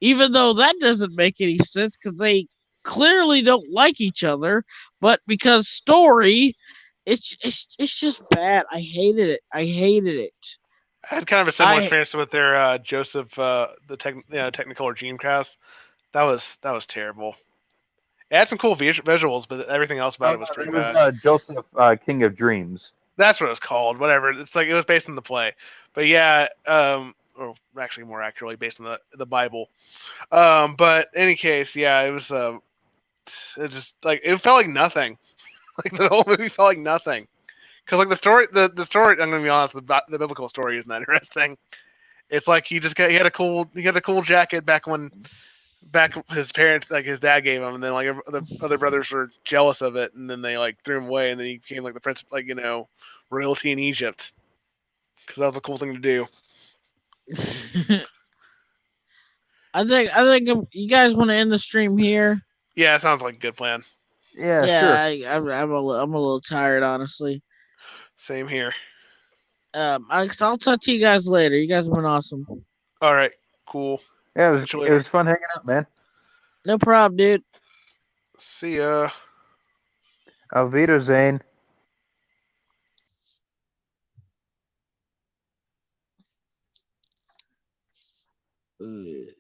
even though that doesn't make any sense because they clearly don't like each other. But because story, it's just bad. I hated it. I hated it. I had kind of a similar I experience with their Joseph, the Technicolor Dreamcast. That was terrible. It had some cool visuals, but everything else about it was pretty It was bad. Joseph, King of Dreams. That's what it was called. Whatever. It's like it was based on the play, but yeah, or actually more accurately based on the Bible. But in any case, yeah, it was. It just like it felt like nothing. Like the whole movie felt like nothing. Because like the story. I'm gonna be honest. The biblical story isn't that interesting. It's like he had a cool jacket back his parents, like his dad gave him, and then like the other brothers were jealous of it, and then they like threw him away, and then he became like the prince, like royalty in Egypt, because that was a cool thing to do. I think you guys want to end the stream here. Yeah, it sounds like a good plan. Yeah, Yeah, sure. I'm a little tired, honestly. Same here. I'll talk to you guys later. You guys have been awesome. All right, cool. Yeah, Catch you it later. was fun hanging out, man. No problem, dude. See ya. Auf Wiedersehen. Ugh.